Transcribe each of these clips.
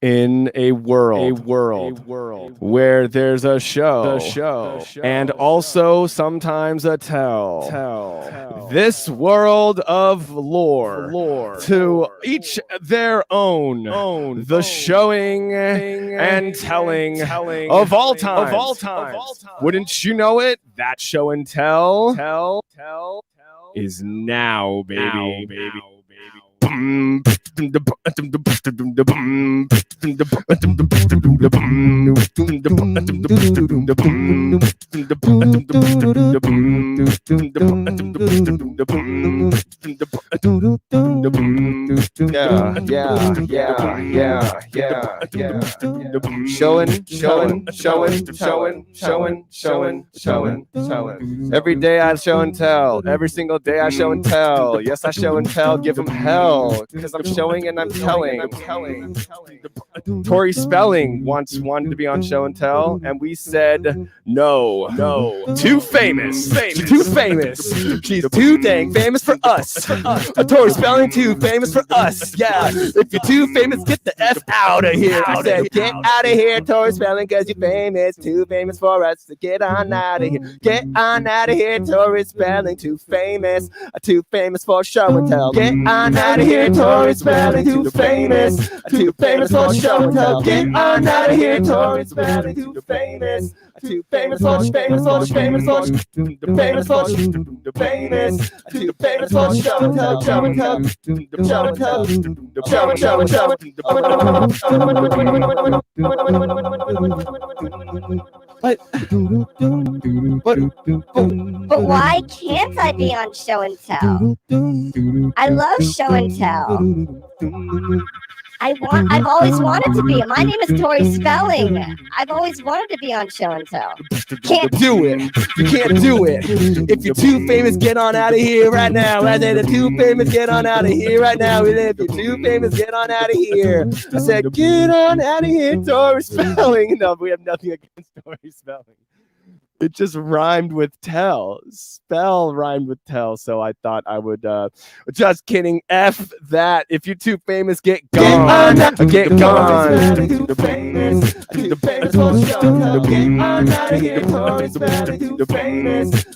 in a world where there's a show, and also sometimes a tell. This world of lore, to each their own, the showing and telling of all times. Wouldn't you know it? That show and tell is now, baby. Showing. Every day I show and tell. Every single day I show and tell. Yes, I show and tell. Give them hell, because I'm showing and I'm telling. Tori Spelling once wanted to be on show and tell, and we said no. Too famous. She's too dang famous for us. Tori Spelling too famous for us. Yeah, if you're too famous, get the F out of here. I said, get out of here, Tori Spelling, because you're famous. Too famous for us. So get on out of here. Get on out of here, Tori Spelling. Too famous for show and tell. Get on out of here, Tori Spelling. Too famous for show and tell. Get on out of here, Tori Spelling. Too famous for show and tell. But why can't I be on show and tell? I love show and tell. I've always wanted to be. My name is Tori Spelling. I've always wanted to be on show and tell. Can't do it. You can't do it. If you're too famous, get on out of here right now. I said, too famous, get on out of here right now. If you're too famous, get on out of here. I said, get on out of here, Tori Spelling. No, we have nothing against Tori Spelling. It just rhymed with tell. Spell rhymed with tell. So I thought I would, just kidding. F that. If you're too famous, get gone. Get gone.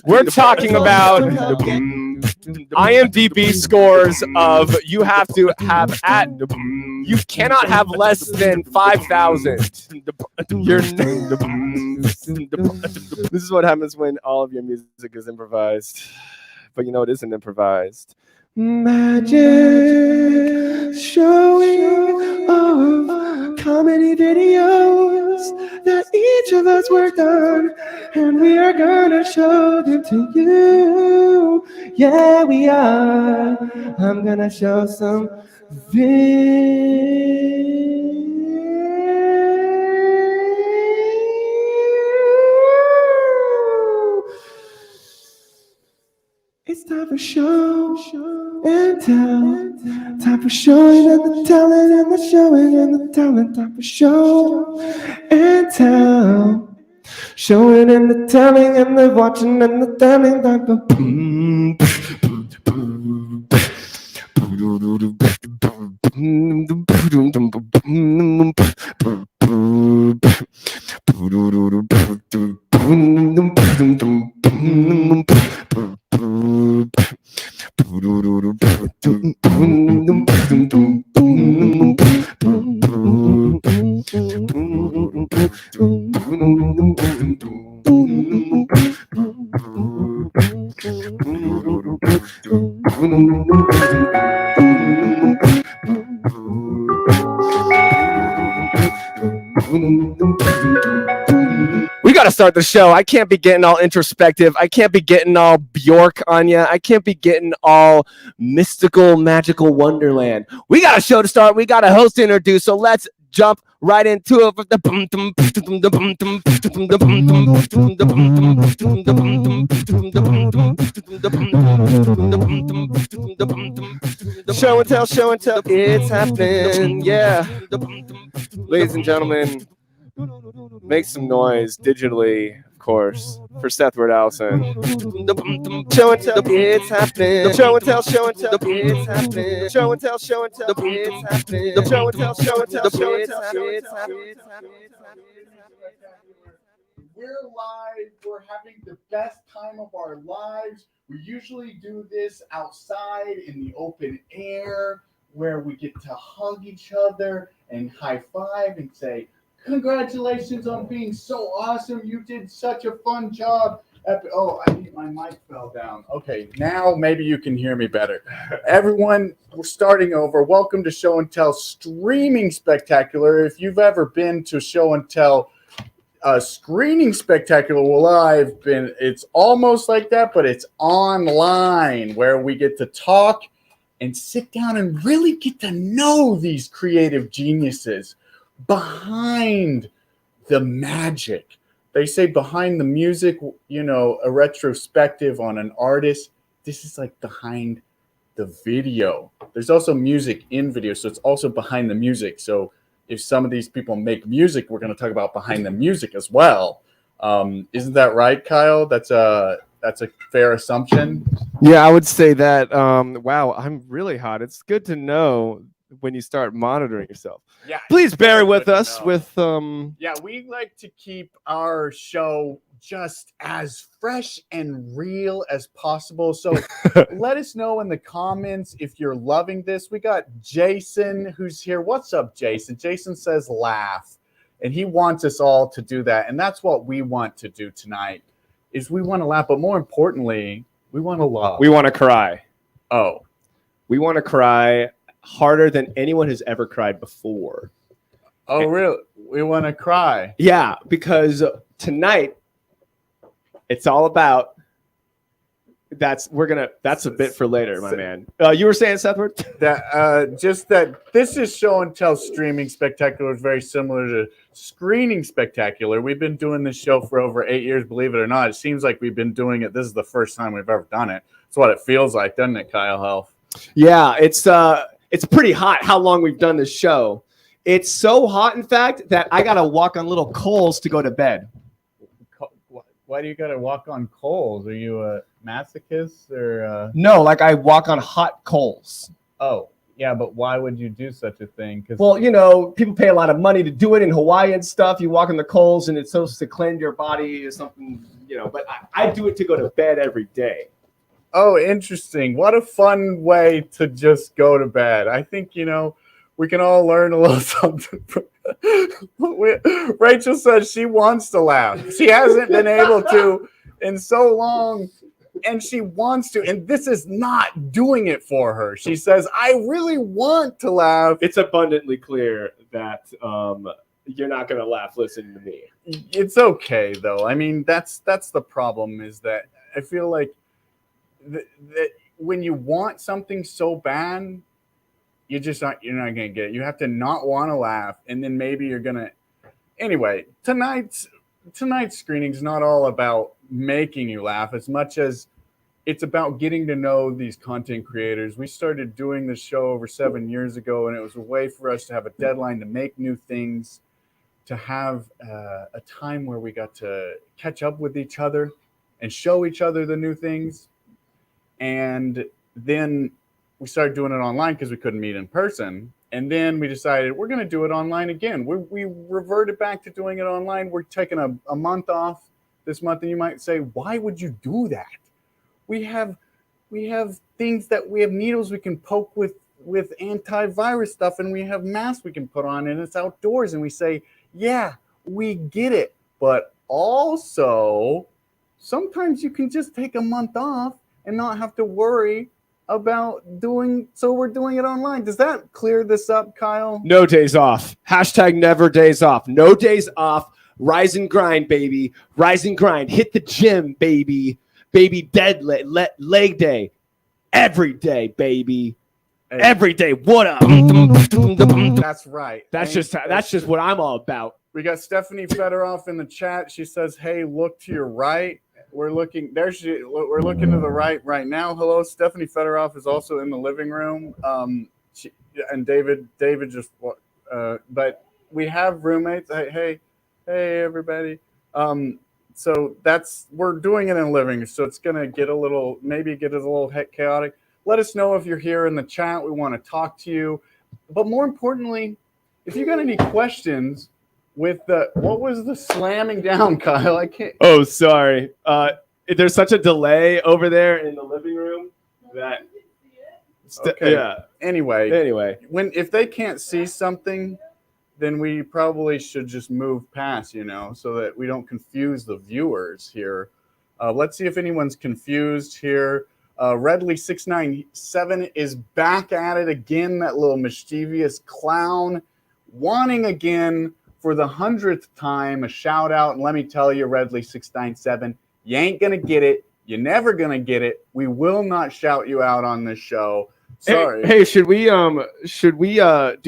We're talking about IMDb scores of you have to have at, you cannot have less than 5,000. Your This is what happens when all of your music is improvised. But you know it isn't improvised. Magic showing of comedy videos that each of us worked on, and we are gonna show them to you. Yeah, we are. I'm gonna show some It's time for show and tell. Time for showing and the telling and the showing and the telling. Time for show and tell. Showing and the telling and the watching and the telling. Time for We gotta start the show. I can't be getting all introspective. I can't be getting all Bjork on ya. I can't be getting all mystical, magical wonderland. We got a show to start. We got a host to introduce. So let's jump right into it. Show and tell, it's happening. Yeah. Ladies and gentlemen, make some noise digitally. Of course, for Sethward Allison. Show and tell, it's happening. Show and tell, it's happening. Show and tell, it's happening. Show and tell, it's happening. We're live. We're having the best time of our lives. We usually do this outside in the open air where we get to hug each other and high five and say, congratulations on being so awesome. You did such a fun job. Oh, I think my mic fell down. Okay, now maybe you can hear me better. Everyone, we're starting over. Welcome to Show and Tell Streaming Spectacular. If you've ever been to Show and Tell Screening Spectacular live, it's almost like that, but it's online where we get to talk and sit down and really get to know these creative geniuses behind the magic. They say behind the music, a retrospective on an artist. This is like behind the video. There's also music in video, so it's also behind the music. So if some of these people make music, we're going to talk about behind the music as well. Isn't that right, Kyle? That's a fair assumption. Yeah, I would say that. Wow, I'm really hot. It's good to know when you start monitoring yourself. Yeah, please bear with us with Yeah, we like to keep our show just as fresh and real as possible. So let us know in the comments if you're loving this. We got Jason who's here. What's up, Jason? Jason says laugh, and he wants us all to do that. And that's what we want to do tonight, is we want to laugh, but more importantly, we want to love. We want to cry. Oh. We want to cry harder than anyone has ever cried before. Oh, really? We want to cry. Yeah, because tonight it's all about that's a bit for later, my man. You were saying, Sethward? That this is Show and Tell Streaming Spectacular is very similar to Screening Spectacular. We've been doing this show for over 8 years, believe it or not. It seems like we've been doing it. This is the first time we've ever done it. It's what it feels like, doesn't it, Kyle Helf? Yeah, it's pretty hot how long we've done this show. It's so hot, in fact, that I got to walk on little coals to go to bed. Why do you got to walk on coals? Are you a masochist or? No, like I walk on hot coals. Oh, yeah, but why would you do such a thing? Well, people pay a lot of money to do it in Hawaii and stuff. You walk on the coals and it's supposed to cleanse your body or something, but I do it to go to bed every day. Oh, interesting. What a fun way to just go to bed. I think, we can all learn a little something from Rachel says she wants to laugh. She hasn't been able to in so long, and she wants to, and this is not doing it for her. She says, I really want to laugh. It's abundantly clear that you're not going to laugh listening to me. It's okay, though. I mean, that's the problem, is that I feel like that when you want something so bad, you're not going to get it. You have to not want to laugh, and then maybe you're going to. Anyway, tonight's screening is not all about making you laugh as much as it's about getting to know these content creators. We started doing this show over 7 years ago, and it was a way for us to have a deadline to make new things, to have a time where we got to catch up with each other and show each other the new things. And then we started doing it online because we couldn't meet in person. And then we decided we're going to do it online again. We reverted back to doing it online. We're taking a month off this month. And you might say, why would you do that? We have things that we have needles we can poke with antivirus stuff. And we have masks we can put on, and it's outdoors. And we say, yeah, we get it. But also, sometimes you can just take a month off and not have to worry about we're doing it online. Does that clear this up, Kyle? No days off. # never days off. No days off. Rise and grind, baby. Rise and grind. Hit the gym, baby. Baby dead leg day. Every day, baby. Hey. Every day. What up? That's right. That's just what I'm all about. We got Stephanie Fedorov in the chat. She says, hey, look to your right. We're looking to the right now. Hello, Stephanie Fedorov is also in the living room. And David just, but we have roommates. Hey, everybody. So we're doing it in living, so it's gonna get a little chaotic. Let us know if you're here in the chat. We want to talk to you, but more importantly, if you got any questions with what was the slamming down, Kyle? I can't. Oh, sorry. There's such a delay over there in the living room that. Okay. Yeah. Anyway, if they can't see something, then we probably should just move past, so that we don't confuse the viewers here. Let's see if anyone's confused here. Redley697 is back at it again, that little mischievous clown, wanting again for the 100th time a shout out. And let me tell you, Redley697, you ain't going to get it. You're never going to get it. We will not shout you out on this show. Sorry. Hey, should we do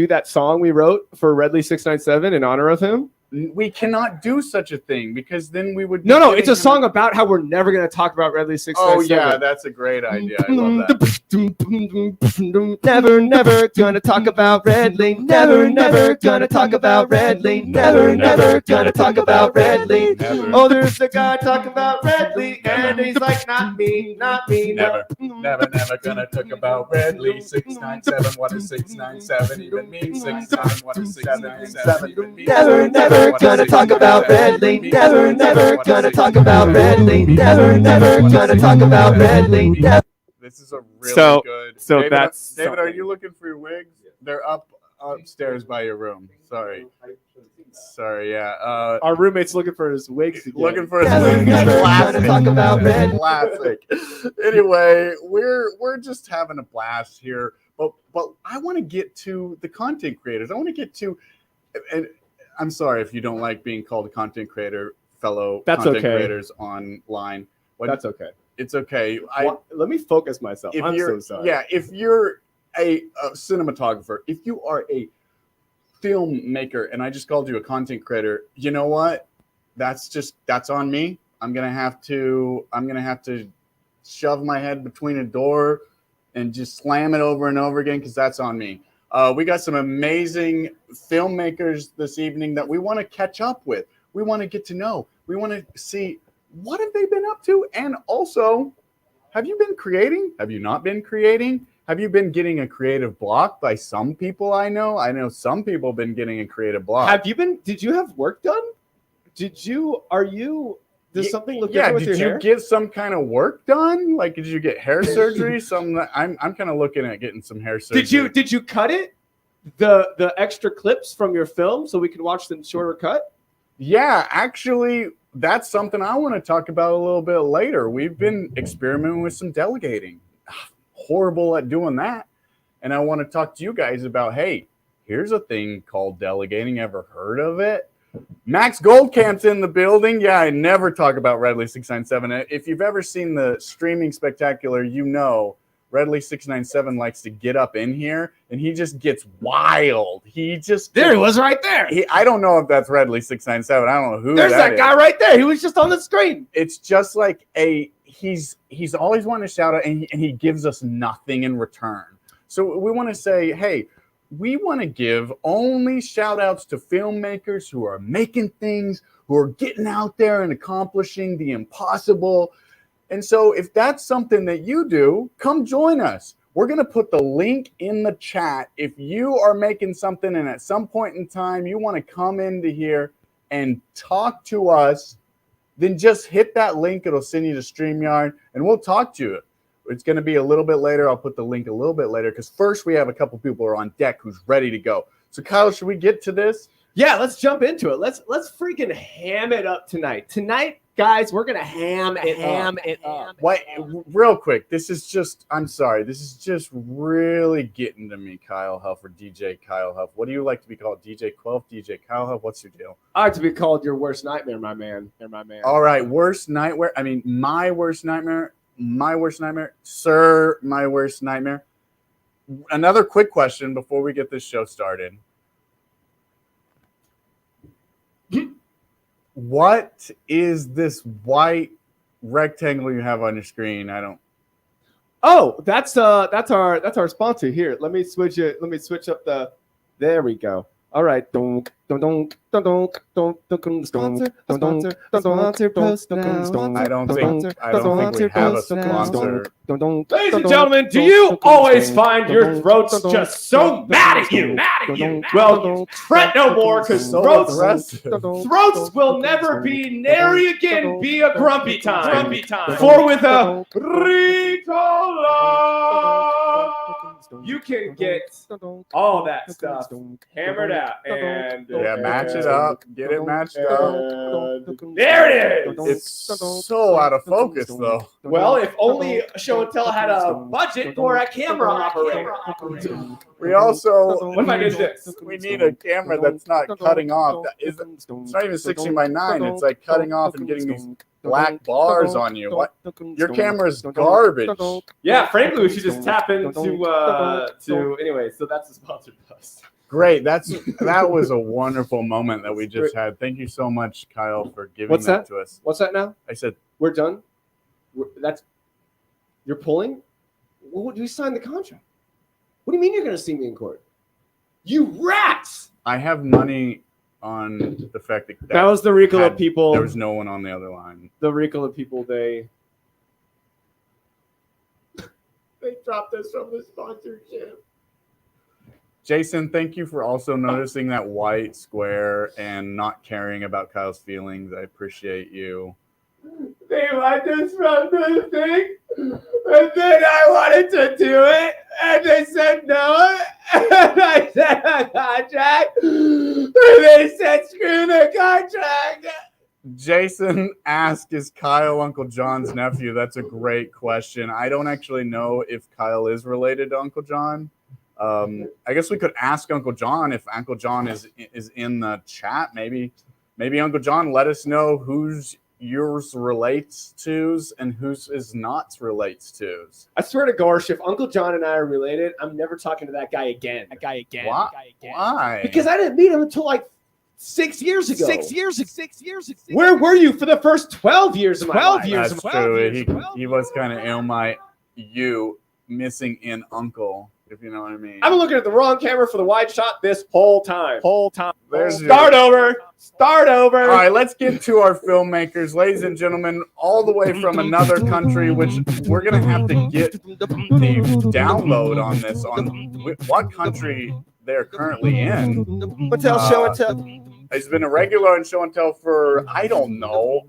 that song we wrote for Redley697 in honor of him? We cannot do such a thing because then we would. No, it's a song about how we're never going to talk about Redley697. Oh yeah, that's a great idea. I love that. Never gonna talk about Redley. Never gonna talk about Redley. Never gonna talk about Redley. Oh, there's a guy talking about Redley, and he's like, not me. Never gonna talk about Redley697. What does 697 even mean? 69. What does 697 even mean? Never gonna talk about Redley. Never gonna talk about Redley. Never gonna talk about Redley. This is a really good. So David, that's David. something. Are you looking for your wigs? They're upstairs by your room. Sorry. Yeah. Our roommate's looking for his wigs again. Looking for his wigs. Classic. Talk about Redley. Classic. Anyway, we're just having a blast here, but I want to get to the content creators. I want to get to, and I'm sorry if you don't like being called a content creator, fellow content creators online. That's okay. It's okay. Let me focus myself. I'm so sorry. Yeah, if you're a cinematographer, if you are a filmmaker, and I just called you a content creator, you know what? That's on me. I'm gonna have to shove my head between a door and just slam it over and over again because that's on me. We got some amazing filmmakers this evening that we want to catch up with. We want to get to know. We want to see what have they been up to, and also, have you been creating? Have you not been creating? Have you been getting a creative block by some people I know? I know some people have been getting a creative block. Did you have work done? Does something look different with your hair? Did you get some kind of work done? Like, did you get hair surgery? I'm kind of looking at getting some hair surgery. Did you cut it? The extra clips from your film so we can watch them shorter cut? Yeah, actually, that's something I want to talk about a little bit later. We've been experimenting with some delegating. Horrible at doing that. And I want to talk to you guys about, hey, here's a thing called delegating. Ever heard of it? Max Goldcamp's in the building. Yeah, I never talk about Redley697. If you've ever seen the streaming spectacular, you know Redley697 likes to get up in here and he just gets wild. He was right there. I don't know if that's Redley697. I don't know who There's that guy right there. He was just on the screen. It's just like he's always wanting to shout out and he gives us nothing in return. So we want to say, hey, we want to give only shout outs to filmmakers who are making things, who are getting out there and accomplishing the impossible. And so if that's something that you do, come join us. We're going to put the link in the chat. If you are making something and at some point in time you want to come into here and talk to us, then just hit that link. It'll send you to StreamYard and we'll talk to you. It's going to be a little bit later. I'll put the link a little bit later because first we have a couple people who are on deck who's ready to go. So Kyle, should we get to this? Yeah, let's jump into it. Let's freaking ham it up tonight. Tonight, guys, we're gonna ham it up. Wait, real quick. This is just really getting to me, Kyle Helf or DJ Kyle Helf. What do you like to be called? DJ Quelf, DJ Kyle Helf? What's your deal? I like to be called your worst nightmare, my man. All right, worst nightmare. I mean, my worst nightmare, sir, my worst nightmare. Another quick question before we get this show started. What is this white rectangle you have on your screen? Oh, that's our sponsor here. Let me switch up the. There we go. All right. Donk, donk, donk, donk, donk, donk, Sponsor post now. I don't think we have a sponsor. Ladies and gentlemen, do you always find your throats just so mad at you? Well, fret no more, because So throats aggressive. will never be nary again be a grumpy time. For with a Ricola, you can get all that stuff hammered out and Yeah, match it up. Get it matched up. There it is. It's so out of focus, though. Well, if only Show and Tell had a budget for a camera operator. We also What if I did this? we need a camera that's not cutting off. It's not even 16 by 9. It's like cutting off and getting these black bars on you. What? Your camera's garbage. Yeah, frankly, we should just tap into anyway. So that's the sponsored post. Great. That was a wonderful moment that we just had. Thank you so much, Kyle, for giving What's that to us. What's that now? I said We're done. You're pulling. Well, do we sign the contract? What do you mean you're going to see me in court? You rats! I have money on the fact That was the Ricola people. There was no one on the other line. The Ricola people. They dropped us from the sponsorship. Jason, thank you for also noticing that white square and not caring about Kyle's feelings. I appreciate you. They wiped us from the thing, and then I wanted to do it, and they said no, and I said a contract, and they said screw the contract. Jason asked, is Kyle Uncle John's nephew? That's a great question. I don't actually know if Kyle is related to Uncle John. I guess we could ask Uncle John if Uncle John is in the chat. Maybe Uncle John, let us know who's yours relates to's and whose is not relates to's. I swear to gosh, if Uncle John and I are related, I'm never talking to that guy again. Why? Because I didn't meet him until like 6 years ago. 6 years ago. Where were you for the first 12 years of my life? That's true. He was kind of you missing in Uncle, if you know what I mean. I've been looking at the wrong camera for the wide shot this whole time. Start over. All right, let's get to our filmmakers. Ladies and gentlemen, all the way from another country, which we're going to have to get the download on this, on what country they're currently in. Show and Tell. He's been a regular on Show and Tell for, I don't know,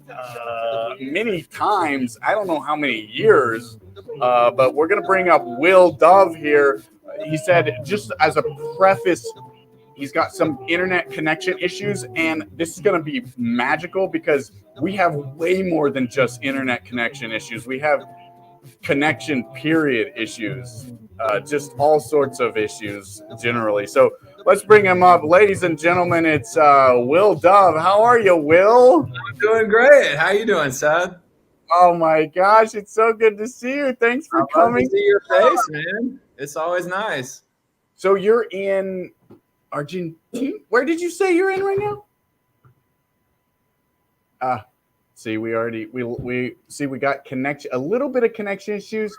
many times. I don't know how many years, but we're going to bring up Will Dove here. He said, just as a preface, he's got some internet connection issues, and this is going to be magical because we have way more than just internet connection issues. We have connection period issues, just all sorts of issues generally. So let's bring him up. Ladies and gentlemen, it's Will Dove. How are you, Will? I'm doing great. How you doing, Seth? Oh my gosh, it's so good to see you. Thanks for coming. To see your face, man. It's always nice. So you're in Argentina. Where did you say you're in right now? See, we got connection, a little bit of connection issues.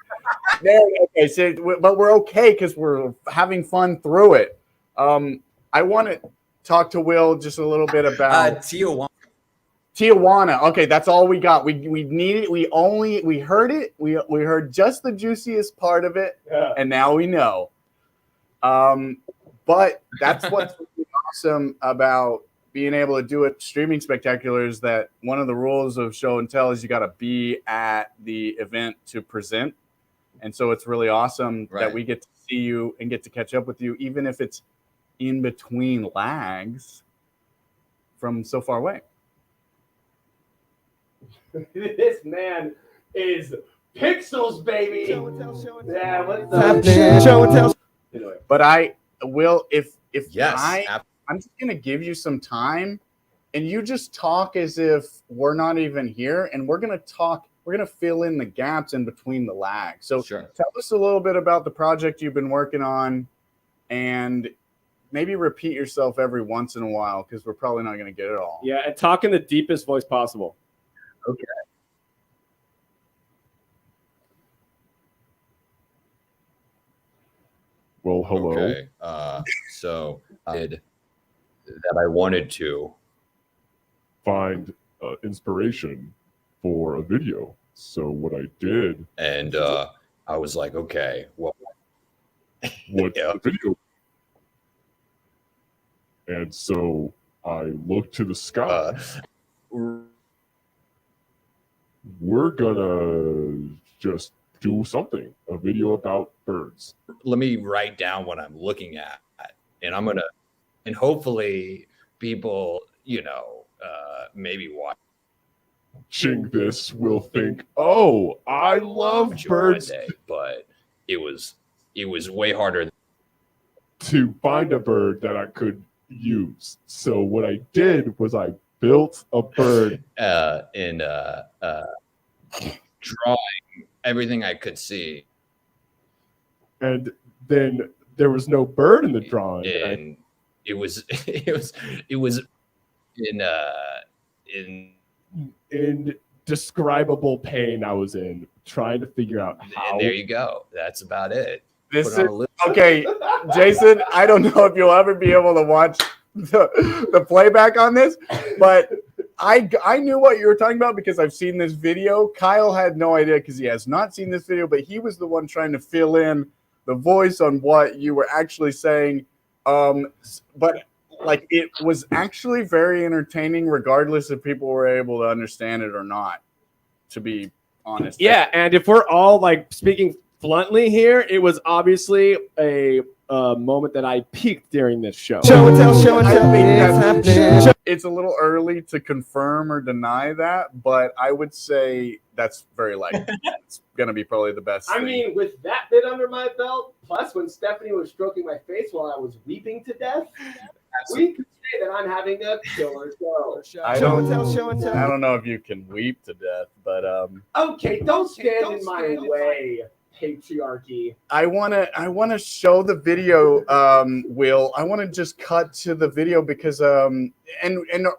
Okay, so, but we're okay because we're having fun through it. I want to talk to Will just a little bit about Tijuana. Okay, that's all we got. We needed. We heard it. We heard just the juiciest part of it, and now we know. But that's what's really awesome about being able to do it streaming spectacular is that one of the rules of Show and Tell is you got to be at the event to present. And so it's really awesome that we get to see you and get to catch up with you, even if it's in between lags from so far away. This man is pixels, baby. Show and Tell. Yeah, what's up? Show and Tell. Anyway. But I will, Yes, I'm just going to give you some time and you just talk as if we're not even here, and we're going to fill in the gaps in between the lags. So Tell us a little bit about the project you've been working on, and maybe repeat yourself every once in a while because we're probably not going to get it all. Yeah, and talk in the deepest voice possible. Okay. Well, hello. Okay. So I did that I wanted to find inspiration for a video. So what I did, and I was like, okay, well, what's Yeah. the video? And so I looked to the sky. We're gonna just do something, a video about birds. let me write down what I'm looking at, and I'm gonna, and hopefully people, maybe Watching this will think, oh, I love watch it one birds. day, but it was way harder. To find a bird that I could use. So what I did was I built a bird. In drawing everything I could see, And then there was no bird in the drawing. and it was it was in Indescribable pain I was in trying to figure out how. and there you go. That's about it. This Put on is a list. okay, Jason. I don't know if you'll ever be able to watch the playback on this, but I knew what you were talking about because I've seen this video. Kyle had no idea because he has not seen this video, but he was the one trying to fill in the voice on what you were actually saying. But like it was actually very entertaining, regardless if people were able to understand it or not. To be honest, Yeah, and if we're all like speaking bluntly here, it was obviously a moment that I peaked during this show. Show and tell, show and I tell. think It's that's- happening. it's a little early to confirm or deny that, but I would say that's very likely. It's gonna be probably the best. I thing. mean, with that bit under my belt, plus when Stephanie was stroking my face while I was weeping to death, we could say that I'm having a killer show. I Show and don't, tell, show and I tell. don't know if you can weep to death, but Okay, don't stand in my way, patriarchy. I wanna show the video. Will I want to just cut to the video because and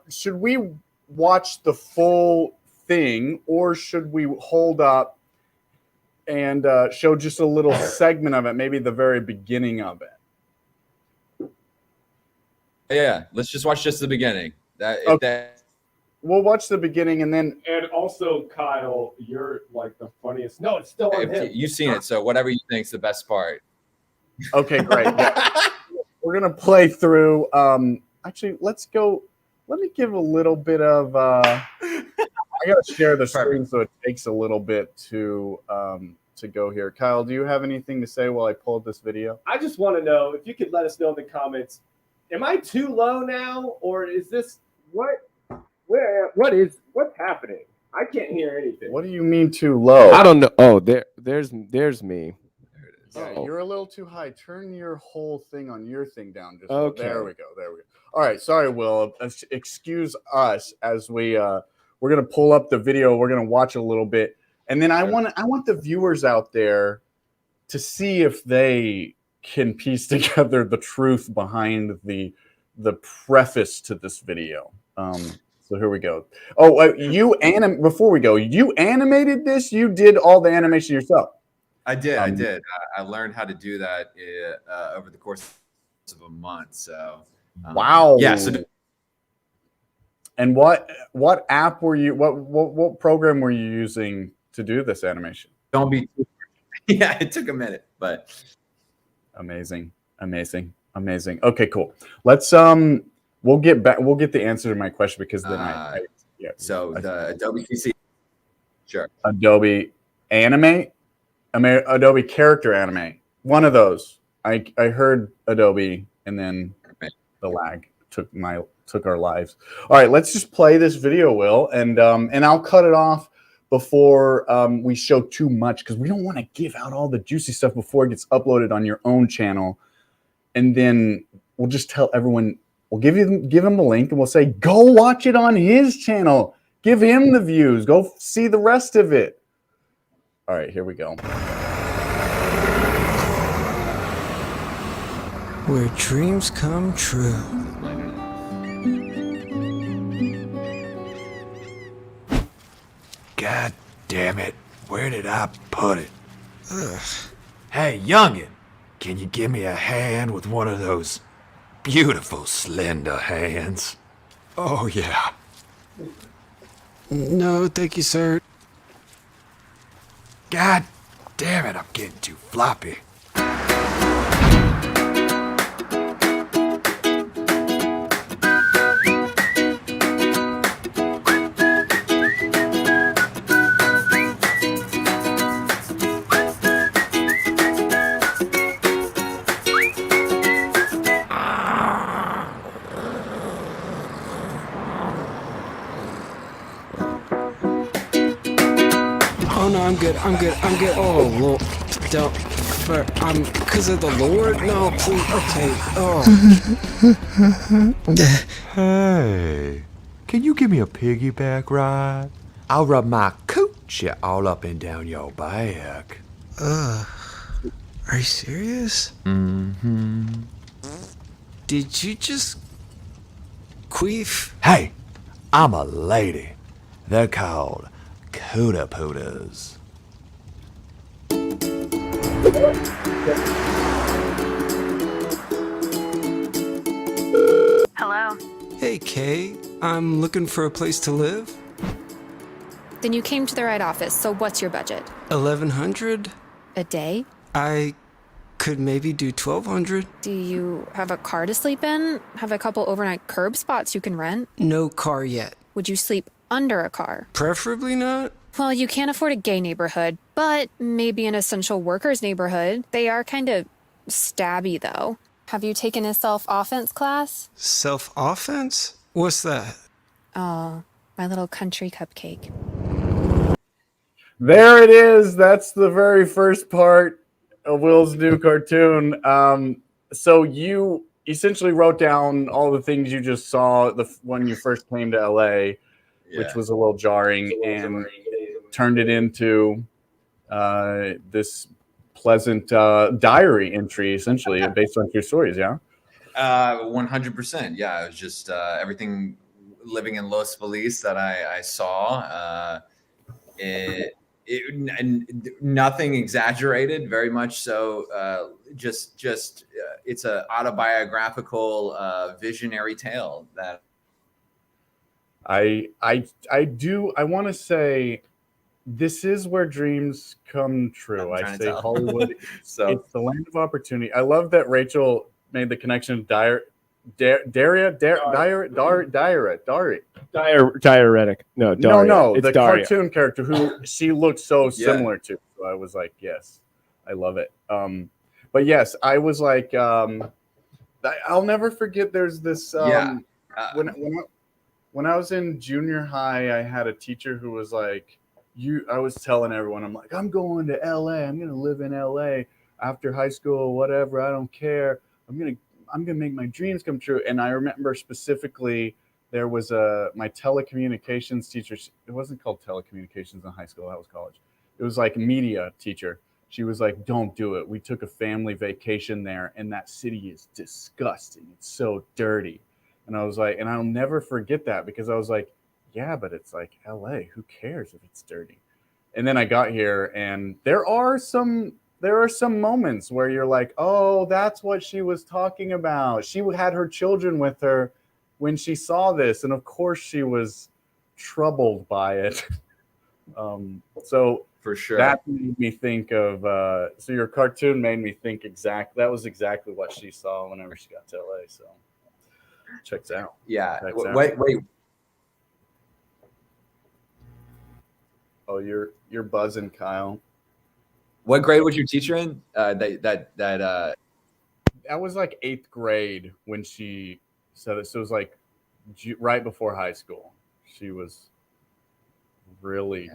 should we watch the full thing or should we hold up and show just a little segment of it, maybe the very beginning of it? Yeah, let's just watch just the beginning. Okay. We'll watch the beginning and then And also, Kyle, you're like the funniest. No, it's still on him. You've seen it, so whatever you think's the best part. okay, great. Yeah. We're gonna play through. Actually, let's go. Let me give a little bit of. I gotta share the screen, so it takes a little bit to go here. Kyle, do you have anything to say while I pull this video? I just want to know if you could let us know in the comments. Am I too low now, or is this what's happening? I can't hear anything. What do you mean too low? I don't know. Oh, there's me. There it is. Yeah, Oh. you're a little too high. Turn your whole thing on your thing down. Just Okay. There we go. All right. Sorry, Will. Excuse us as we're gonna pull up the video. We're gonna watch a little bit, and then I want the viewers out there to see if they can piece together the truth behind the preface to this video. So here we go. Oh, before we go, you animated this? You did all the animation yourself? I did. I learned how to do that over the course of a month. So Wow. Yeah. So And what app were you? What program were you using to do this animation? don't be. Yeah, it took a minute, but Amazing. Okay, cool. Let's we'll get the answer to my question because then so the Adobe CC. Sure. Adobe Adobe Character Animate. One of those. I heard Adobe and then the lag took our lives. All right, let's just play this video, Will, and I'll cut it off before we show too much because we don't want to give out all the juicy stuff before it gets uploaded on your own channel. And then we'll just tell everyone, we'll give him the link and we'll say, go watch it on his channel. Give him the views. Go see the rest of it. All right, here we go. Where dreams come true. God damn it. Where did I put it? Ugh. Hey, youngin', can you give me a hand with one of those beautiful, slender hands. Oh, yeah. No, thank you, sir. God damn it, I'm getting too floppy. Oh no, I'm good. Oh, well, don't. Because of the Lord? No, please. Okay. Oh. Hey, can you give me a piggyback ride? I'll rub my coochie all up and down your back. Are you serious? Mm-hmm. Did you just queef? Hey, I'm a lady. They're called Cuda Poodas. Hello. Hey, Kay. I'm looking for a place to live. Then you came to the right office. So what's your budget? 1,100? A day? I could maybe do 1,200. Do you have a car to sleep in? Have a couple overnight curb spots you can rent? No car yet. Would you sleep under a car? Preferably not. Well, you can't afford a gay neighborhood, but maybe an essential workers neighborhood. They are kind of stabby, though. Have you taken a self-offense class? Self-offense? What's that? Oh, my little country cupcake. There it is. That's the very first part of Will's new cartoon. So you essentially wrote down all the things you just saw when you first came to LA, which was a little jarring, and turned it into this pleasant diary entry, essentially, based on your stories, yeah? 100%. Yeah, it was just everything living in Los Feliz that I saw. Nothing exaggerated, very much so. Just it's an autobiographical, visionary tale that I want to say this is where dreams come true. I say Hollywood. So it's the land of opportunity. I love that Rachel made the connection. Diuretic. No, Daria. No. It's The Daria. cartoon character who she looked so similar to. So I was like, yes, I love it. But yes, I was like, I'll never forget. There's this. When I was in junior high, I had a teacher who was like, I was telling everyone, I'm like, I'm going to LA. I'm going to live in LA after high school, whatever. I don't care. I'm going to make my dreams come true. And I remember specifically there was my telecommunications teacher. It wasn't called telecommunications in high school. That was college. It was like media teacher. She was like, don't do it. We took a family vacation there and that city is disgusting. It's so dirty. And I was like, and I'll never forget that because I was like, yeah, but it's like LA. Who cares if it's dirty? And then I got here and there are some moments where you're like, oh, that's what she was talking about. She had her children with her when she saw this. And of course she was troubled by it. So for sure, that made me think of, so your cartoon made me think that was exactly what she saw whenever she got to LA. So checks out. Yeah. Checks out. Wait. Oh, you're buzzing, Kyle. What grade was your teacher in? That was like 8th grade when she said it. So it was like right before high school. She was really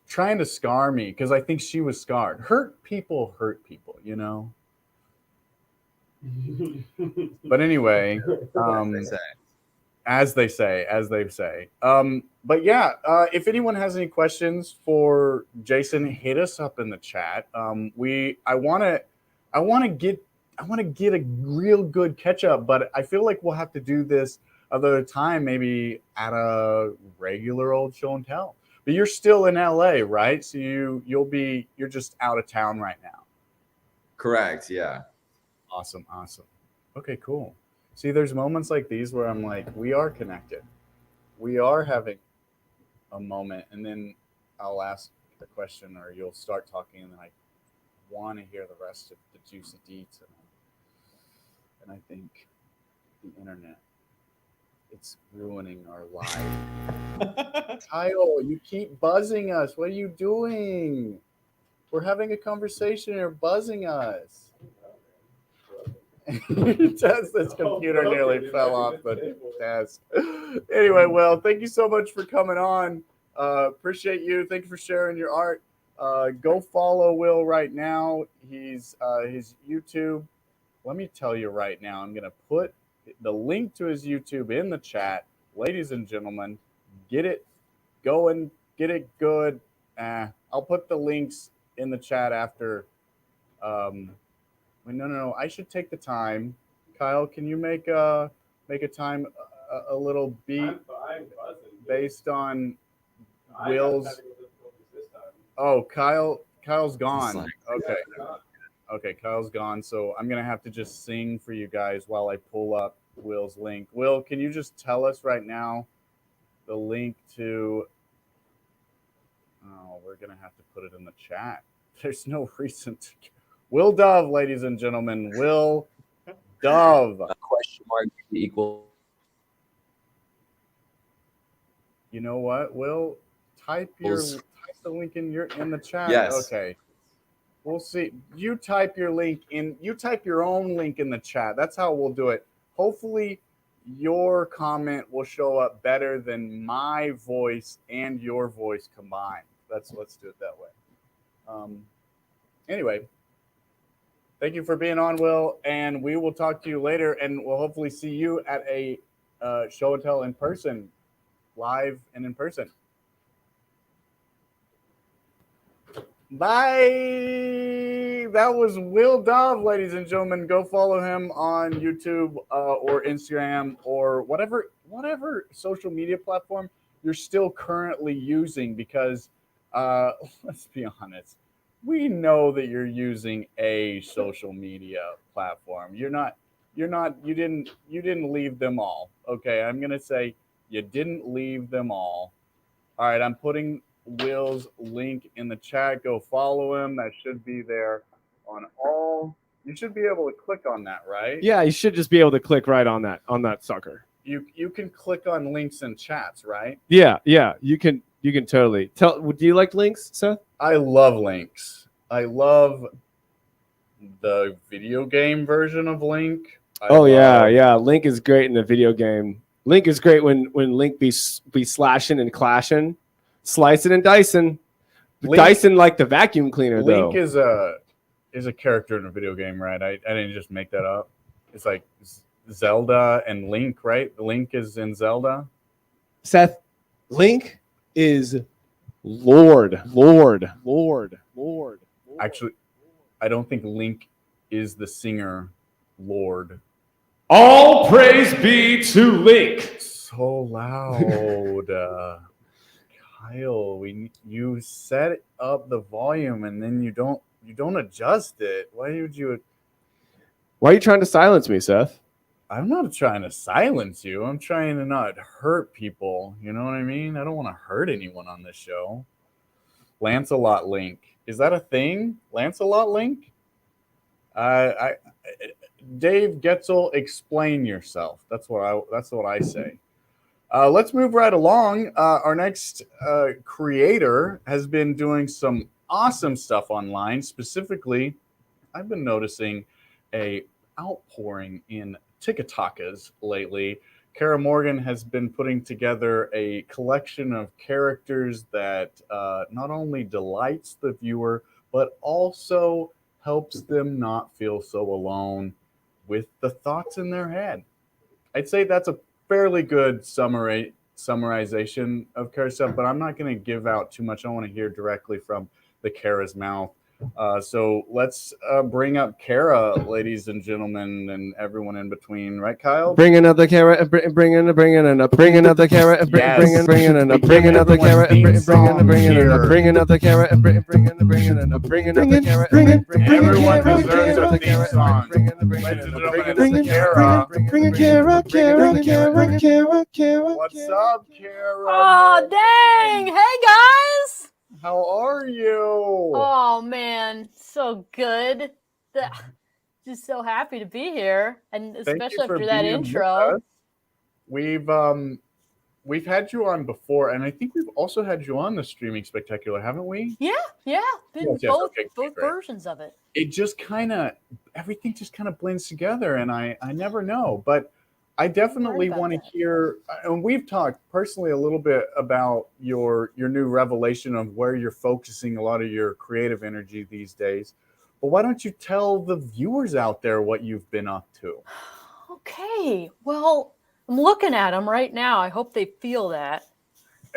trying to scar me because I think she was scarred. Hurt people, you know? But anyway, as they say. But yeah, if anyone has any questions for Jason, hit us up in the chat. I want to get a real good catch up, but I feel like we'll have to do this another time, maybe at a regular old show and tell. But you're still in LA, right? So you're just out of town right now. correct. Yeah. Awesome. Okay, cool. See, there's moments like these where I'm like, we are connected. We are having a moment, and then I'll ask a question, or you'll start talking, and then I want to hear the rest of the juicy deets. And I think the internet, it's ruining our life. Kyle, you keep buzzing us. What are you doing? We're having a conversation. You're buzzing us. This computer nearly fell off the desk. Anyway, well, thank you so much for coming on. Appreciate you. Thank you for sharing your art. Go follow Will right now. He's his YouTube. Let me tell you right now, I'm gonna put the link to his YouTube in the chat. Ladies and gentlemen, get it going, get it good. I'll put the links in the chat after. No. I should take the time. Kyle, can you make a time a little beat based on Will's? Oh, Kyle's gone. Okay, Kyle's gone. So I'm gonna have to just sing for you guys while I pull up Will's link. Will, can you just tell us right now the link to? Oh, we're gonna have to put it in the chat. There's no reason to. Will Dove, ladies and gentlemen, Will Dove. Question mark equal. You know what? Will, type the link in the chat. Yes. Okay. We'll see. You type your link in. You type your own link in the chat. That's how we'll do it. Hopefully, your comment will show up better than my voice and your voice combined. Let's do it that way. Anyway, thank you for being on, Will, and we will talk to you later, and we'll hopefully see you at a show and tell in person, live and in person. Bye. That was Will Dove, ladies and gentlemen. Go follow him on YouTube or Instagram or whatever social media platform you're still currently using, because let's be honest, we know that you're using a social media platform. You didn't leave them all. Okay, I'm gonna say you didn't leave them all. All right, I'm putting Will's link in the chat. Go follow him. That should be there on all. You should be able to click on that, right? Yeah, you should just be able to click right on that sucker. You can click on links and chats, right? Yeah, you can totally tell. Do you like links, Seth? I love links. I love the video game version of Link. Yeah. Link is great in the video game. Link is great when Link be slashing and clashing, slicing and dicing. Dyson like the vacuum cleaner, though. Link is a character in a video game, right? I didn't just make that up. It's like Zelda and Link, right? Link is in Zelda. Seth, Link is Lord. Actually, I don't think Link is the singer Lord. All praise be to Link. So loud. Kyle, you set up the volume and then you don't adjust it. Why are you trying to silence me, Seth? I'm not trying to silence you. I'm trying to not hurt people. You know what I mean? I don't want to hurt anyone on this show. Lancelot Link. Is that a thing? Lancelot Link? Dave Getzel, explain yourself. That's what I say. Let's move right along. Our next creator has been doing some awesome stuff online. Specifically, I've been noticing a outpouring in TikTokas lately. Kara Morgan has been putting together a collection of characters that not only delights the viewer, but also helps them not feel so alone with the thoughts in their head. I'd say that's a fairly good summarization of Kara's stuff, but I'm not going to give out too much. I want to hear directly from the Kara's mouth. So let's bring up Kara, ladies and gentlemen, and everyone in between. Right, Kyle? Bringing up the carrot, bringing up the carrot, bringing up the carrot, bringing up the carrot, bringing up the carrot, bringing up the carrot, Everyone deserves a theme song. Ladies and gentlemen, it's Kara. What's up, Kara? Oh, dang. Hey, guys. How are you? Oh, man. So good. Just so happy to be here. And especially after that intro. We've had you on before, and I think we've also had you on the Streaming Spectacular, haven't we? Yeah. Been both versions of it. It just everything just kind of blends together, and I never know. But I definitely want to hear, and we've talked personally a little bit about your new revelation of where you're focusing a lot of your creative energy these days. But why don't you tell the viewers out there what you've been up to? Okay. Well, I'm looking at them right now. I hope they feel that.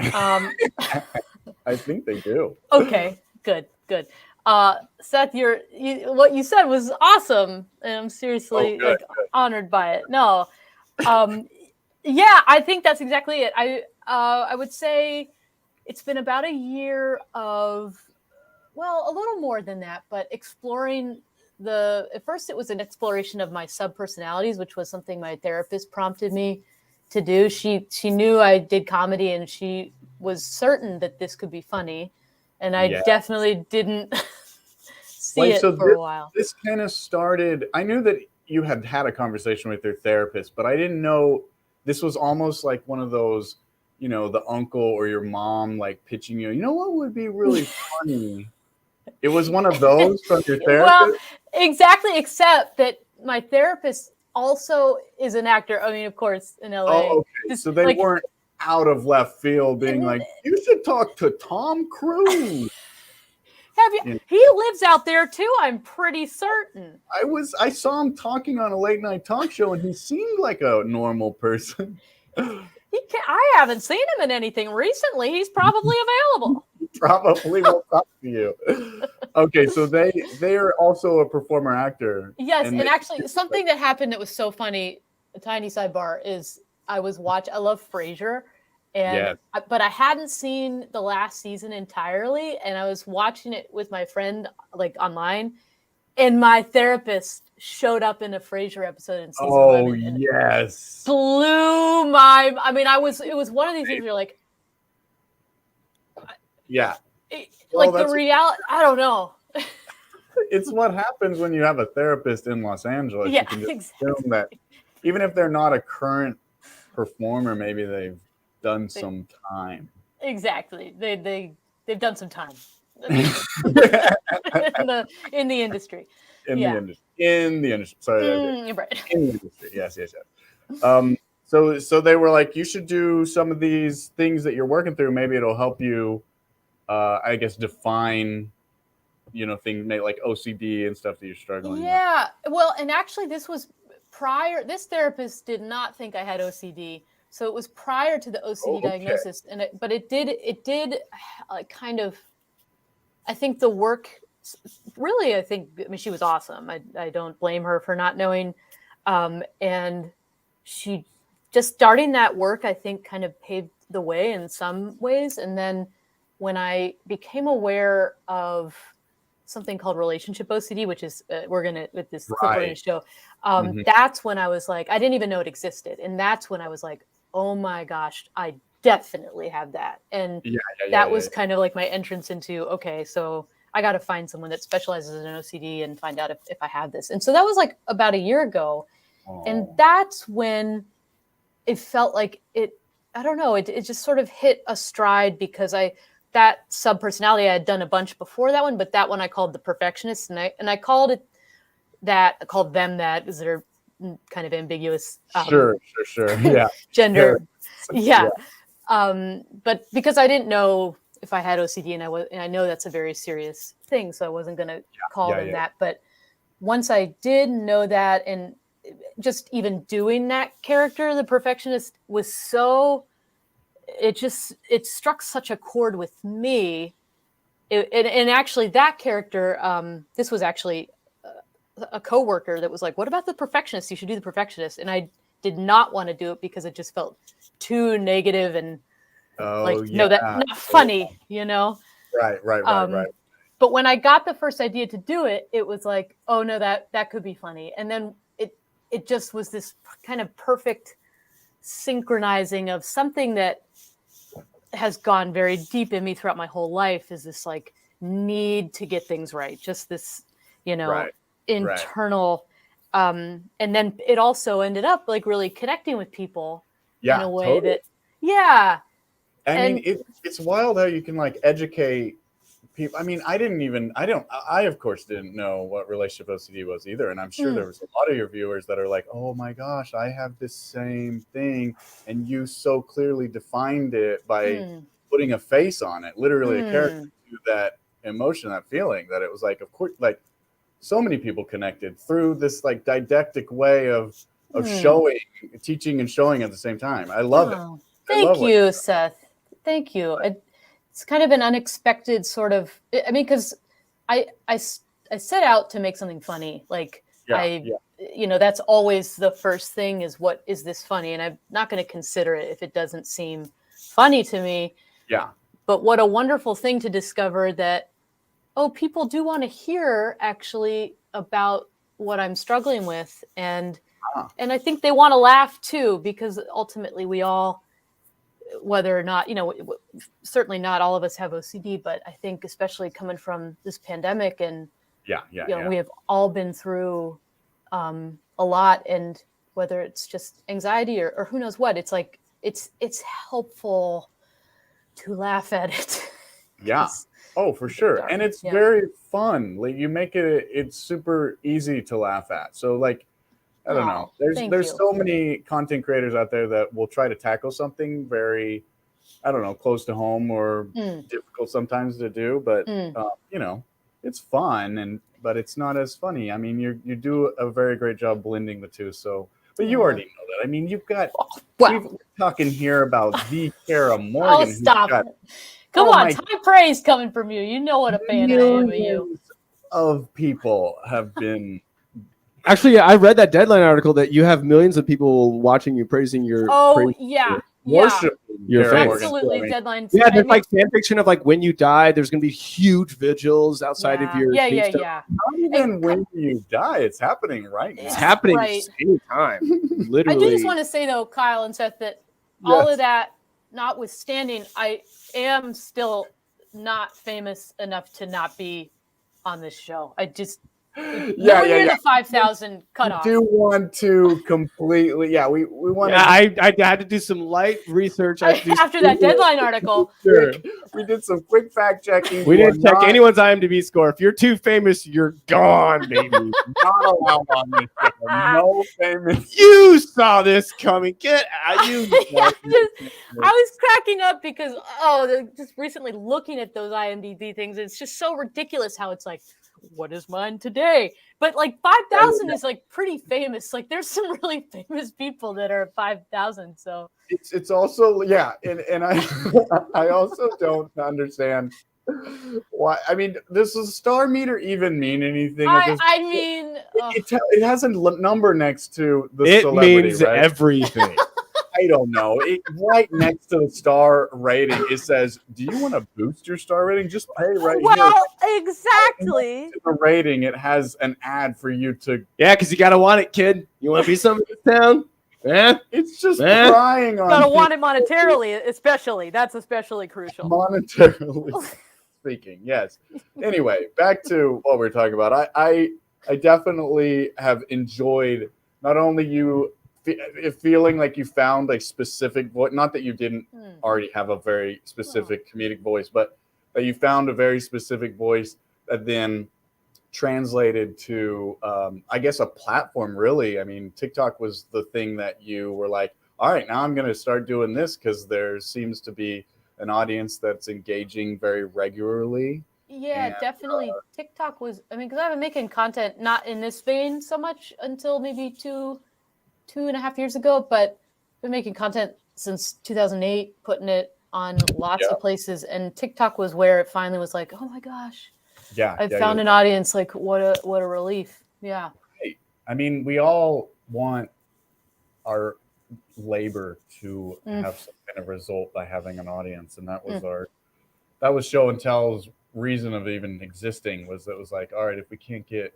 I think they do. Okay. Good. Seth, what you said was awesome, and I'm seriously honored by it. No. Yeah, I think that's exactly it. I would say it's been about a year of, well, a little more than that, but exploring at first it was an exploration of my subpersonalities, which was something my therapist prompted me to do. She knew I did comedy, and she was certain that this could be funny, and I definitely didn't see it for a while. This kind of started, I knew that you had a conversation with your therapist, but I didn't know this was almost like one of those, the uncle or your mom like pitching you, what would be really funny? It was one of those from your therapist? Well, exactly, except that my therapist also is an actor. I mean, of course, in LA. Oh, okay. So they weren't out of left field being like, you should talk to Tom Cruise. He lives out there too, I'm pretty certain. I saw him talking on a late night talk show, and he seemed like a normal person. I haven't seen him in anything recently. He's probably available. Probably will talk to you. Okay, so they're also a performer actor. Yes, and actually something that happened that was so funny, a tiny sidebar, is I love Frasier. But I hadn't seen the last season entirely, and I was watching it with my friend like online, and my therapist showed up in a Frasier episode in season 11. And yes, blew my. I mean, it was one of these things where you're like, the reality. I don't know. It's what happens when you have a therapist in Los Angeles. Yeah, you can just assume that even if they're not a current performer, maybe they've done some time. Exactly. They've done some time in the industry. In the industry. Sorry. Right. In the industry. Yes. So they were like, you should do some of these things that you're working through. Maybe it'll help you, I guess, define, things like OCD and stuff that you're struggling with. Yeah. Well, and actually this was prior. This therapist did not think I had OCD. So it was prior to the OCD diagnosis, but it did kind of, I think the work really, I mean, she was awesome. I don't blame her for not knowing. And she just starting that work, I think kind of paved the way in some ways. And then when I became aware of something called Relationship OCD, which is, with this clip we're going to show, that's when I was like, I didn't even know it existed. And that's when I was like, oh my gosh, I definitely have that. And that was kind of like my entrance into, okay, so I got to find someone that specializes in OCD and find out if I have this. And so that was like about a year ago. And that's when it felt like it just sort of hit a stride, because that subpersonality, I had done a bunch before that one, but that one I called the perfectionist. And I called them that because they're kind of ambiguous. Sure. Yeah. Gender. Yeah. But because I didn't know if I had OCD, and I know that's a very serious thing, so I wasn't going to call them that. But once I did know that, and just even doing that character, the perfectionist, was it struck such a chord with me and actually that character, this was actually a coworker that was like, what about the perfectionist? You should do the perfectionist. And I did not want to do it because it just felt too negative and not funny, you know? Right. But when I got the first idea to do it, it was like, oh no, that could be funny. And then it just was this kind of perfect synchronizing of something that has gone very deep in me throughout my whole life, is this like need to get things right. Just this, internal, and then it also ended up like really connecting with people in a way that, I mean, it's wild how you can like educate people. I mean, I of course didn't know what relationship OCD was either. And I'm sure there was a lot of your viewers that are like, oh my gosh, I have this same thing. And you so clearly defined it by putting a face on it, literally a character to that emotion, that feeling, that it was like, of course, like so many people connected through this like didactic way of showing, teaching and showing at the same time. I love it. Thank you, Seth. Thank you. It's kind of an unexpected sort of, I mean, because I set out to make something funny. Like that's always the first thing, is what is this funny? And I'm not going to consider it if it doesn't seem funny to me. Yeah. But what a wonderful thing to discover that, people do want to hear actually about what I'm struggling with. And I think they want to laugh too, because ultimately we all, whether or not, certainly not all of us have OCD, but I think especially coming from this pandemic and, we have all been through a lot, and whether it's just anxiety or who knows what, it's like, it's helpful to laugh at it. Yeah. Oh, for sure. And it's very fun. Like you make it's super easy to laugh at. So like, I don't know. There's so many content creators out there that will try to tackle something very, I don't know, close to home or difficult sometimes to do, but it's fun but it's not as funny. I mean, you do a very great job blending the two. So, but you already know that. I mean, you've got we're talking here about the Kara Morgan. Oh, stop it. Come on, high praise coming from you. You know what a fan I am of you. Of people have been. Actually, I read that Deadline article that you have millions of people watching you, praising your. Worship your fans. Absolutely, Deadline. Yeah, there's like fan fiction of like when you die, there's gonna be huge vigils outside of your. Yeah. Not even when you die, it's happening right now. It's happening anytime. Literally. I do just want to say though, Kyle and Seth, that all of that notwithstanding, I am still not famous enough to not be on this show. I just the 5,000 cutoff. We do want to completely, we want to. I had to do some light research after that Deadline article. Sure. We did some quick fact checking. We didn't check anyone's IMDb score. If you're too famous, you're gone, baby. Not allowed on this show. No famous. You saw this coming. Get out. I was cracking up because just recently looking at those IMDb things, it's just so ridiculous how it's like, what is mine today? But like 5,000 is like pretty famous. Like there's some really famous people that are 5,000. So it's also and I also don't understand why. I mean, does the star meter even mean anything? I mean, it has a number next to the it celebrity, means right? everything. I don't know. Right next to the star rating, it says, "Do you want to boost your star rating? Just pay right here." Well, exactly. Next to the rating, it has an ad for you to. Yeah, because you gotta want it, kid. You want to be something in this town? Yeah. It's just crying on. You gotta want it monetarily, especially. That's especially crucial. Monetarily speaking, yes. Anyway, back to what we're talking about. I definitely have enjoyed not only you. Feeling like you found a specific voice, not that you didn't already have a very specific comedic voice, but that you found a very specific voice that then translated to, I guess, a platform, really. I mean, TikTok was the thing that you were like, all right, now I'm going to start doing this because there seems to be an audience that's engaging very regularly. Yeah, and, definitely. TikTok was, because I've been making content not in this vein so much until maybe 2.5 years ago, but been making content since 2008, putting it on lots of places, and TikTok was where it finally was like, oh my gosh, I found an audience. Like, what a relief. Yeah. I mean, we all want our labor to have some kind of result by having an audience, and that was Show and Tell's reason of even existing. Was like, all right, if we can't get,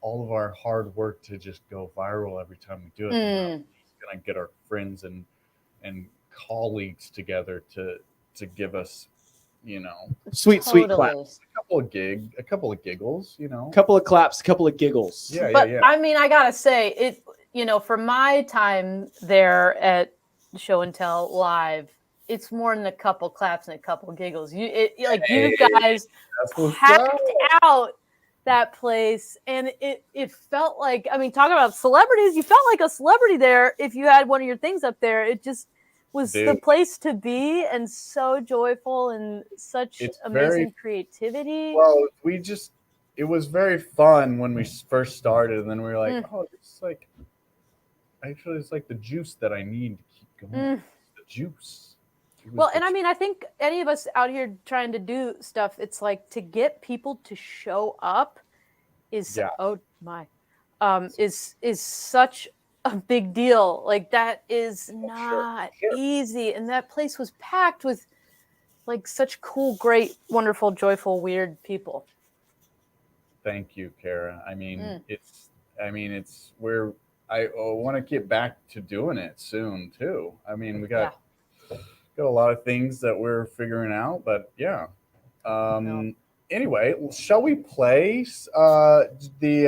all of our hard work to just go viral every time we do it, then we're gonna get our friends and colleagues together to give us, sweet claps, a couple of giggles, couple of claps, a couple of giggles. But I mean, I gotta say it. For my time there at Show and Tell Live, it's more than a couple claps and a couple giggles. You guys packed out that place, and it felt like, I mean, talking about celebrities, you felt like a celebrity there if you had one of your things up there. It just was the place to be, and so joyful, and such amazing creativity. Well, it was very fun when we first started, and then we were like, oh, it's like, actually, it's like the juice that I need to keep going. The juice. Well, and I mean, I think any of us out here trying to do stuff, it's like to get people to show up is is such a big deal. Like, that is not easy, and that place was packed with like such cool, great, wonderful, joyful, weird people. Thank you, Kara. I mean, I want to get back to doing it soon too. I mean, we got a lot of things that we're figuring out, but anyway, shall we play the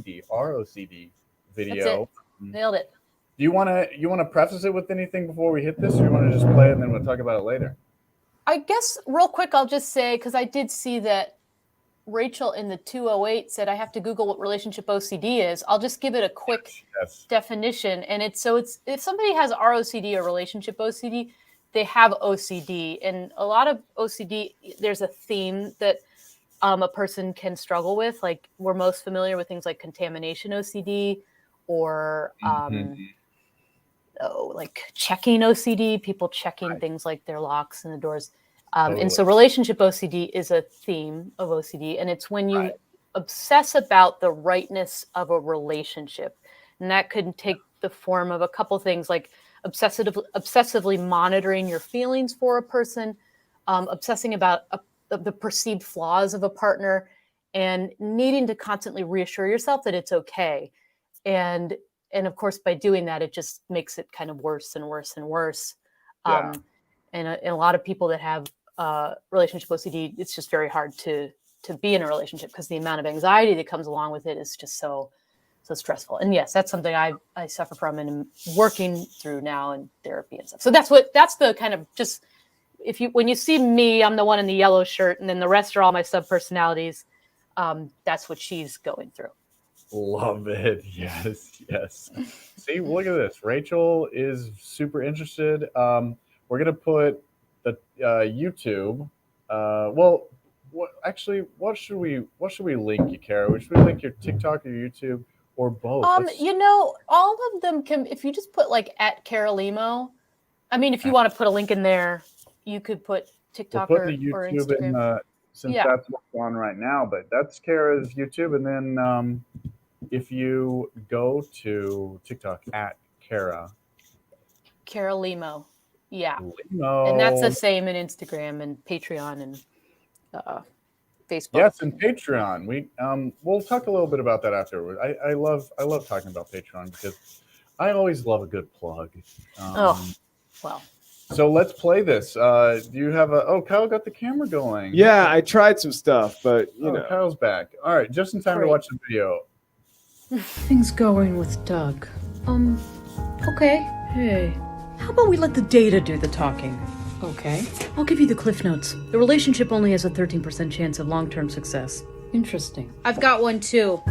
ROCD video? Nailed it. Do you want to preface it with anything before we hit this, or you want to just play it and then we'll talk about it later? I guess real quick, I'll just say, because I did see that Rachel in the 208 said I have to Google what relationship OCD is. I'll just give it a quick definition. And it's if somebody has ROCD or relationship OCD, they have OCD. And a lot of OCD, there's a theme that a person can struggle with. Like, we're most familiar with things like contamination OCD or like checking OCD, people checking things like their locks and the doors. And so relationship OCD is a theme of OCD, and it's when you obsess about the rightness of a relationship. And that could take the form of a couple things, like obsessively monitoring your feelings for a person, obsessing about the perceived flaws of a partner, and needing to constantly reassure yourself that it's okay. And of course, by doing that, it just makes it kind of worse and worse and worse. And a lot of people that have relationship OCD, it's just very hard to be in a relationship because the amount of anxiety that comes along with it is just so stressful. And yes, that's something I suffer from and am working through now in therapy and stuff. So that's the kind of, just when you see me, I'm the one in the yellow shirt, and then the rest are all my sub-personalities. That's what she's going through. Love it. Yes. See, look at this. Rachel is super interested. We're gonna put the YouTube. What should we link you, Kara? Should we link your TikTok or your YouTube or both? All of them can. If you just put like @Carolimo, I mean, if you want to put a link in there, you could put TikTok we'll put or the YouTube Instagram. Since that's what's on right now. But that's Kara's YouTube, and then if you go to TikTok Carolimo. Yeah. Limo. And that's the same in Instagram and Patreon and Facebook. Yes, and Patreon. We'll talk a little bit about that afterward. I love talking about Patreon because I always love a good plug. So let's play this. Do you have Kyle got the camera going. Yeah, I tried some stuff, but you know. Kyle's back. All right, just in time to watch the video. Things going with Doug. Okay. Hey, how about we let the data do the talking? Okay. I'll give you the cliff notes. The relationship only has a 13% chance of long-term success. Interesting. I've got one too.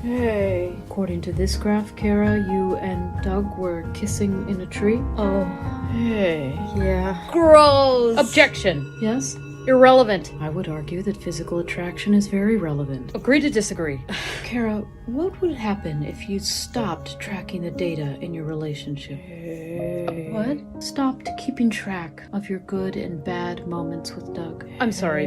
Hey. According to this graph, Kara, you and Doug were kissing in a tree. Oh. Hey. Yeah. Gross. Objection. Yes? Irrelevant. I would argue that physical attraction is very relevant. Agree to disagree. Kara, what would happen if you stopped tracking the data in your relationship? What? Stopped keeping track of your good and bad moments with Doug. I'm sorry,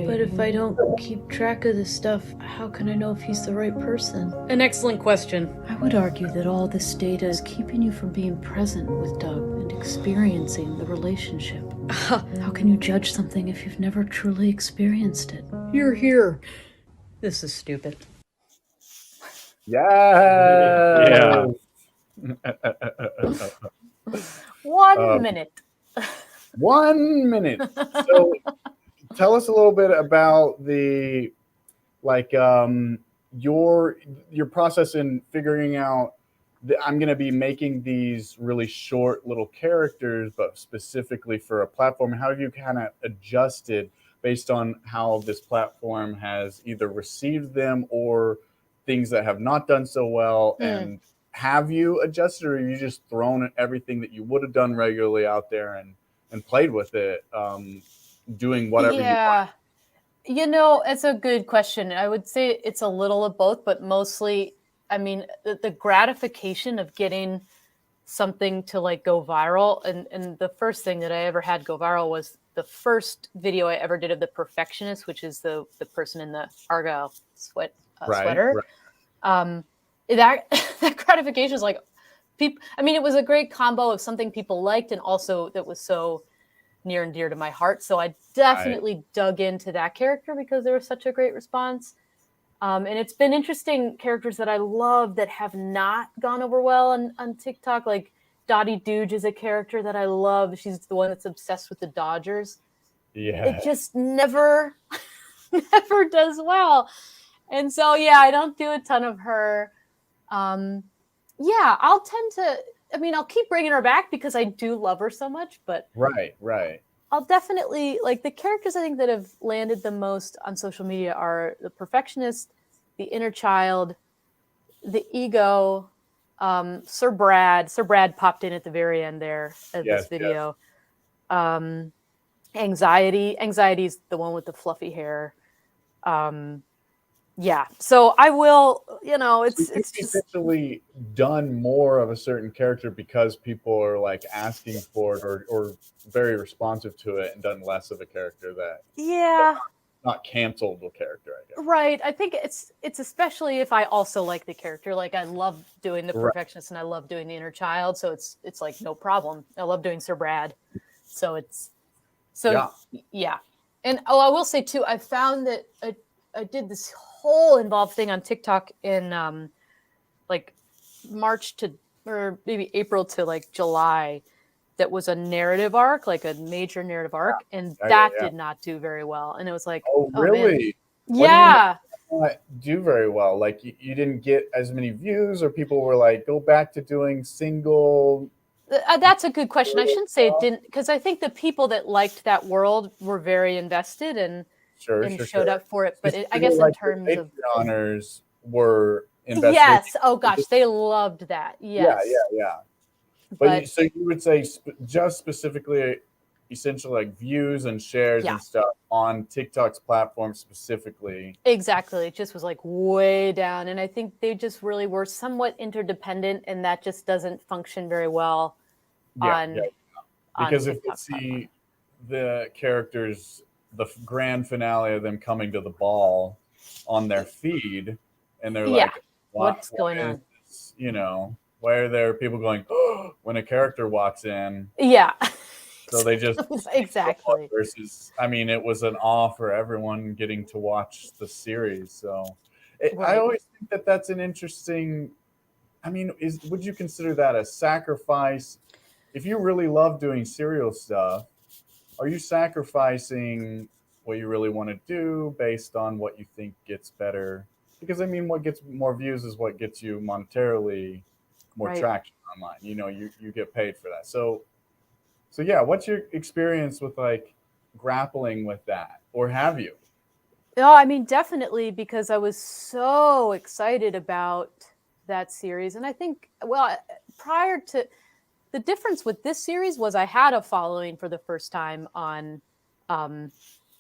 but if I don't keep track of this stuff, how can I know if he's the right person? An excellent question. I would argue that all this data is keeping you from being present with Doug and experiencing the relationship. How can you judge something if you've never truly experienced it? You're here. This is stupid. Yeah. 1 minute. 1 minute. So tell us a little bit about the your process in figuring out that I'm going to be making these really short little characters, but specifically for a platform. How have you kind of adjusted based on how this platform has either received them or things that have not done so well? And have you adjusted, or have you just thrown everything that you would have done regularly out there and played with it, doing whatever you want? You know, it's a good question. I would say it's a little of both, but mostly, I mean, the gratification of getting something to like go viral. And the first thing that I ever had go viral was the first video I ever did of the perfectionist, which is the person in the Argyle sweater. Right. That gratification is like people. I mean, it was a great combo of something people liked and also that was so near and dear to my heart. So I definitely dug into that character because there was such a great response. And it's been interesting characters that I love that have not gone over well on TikTok. Like Dottie Dooge is a character that I love. She's the one that's obsessed with the Dodgers. Yeah. It just never does well. And so, yeah, I don't do a ton of her. I'll tend to, I'll keep bringing her back because I do love her so much, but Right. I'll definitely, like, the characters I think that have landed the most on social media are the perfectionist, the inner child, the ego, Sir Brad. Sir Brad popped in at the very end there of this video. Anxiety. Anxiety is the one with the fluffy hair. So I will, it's just essentially done more of a certain character because people are like asking for it or very responsive to it, and done less of a character that not canceled the character, I guess. Right. I think it's especially if I also like the character. Like I love doing the perfectionist and I love doing the inner child, so it's like no problem. I love doing Sir Brad, so yeah. And I will say too, I found that I did this whole involved thing on TikTok in like March to, or maybe April to like July, that was a narrative arc, like a major narrative arc, and that did not do very well. And it was like, oh really? Yeah. Not do very well. Like you didn't get as many views, or people were like, go back to doing single. That's a good question. I shouldn't say it didn't, because I think the people that liked that world were very invested and showed up for it. But I guess in terms of Patreoners were invested. Yes. Oh gosh, they loved that. Yes. Yeah. But so you would say just specifically, essentially like views and shares and stuff on TikTok's platform specifically. Exactly. It just was like way down. And I think they just really were somewhat interdependent, and that just doesn't function very well on because if TikTok you see the characters, the grand finale of them coming to the ball on their feed, and they're like, what's going on? This? Why are there people going, oh, when a character walks in? Yeah. So they just exactly. Versus, it was an awe for everyone getting to watch the series. So I always think that that's an interesting. Would you consider that a sacrifice? If you really love doing serial stuff, are you sacrificing what you really want to do based on what you think gets better? Because what gets more views is what gets you monetarily more traction online. You get paid for that. So yeah, what's your experience with like grappling with that, or have you? No, definitely, because I was so excited about that series. And I think, prior to the difference with this series was I had a following for the first time on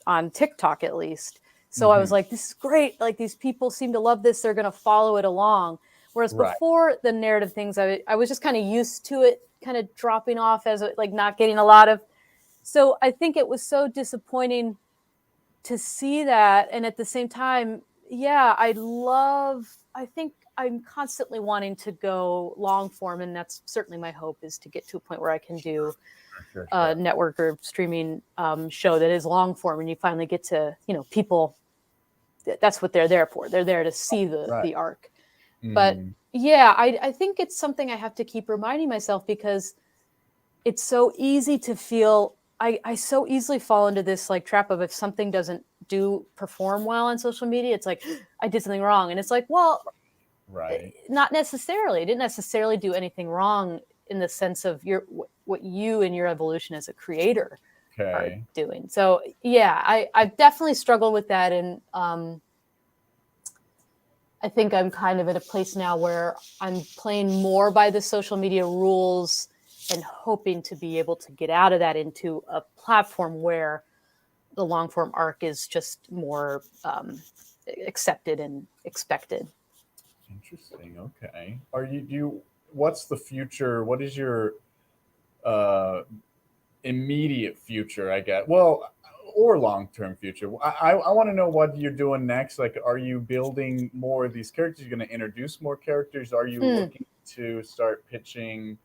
on TikTok at least. So I was like, this is great. Like these people seem to love this. They're going to follow it along. Whereas before the narrative things, I was just kind of used to it, kind of dropping off as like not getting a lot of. So I think it was so disappointing to see that. And at the same time, yeah, I think I'm constantly wanting to go long form. And that's certainly my hope, is to get to a point where I can do a network or streaming show that is long form. And you finally get to, people, that's what they're there for. They're there to see the arc. But yeah, I think it's something I have to keep reminding myself, because it's so easy to feel, I so easily fall into this like trap of, if something doesn't perform well on social media, it's like, I did something wrong. And it's like, well, not necessarily. I didn't necessarily do anything wrong in the sense of what you and your evolution as a creator are doing. So yeah, I've definitely struggled with that. And I think I'm kind of at a place now where I'm playing more by the social media rules and hoping to be able to get out of that into a platform where the long form arc is just more accepted and expected. Interesting. Okay. What's the future? What is your immediate future, I guess? Well, or long-term future. I want to know what you're doing next. Like, are you building more of these characters? You're going to introduce more characters? Are you looking to start pitching,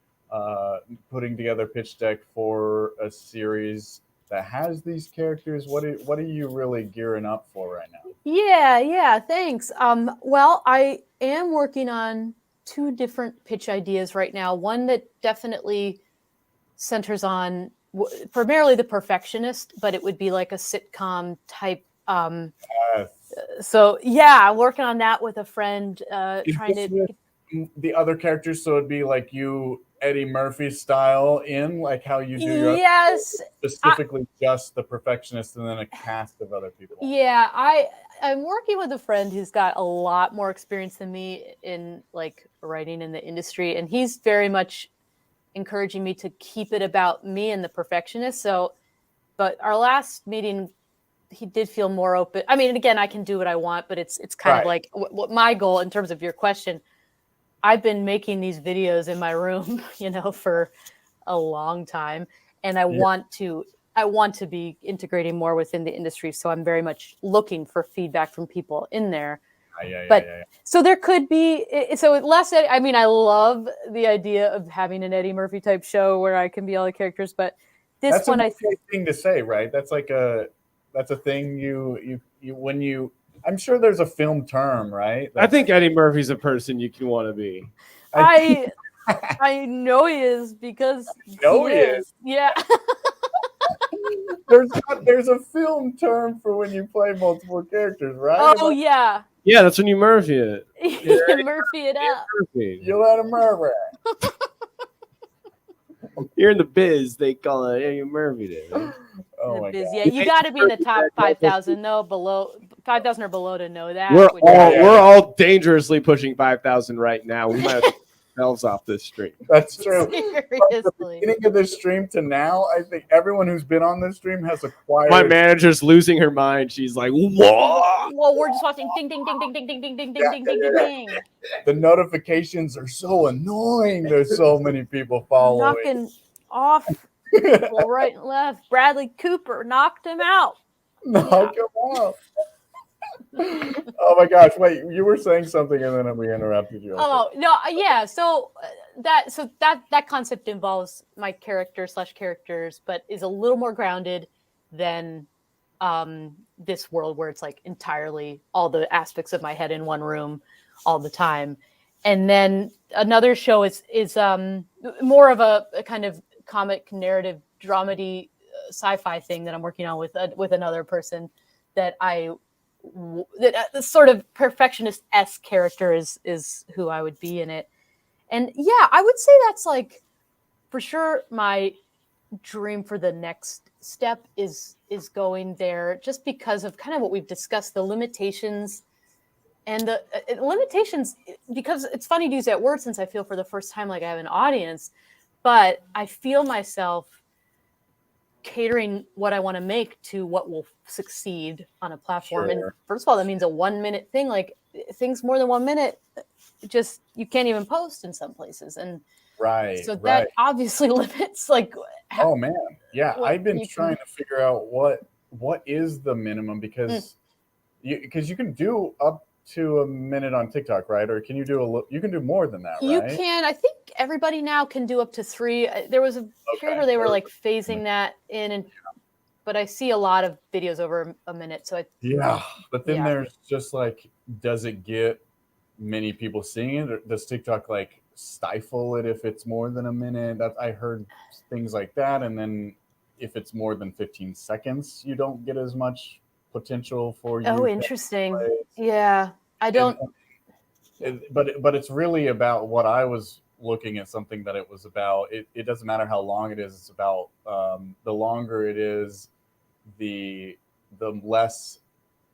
putting together a pitch deck for a series that has these characters? What are you really gearing up for right now? Yeah, thanks. Well, I am working on 2 different pitch ideas right now. One that definitely centers on primarily the perfectionist, but it would be like a sitcom type. So yeah, I'm working on that with a friend, trying to the other characters. So it'd be like you, Eddie Murphy style, in like how you do your specifically just the perfectionist and then a cast of other people. Yeah, I'm working with a friend who's got a lot more experience than me in like writing in the industry, and he's very much encouraging me to keep it about me and the perfectionist. So, but our last meeting, he did feel more open. I mean, again, I can do what I want, but it's kind of like what my goal in terms of your question. I've been making these videos in my room, for a long time, and I want to be integrating more within the industry. So I'm very much looking for feedback from people in there. So there could be, so less, I mean, I love the idea of having an Eddie Murphy type show where I can be all the characters, but that's one I think thing to say, right? That's like that's a thing you when you, I'm sure there's a film term, right? I think Eddie Murphy's a person you can want to be. I know he is, because he is. Yeah. There's a film term for when you play multiple characters, right? Oh yeah. Yeah, that's when you Murphy it. You Murphy it up. You let him murder. You're in the biz, they call it Eddie Murphy it. Right? Oh my God. Yeah, you got to be in the top 5,000, below 5,000 or below to know that. We're all dangerously pushing 5,000 right now. We might have to ourselves off this stream. That's true. Seriously. From the beginning of this stream to now, I think everyone who's been on this stream has acquired. My manager's losing her mind. She's like, "What?" Well, we're just watching ding, ding, ding, ding, ding, ding, ding, ding, ding, ding, ding, ding. The notifications are so annoying. There's so many people following. Knocking off people right and left. Bradley Cooper knocked him out. Knock him out. Oh my gosh! Wait, you were saying something and then we interrupted you. Oh no, yeah. So that concept involves my characters, but is a little more grounded than this world where it's like entirely all the aspects of my head in one room all the time. And then another show is more of a kind of comic narrative dramedy sci-fi thing that I'm working on with another person that the sort of perfectionist-esque character is who I would be in it. And yeah, I would say that's like for sure my dream for the next step is going there, just because of kind of what we've discussed, the limitations and the limitations, because it's funny to use that word since I feel for the first time like I have an audience, but I feel myself catering what I want to make to what will succeed on a platform. And Sure. first of all, that means a 1 minute thing. Like things more than 1 minute, just you can't even post in some places. And Right. so right. that obviously limits like Oh man, yeah. what I've been you can- trying to figure out what is the minimum because you can do up to a minute on TikTok, right? Or can you do you can do more than that, you right? can. I think everybody now can do up to 3. There was a period where they were like phasing that in, and but I see a lot of videos over a minute. So Yeah, but then Yeah. there's just like, does it get many people seeing it? Or does TikTok like stifle it if it's more than a minute? I heard things like that, and then if it's more than 15 seconds, you don't get as much potential for you. Oh, interesting. Yeah, I don't. But it's really about what I was looking at, something that it was about. It doesn't matter how long it is. It's about the longer it is, the less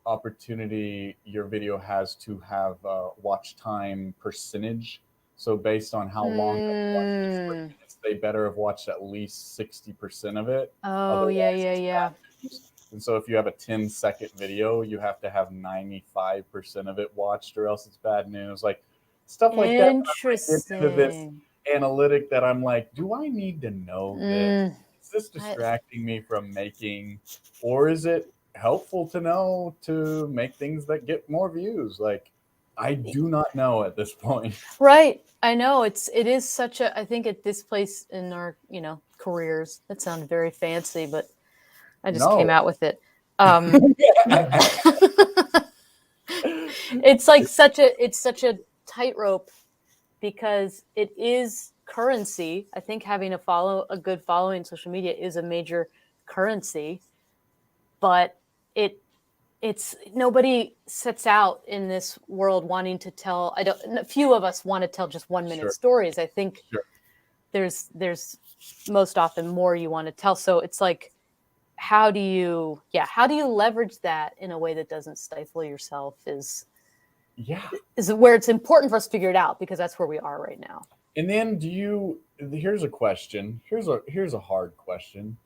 opportunity your video has to have watch time percentage. So based on how long they better have watched at least 60% of it. Oh, yeah. And so if you have a 10-second video, you have to have 95% of it watched, or else it's bad news. Like stuff like that. Interesting. Into this analytic that I'm like, do I need to know this? Is this distracting me from making, or is it helpful to know to make things that get more views? Like, I do not know at this point. Right. I know it is such a, I think at this place in our, careers, that sounded very fancy, but I just came out with it. It's like such a tightrope because it is currency. I think having a good following on social media is a major currency, but it's nobody sets out in this world wanting to tell. A few of us want to tell just 1 minute stories. I think there's most often more you want to tell. So it's like, how do you leverage that in a way that doesn't stifle yourself is where it's important for us to figure it out, because that's where we are right now. And then here's a question. Here's a hard question.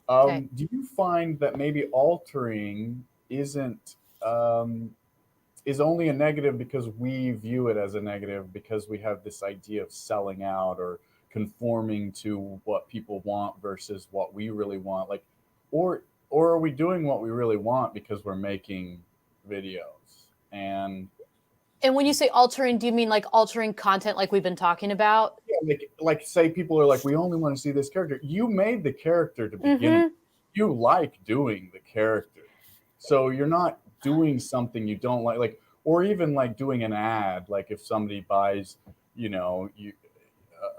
Do you find that maybe altering is only a negative because we view it as a negative, because we have this idea of selling out or conforming to what people want versus what we really want? Like, or are we doing what we really want because we're making videos? And when you say altering, do you mean like altering content like we've been talking about? Yeah, like say people are like, we only want to see this character. You made the character to begin with. You like doing the character. So you're not doing something you don't like, or even like doing an ad. Like if somebody buys,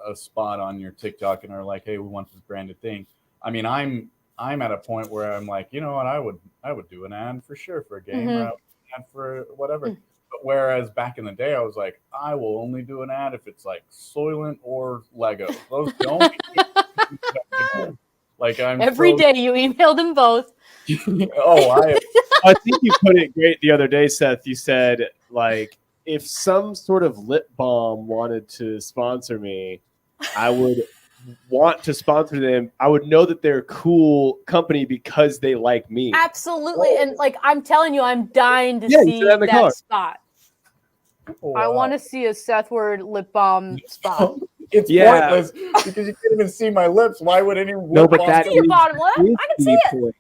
a spot on your TikTok and are like, hey, we want this branded thing. I mean, I'm at a point where I'm like, you know what, I would do an ad for sure for a game, or I would do an ad for whatever. But whereas back in the day, I was like, I will only do an ad if it's like Soylent or Lego. Those don't. Like every day you emailed them both. I think you put it great the other day, Seth. You said, like, if some sort of lip balm wanted to sponsor me, I would want to sponsor them. I would know that they're a cool company because they like me. Absolutely. And like, I'm telling you, I'm dying to see that spot. Oh, I want to see a Sethward lip balm spot. It's pointless because you can't even see my lips. Why would anyone? No, but that see your bottom lip. I can see it.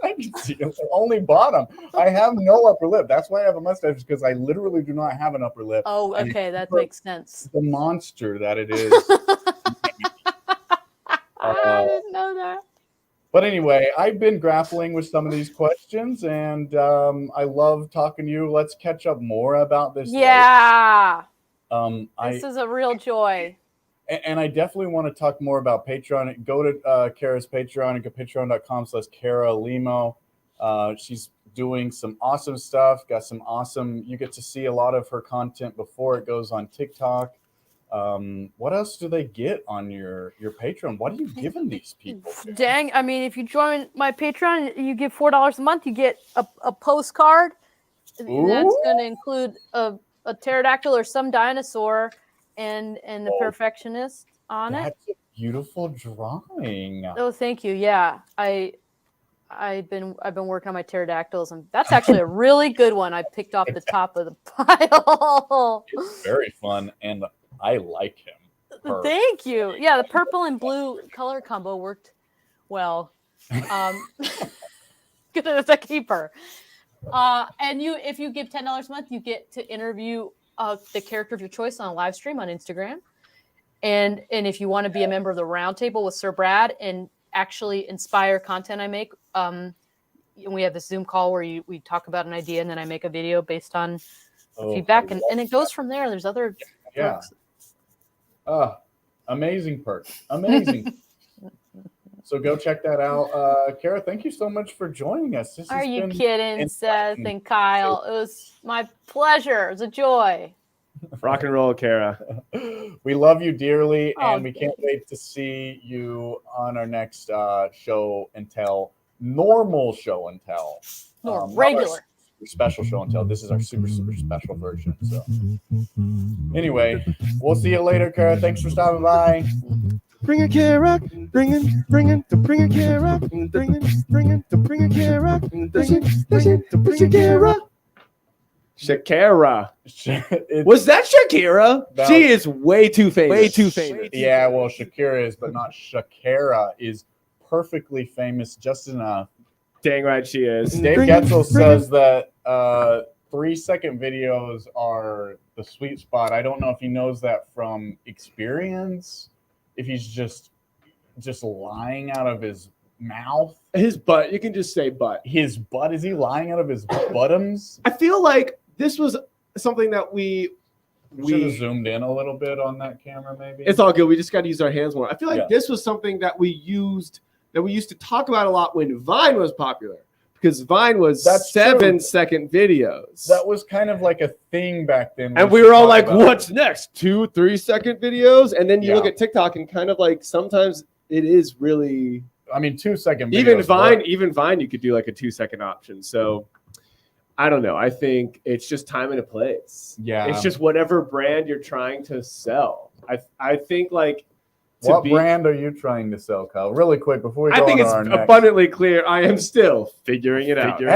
I can see it. Only bottom. I have no upper lip. That's why I have a mustache, because I literally do not have an upper lip. Oh, okay, that makes sense. The monster that it is. I didn't know that. But anyway, I've been grappling with some of these questions, and I love talking to you. Let's catch up more about this. Yeah. Later. This is a real joy. And I definitely want to talk more about Patreon. Go to Kara's Patreon and go patreon.com/Kara Limo. She's doing some awesome stuff. Got some awesome. You get to see a lot of her content before it goes on TikTok. What else do they get on your Patreon? What are you giving these people? Dang, I mean, if you join my Patreon, you give $4 a month. You get a postcard. And that's going to include a pterodactyl or some dinosaur and the perfectionist on it. beautiful drawing. Oh, thank you. Yeah, I've been working on my pterodactyls, and that's actually a really good one. I picked off the top of the pile. It's very fun, and I like him. Thank you. Yeah, the purple and blue color combo worked well. Good as a keeper. And if you give $10 a month, you get to interview the character of your choice on a live stream on Instagram. And if you want to be a member of the roundtable with Sir Brad and actually inspire content I make, we have this Zoom call where we talk about an idea and then I make a video based on feedback, and it goes from there. There's other perks. Amazing perks. Amazing. So go check that out. Kara, thank you so much for joining us. Are you kidding, Seth and Kyle? It was my pleasure. It was a joy. Rock and roll, Kara. We love you dearly, and we can't wait to see you on our next show and tell, normal show and tell. Regular. Special show and tell. This is our super, super special version. So anyway, we'll see you later, Kara. Thanks for stopping by. Bring a Kara, bring a Kara, bring a Kara, bring a Kara. Shakira. Was that Shakira? She is way too famous. Way too famous. Yeah, well, Shakira is, but not Shakira is perfectly famous just enough. Dang right she is. Dave Getzel says that 3-second videos are the sweet spot. I don't know if he knows that from experience, if he's just lying out of his mouth. His butt. You can just say butt. His butt. Is he lying out of his buttums? I feel like this was something that we should have zoomed in a little bit on that camera, maybe. It's all good. We just got to use our hands more. I feel like this was something that we used to talk about a lot when Vine was popular, because Vine was 7-second videos. That was kind of like a thing back then. And we were all like, what's next? 2-3-second videos? And then you look at TikTok and kind of like sometimes it is really, I mean, 2-second videos. Even Vine, you could do like a 2-second option. So I don't know. I think it's just time and a place. Yeah. It's just whatever brand you're trying to sell. I think like, what brand are you trying to sell, Kyle? Really quick before we go I think it's abundantly clear. I am still figuring it out. Figuring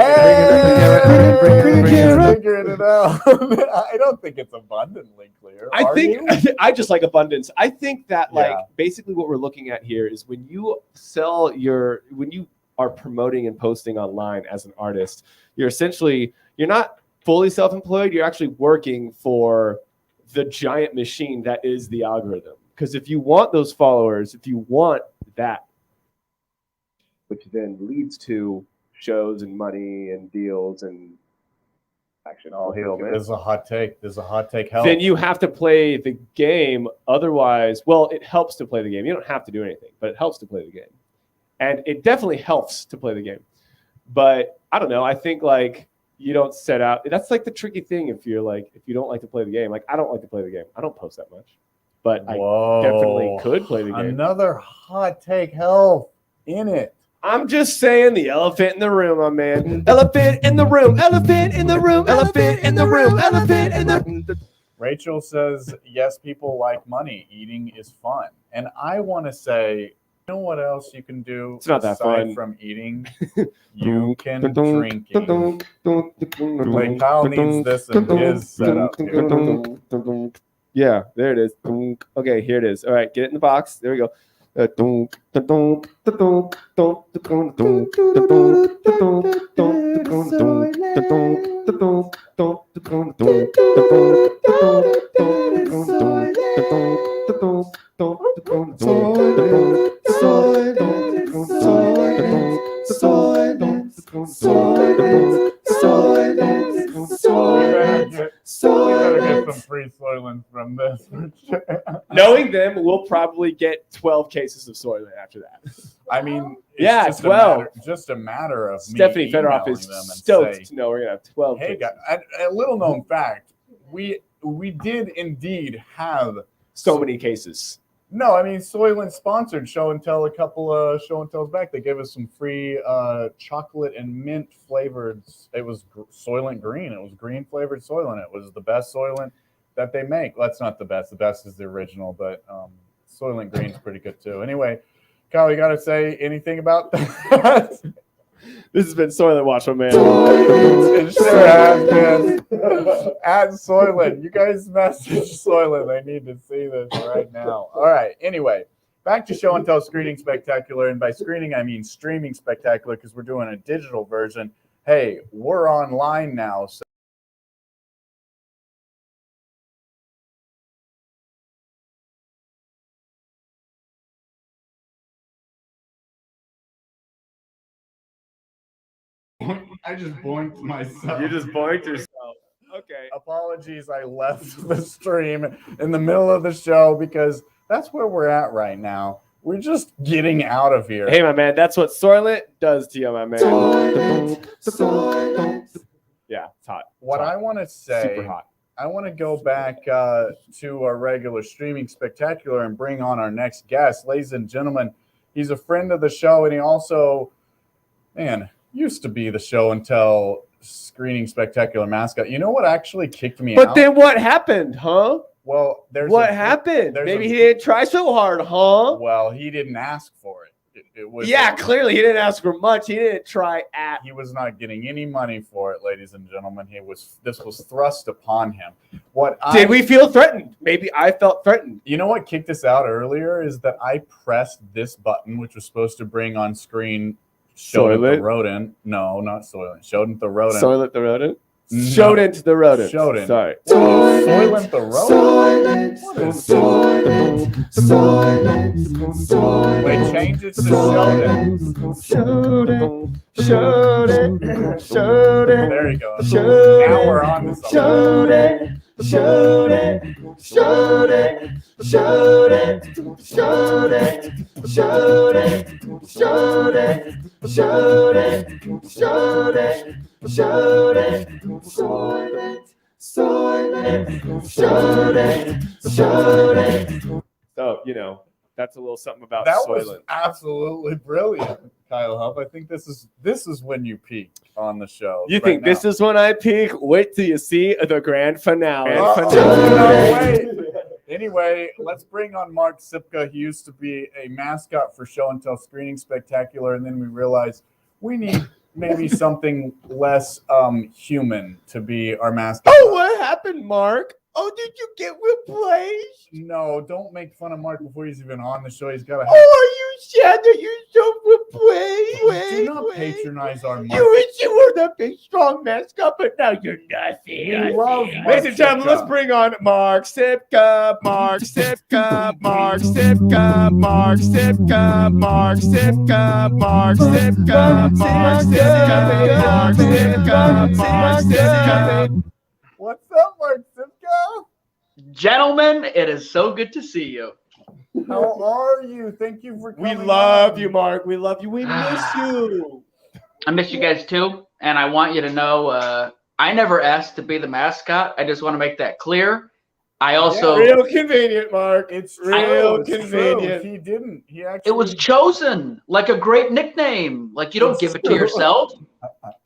it out. I don't think it's abundantly clear. I just like abundance. I think that basically what we're looking at here is when you are promoting and posting online as an artist, you're not fully self-employed. You're actually working for the giant machine that is the algorithm. Because if you want those followers, if you want that, which then leads to shows and money and deals and action, all hail, man. This is a hot take. Help. Then you have to play the game. Otherwise, well, it helps to play the game. You don't have to do anything, but it helps to play the game. And it definitely helps to play the game. But I don't know. I think like you don't set out. That's like the tricky thing if you don't like to play the game. Like I don't like to play the game. I don't post that much. But I definitely could play the game. Another hot take, Helf in it. I'm just saying the elephant in the room, my man. Elephant in the room, elephant in the room, elephant in the room, elephant in the. Rachel says, yes, people like money. Eating is fun. And I want to say, you know what else you can do? It's not that fun. From eating, you can drink. Like Kyle needs this in his setup here. Yeah, there it is. Okay, here it is. All right, get it in the box. There we go. Get some free Soylent from this. Knowing them, we'll probably get 12 cases of Soylent after that. I mean, it's 12. Just a matter of Stephanie me Fedorov is stoked to know we're gonna have 12. Hey, guys, a little known fact: we did indeed have so many cases. No, I mean Soylent sponsored Show and Tell a couple of Show and Tells back. They gave us some free chocolate and mint flavored. It was Soylent Green. It was green flavored Soylent. It was the best Soylent that they make. Well, that's not the best. The best is the original, but Soylent Green's pretty good too. Anyway, Kyle, you got to say anything about that? This has been Soylent Watch, my man. It sure has been. At Soylent. You guys message Soylent. I need to see this right now. All right. Anyway, back to Show and Tell Screening Spectacular. And by screening, I mean streaming spectacular because we're doing a digital version. Hey, we're online now. So I just boinked myself. You just boinked yourself. Okay. Apologies, I left the stream in the middle of the show because that's where we're at right now. We're just getting out of here. Hey, my man, that's what Soylent does to you, my man. Yeah, it's hot. What I want to say, Super hot. I want to go back to our regular streaming spectacular and bring on our next guest. Ladies and gentlemen, he's a friend of the show, and he also, used to be the Show and Tell Screening Spectacular mascot. You know what actually kicked me out? But then what happened, huh? Well, what happened? Maybe he didn't try so hard, huh? Well, he didn't ask for it. It was clearly he didn't ask for much. He didn't try at. He was not getting any money for it, ladies and gentlemen. This was thrust upon him. Did we feel threatened? Maybe I felt threatened. You know what kicked us out earlier is that I pressed this button, which was supposed to bring on screen Soylent the rodent. No, not Soylent. Soylent the rodent. Soylent the rodent? Soylent the rodent. Soylent. Sorry. Soylent the rodent. Soylent. Wait, change it to Soylent. Soylent. There you go. Now we're on to something. So, that's a little something about that Soylent. Was absolutely brilliant, Kyle Helf. I think this is when you peak on the show. You think this is when I peak? Wait till you see the grand finale. Wait. Anyway, let's bring on Mark Sipka. He used to be a mascot for Show and Tell Screening Spectacular, and then we realized we need maybe something less human to be our mascot. Oh, what happened, Mark? Oh, did you get replaced? No, don't make fun of Mark before he's even on the show. He's got to. Oh, are you sad that you're so replaced? Do not patronize our Mark. You wish you were the big, strong mascot, but now you're nothing. We love Mark. Ladies and gentlemen, let's bring on Mark Sipka, Mark Sipka, Mark Sipka, Mark Sipka, Mark Sipka, Mark Sipka, Mark Sipka, Mark Sipka, Mark Sipka. What's up, Mark Sipka? Gentlemen, it is so good to see you. How are you? Thank you for coming. We love you, Mark. We love you. We miss you. I miss you guys too. And I want you to know I never asked to be the mascot. I just want to make that clear. I also real convenient, Mark. It's real convenient. He didn't. He actually. It was chosen like a great nickname. Like you don't give it to yourself.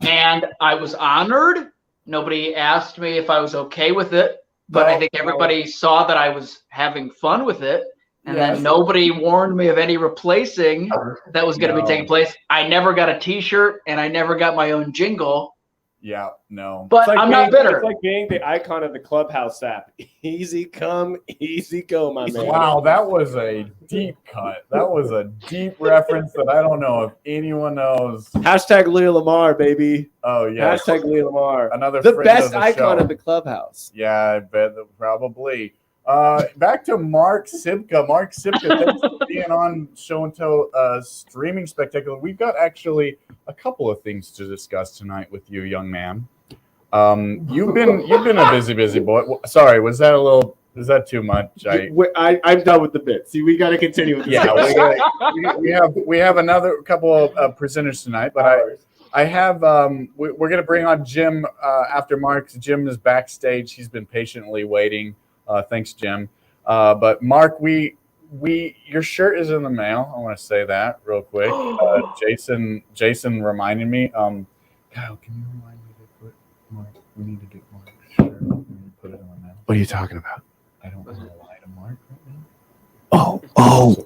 And I was honored. Nobody asked me if I was okay with it, but I think everybody saw that I was having fun with it. And then nobody warned me of any replacing that was going to be taking place. I never got a T-shirt and I never got my own jingle. Yeah, no. But I'm not bitter. It's like being the icon of the Clubhouse app. Easy come, easy go, my man. Wow, that was a deep cut. That was a deep reference that I don't know if anyone knows. Hashtag Leah Lamar, baby. Oh, yeah. Hashtag Leah Lamar. Another the friend best of the icon show. of the Clubhouse. Yeah, I bet that probably. Back to Mark Sipka. Mark Sipka, thanks for being on Show and Tell Streaming Spectacular. We've got actually a couple of things to discuss tonight with you, young man. You've been a busy boy. Sorry, was that too much? I'm done with the bit. See, we got to continue with this. Yeah, we have another couple of presenters tonight, but I have we're gonna bring on Jim after Mark. Jim is backstage. He's been patiently waiting. Thanks, Jim. But Mark, your shirt is in the mail. I want to say that real quick. Jason reminded me. Kyle, can you remind me to put Mark? We need to get Mark's shirt. We need to put it in the mail. What are you talking about? I don't want to lie to Mark right now.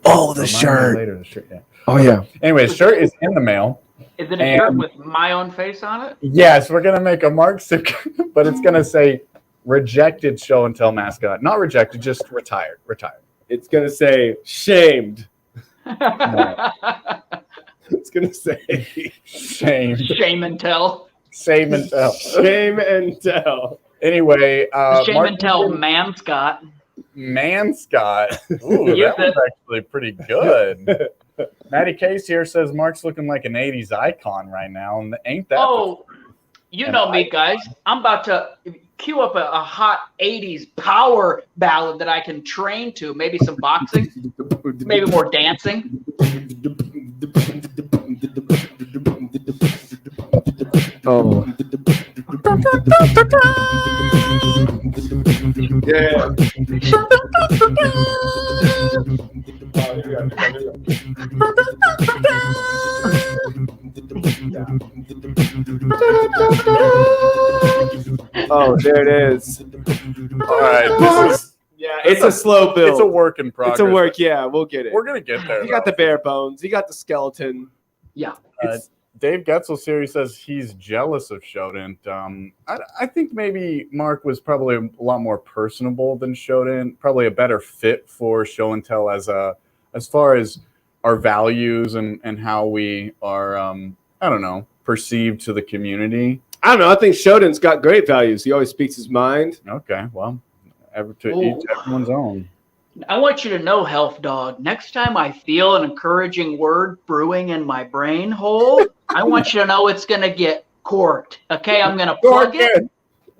Oh, the Remind me shirt. later, the shirt. Yeah. Oh yeah. Anyway, the shirt is in the mail. Is it a shirt with my own face on it? Yes, we're gonna make a Mark Sipka, but it's gonna say rejected show and tell mascot. Not rejected, just retired. Retired. It's gonna say shamed. No. It's gonna say Shame. Shame and tell. Shame and tell. shame and tell. Anyway, Shame Mark and tell, man, Scott. Manscott. Ooh, Yes, that was actually pretty good. Matty Case here says Mark's looking like an 80s icon right now, and ain't that? Oh, you know me, guys. I'm about to cue up a hot 80s power ballad that I can train to. Maybe some boxing, maybe more dancing. Oh. Yeah. Oh, there it is. All right, this is, Yeah, it's a slow build. it's a work in progress. It's a work. Yeah, we'll get it. We're gonna get there. You got the bare bones. You got the skeleton. Yeah. Dave Getzel series says he's jealous of Shodan. I think maybe Mark was probably a lot more personable than Shodan. Probably a better fit for show and tell as far as our values and how we are. I don't know, perceived to the community. I don't know. I think Shodan's got great values. He always speaks his mind. Okay, well, each everyone's own. I want you to know, Helf Dog, next time I feel an encouraging word brewing in my brain hole, I want you to know it's going to get corked. Okay, I'm going to plug it,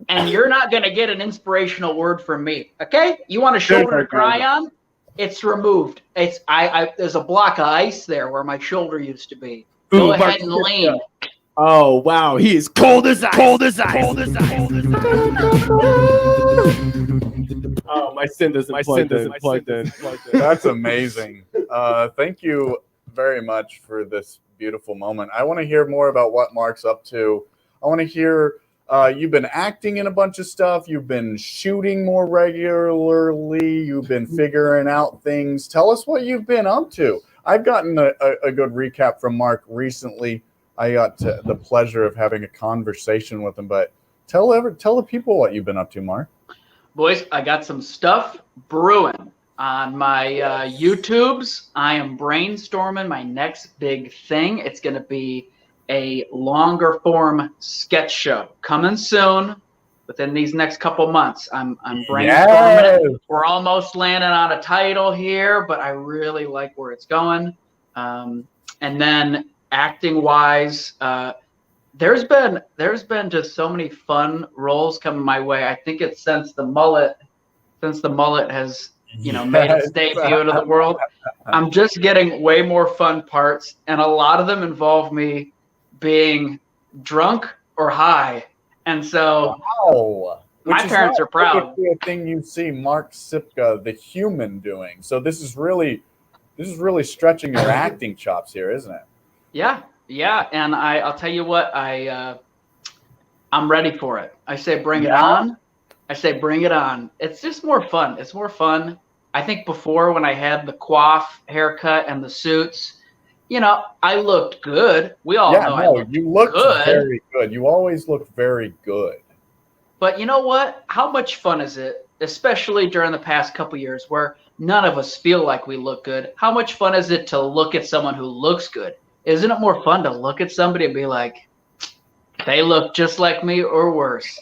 and you're not going to get an inspirational word from me. Okay, you want a shoulder to cry on? It's removed. It's there's a block of ice there where my shoulder used to be. Go ahead and lean. Oh wow, he is cold as ice. Cold as ice. Cold as ice. Oh, my sin doesn't plug in. That's amazing. Thank you very much for this beautiful moment. I want to hear more about what Mark's up to. I want to hear you've been acting in a bunch of stuff. You've been shooting more regularly. You've been figuring out things. Tell us what you've been up to. I've gotten a good recap from Mark recently. I got the pleasure of having a conversation with him, but tell the people what you've been up to, Mark. Boys, I got some stuff brewing on my YouTubes. I am brainstorming my next big thing. It's going to be a longer form sketch show coming soon within these next couple months. I'm brainstorming it. We're almost landing on a title here, but I really like where it's going. And then acting wise, there's been just so many fun roles coming my way. I think it's since the mullet has made its debut into the world. I'm just getting way more fun parts, and a lot of them involve me being drunk or high, and so my parents are proud. A thing you see Mark Sipka, the human, doing. So this is really stretching your acting chops here, isn't it? Yeah, and I'll tell you what, I'm ready for it. I say bring it on. I say bring it on. It's just more fun. It's more fun. I think before, when I had the coif haircut and the suits, I looked good. We all know you looked very good. You always look very good. But you know what? How much fun is it, especially during the past couple years where none of us feel like we look good? How much fun is it to look at someone who looks good? Isn't it more fun to look at somebody and be like, they look just like me or worse?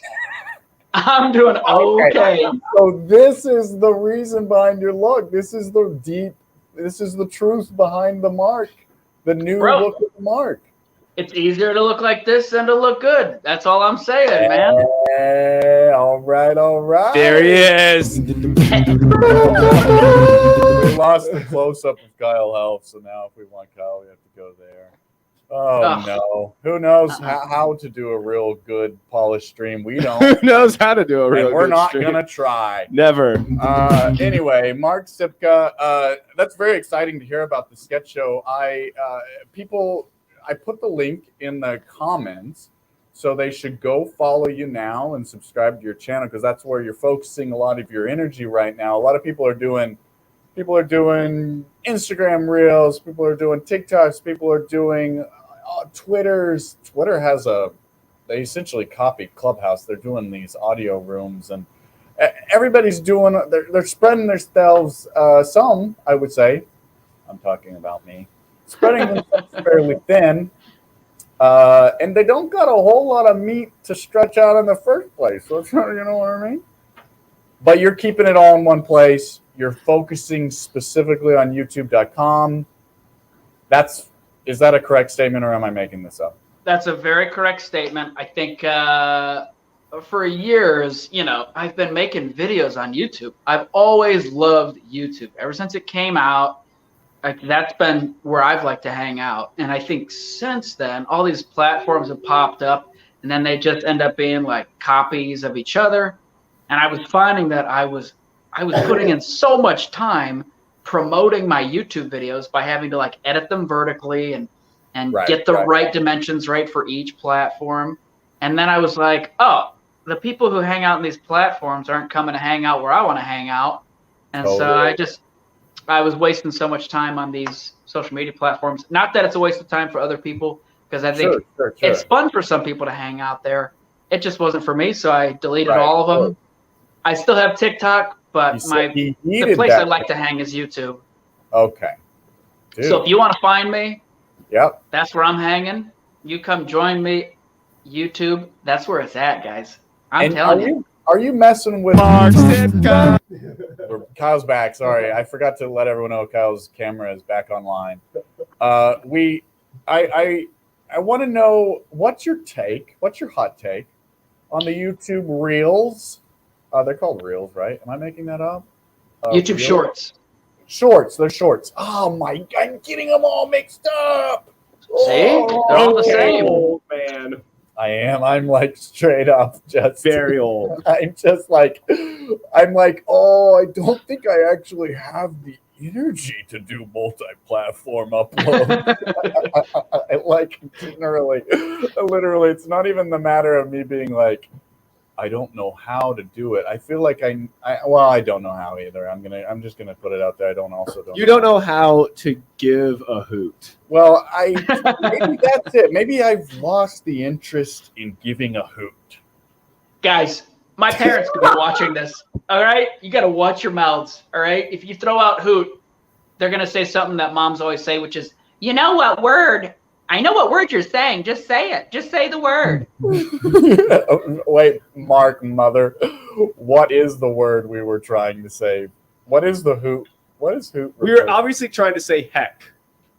I'm doing okay. So this is the reason behind your look. This is the truth behind the Mark, the new look of the Mark. It's easier to look like this than to look good. That's all I'm saying, man. All right. There he is. We lost the close-up of Kyle Helf, so now if we want Kyle, we have to go there. Oh, no. Who knows how to do a real good polished stream? We don't. Who knows how to do a real good stream? We're not going to try. Never. Anyway, Mark Sipka, that's very exciting to hear about the sketch show. I put the link in the comments, so they should go follow you now and subscribe to your channel, because that's where you're focusing a lot of your energy right now. A lot of people are doing People are doing Instagram Reels. People are doing TikToks. People are doing Twitters. Twitter has they essentially copied Clubhouse. They're doing these audio rooms, and everybody's doing. They're spreading themselves. Some, I would say, I'm talking about me, spreading themselves fairly thin, and they don't got a whole lot of meat to stretch out in the first place. So it's not, you know what I mean? But you're keeping it all in one place. You're focusing specifically on YouTube.com. Is that a correct statement, or am I making this up? That's a very correct statement. I think for years, I've been making videos on YouTube. I've always loved YouTube. Ever since it came out, that's been where I've liked to hang out. And I think since then, all these platforms have popped up, and then they just end up being like copies of each other. And I was finding that I was putting in so much time promoting my YouTube videos by having to like edit them vertically and get the right dimensions right for each platform. And then I was like, oh, the people who hang out in these platforms aren't coming to hang out where I want to hang out. And so I was wasting so much time on these social media platforms. Not that it's a waste of time for other people, because I think it's fun for some people to hang out there. It just wasn't for me, so I deleted all of them. I still have TikTok, but the place I like to hang is YouTube. Okay. Dude. So if you want to find me, yep, that's where I'm hanging. You come join me. YouTube, that's where it's at, guys. I'm telling you. Are you messing with Sipka? Kyle's back. Sorry, I forgot to let everyone know Kyle's camera is back online. I want to know what's your hot take on the YouTube Reels? They're called Reels, right? Am I making that up? YouTube Reels? Shorts. Shorts. They're shorts. Oh my God, I'm getting them all mixed up. See? They're all the same. Old man. I am. I'm like straight up just very old. I'm like, oh, I don't think I actually have the energy to do multi-platform upload. literally, it's not even the matter of me being like, I don't know how to do it. I feel like I don't know how either. I'm just gonna put it out there. You don't know how to give a hoot. Well, maybe that's it. Maybe I've lost the interest in giving a hoot. Guys, my parents could be watching this. All right, you got to watch your mouths. All right, if you throw out hoot, they're gonna say something that moms always say, which is, you know what word? I know what word you're saying. Just say it. Just say the word. Wait, Mark, mother. What is the word we were trying to say? What is the hoot? What is hoot? We were obviously trying to say heck.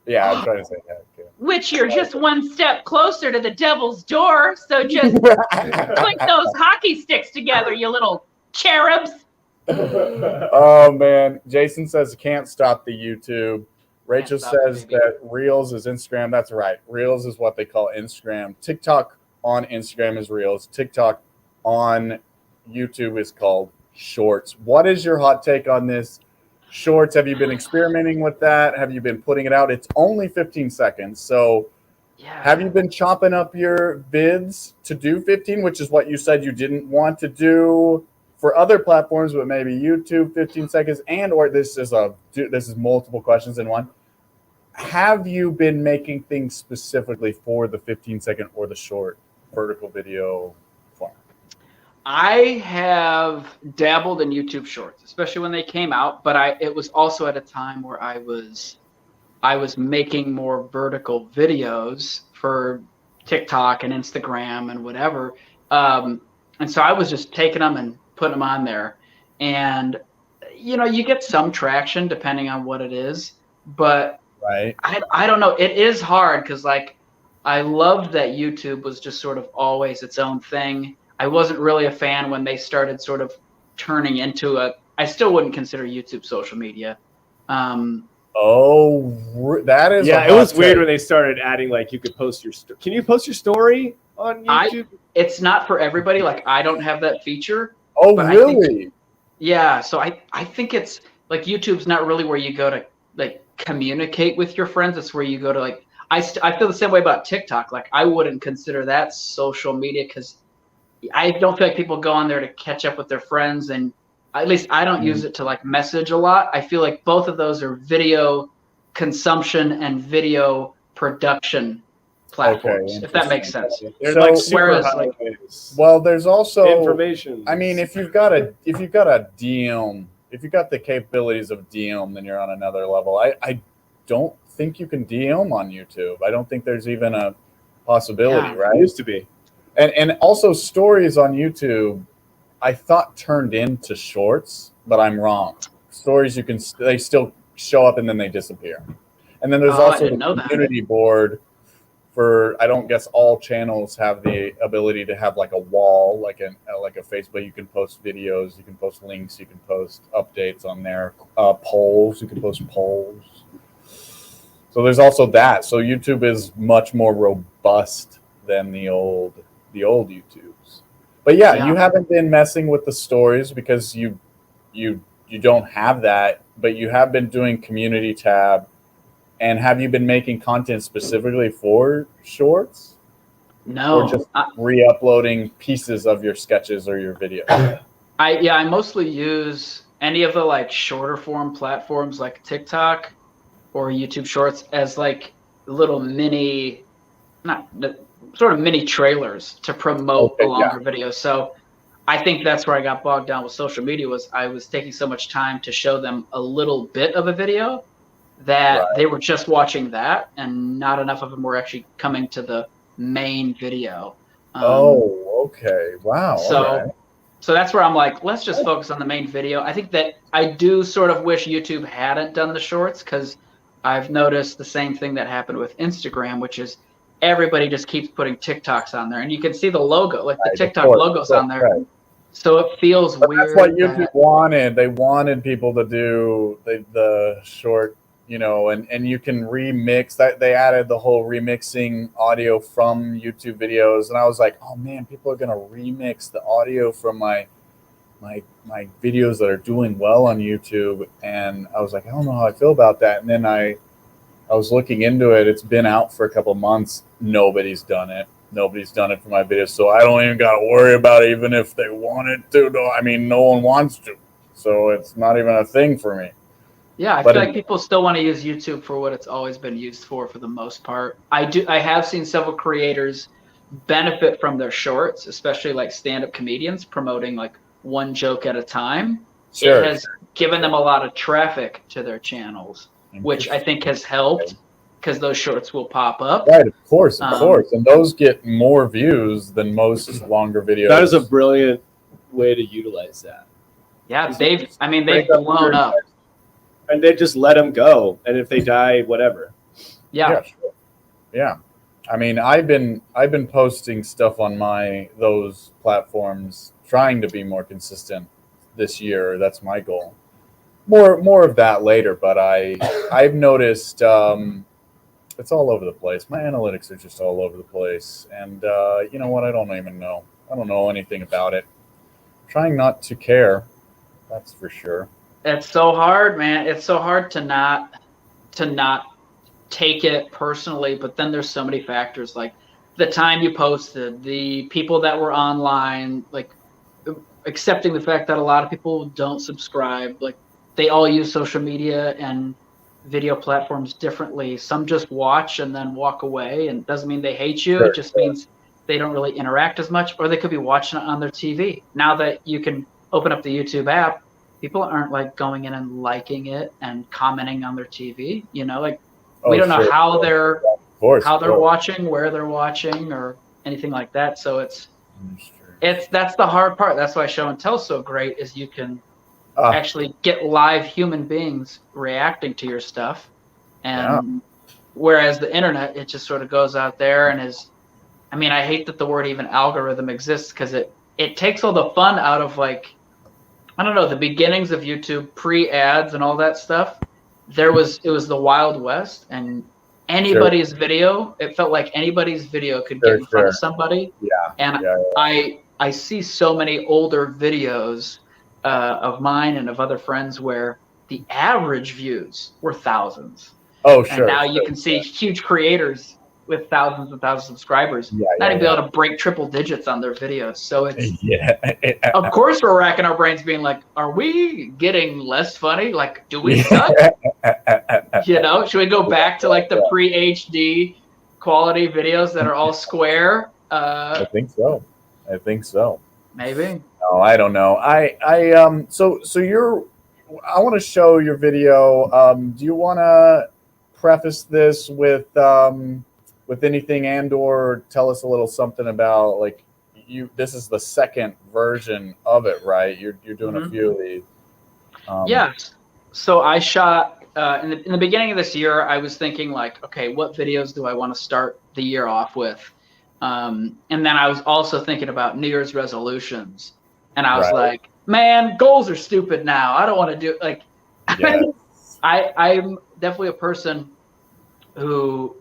Yeah, I'm trying to say heck. Yeah. Which you're just one step closer to the devil's door. So just click those hockey sticks together, you little cherubs. Oh, man. Jason says can't stop the YouTube. Rachel says that Reels is Instagram. That's right. Reels is what they call Instagram. TikTok on Instagram is Reels. TikTok on YouTube is called Shorts. What is your hot take on this? Shorts, have you been experimenting with that? Have you been putting it out? It's only 15 seconds. So have you been chopping up your vids to do 15, which is what you said you didn't want to do for other platforms, but maybe YouTube 15 seconds, or this is multiple questions in one. Have you been making things specifically for the 15-second or the short vertical video format? I have dabbled in YouTube Shorts, especially when they came out, but it was also at a time where I was making more vertical videos for TikTok and Instagram and whatever, and so I was just taking them and putting them on there, and you get some traction depending on what it is, but I don't know, it is hard because I loved that YouTube was just sort of always its own thing. I wasn't really a fan when they started sort of turning into I still wouldn't consider YouTube social media. That is it was weird when they started adding you could post your can you post your story on YouTube? It's not for everybody. I don't have that feature. Oh, really? So I think it's YouTube's not really where you go to communicate with your friends. It's where you go to I feel the same way about TikTok. I wouldn't consider that social media because I don't feel like people go on there to catch up with their friends and at least I don't use it to like message a lot. I feel like both of those are video consumption and video production platforms, if that makes sense. They're like super whereas like well, there's also information. I mean, if you've got a DM, if you've got the capabilities of DM, then you're on another level. I don't think you can DM on YouTube. I don't think there's even a possibility, right? It used to be. And also stories on YouTube, I thought turned into shorts, but I'm wrong. Stories they still show up and then they disappear. And then there's also the community board for, I don't guess all channels have the ability to have like a wall, like a Facebook. You can post videos, you can post links, you can post updates on there, polls, you can post polls. So there's also that. So YouTube is much more robust than the old YouTubes. But yeah, you haven't been messing with the stories because you don't have that, but you have been doing community tab. And have you been making content specifically for shorts? No. Or just re-uploading pieces of your sketches or your videos? I mostly use any of the like shorter form platforms like TikTok or YouTube Shorts as like little mini trailers to promote a longer video. So I think that's where I got bogged down with social media, was I was taking so much time to show them a little bit of a video that they were just watching that, and not enough of them were actually coming to the main video. Okay. Wow. So that's where I'm like, let's just focus on the main video. I think that I do sort of wish YouTube hadn't done the shorts, because I've noticed the same thing that happened with Instagram, which is everybody just keeps putting TikToks on there, and you can see the logo, like the TikTok logos on there. Right. So it feels weird. That's what YouTube wanted. They wanted people to do the short, and you can remix that. They added the whole remixing audio from YouTube videos, and I was like, oh man, people are gonna remix the audio from my videos that are doing well on YouTube. And I was like, I don't know how I feel about that. And then I was looking into it. It's been out for a couple months. Nobody's done it. Nobody's done it for my videos, so I don't even got to worry about it, even if they wanted to. No, I mean, no one wants to, so it's not even a thing for me. Yeah, I feel like people still want to use YouTube for what it's always been used for the most part. I have seen several creators benefit from their shorts, especially like stand-up comedians promoting like one joke at a time. Sure. It has given them a lot of traffic to their channels, which I think has helped, because those shorts will pop up. Right, of course. And those get more views than most longer videos. That is a brilliant way to utilize that. Yeah, they've blown up. And they just let them go. And if they die, whatever. Yeah. Yeah. I mean, I've been posting stuff on those platforms, trying to be more consistent this year. That's my goal. More of that later, but I've noticed it's all over the place. My analytics are just all over the place, and you know what? I don't even know. I don't know anything about it. I'm trying not to care. That's for sure. It's so hard, man. It's so hard to not take it personally, but then there's so many factors, like the time you posted, the people that were online, like accepting the fact that a lot of people don't subscribe, like they all use social media and video platforms differently. Some just watch and then walk away, and it doesn't mean they hate you. It just means they don't really interact as much, or they could be watching it on their TV. Now that you can open up the YouTube app, people aren't like going in and liking it and commenting on their TV. We don't know how they're watching, where they're watching, or anything like that. So that's the hard part. That's why Show and Tell is so great, is you can actually get live human beings reacting to your stuff. And whereas the internet, it just sort of goes out there and is, I hate that the word even algorithm exists, because it takes all the fun out of, like, I don't know, the beginnings of YouTube, pre-ads and all that stuff. It was the Wild West, and anybody's video, it felt like anybody's video could get in front of somebody. I see so many older videos of mine and of other friends where the average views were thousands. And now you can see huge creators with thousands and thousands of subscribers, not even be able to break triple digits on their videos. So it's of course we're racking our brains, being like, are we getting less funny? Like, do we suck? You know, should we go back to like the pre-HD quality videos that are all square? I think so. Maybe. No, I don't know. So you're. I want to show your video. Do you want to preface this with anything, and/or tell us a little something about like you? This is the second version of it, right? You're doing a few of these. Yeah. So I shot in the beginning of this year. I was thinking like, okay, what videos do I want to start the year off with? And then I was also thinking about New Year's resolutions, and I was like, man, goals are stupid now. I don't want to do like. I'm definitely a person who,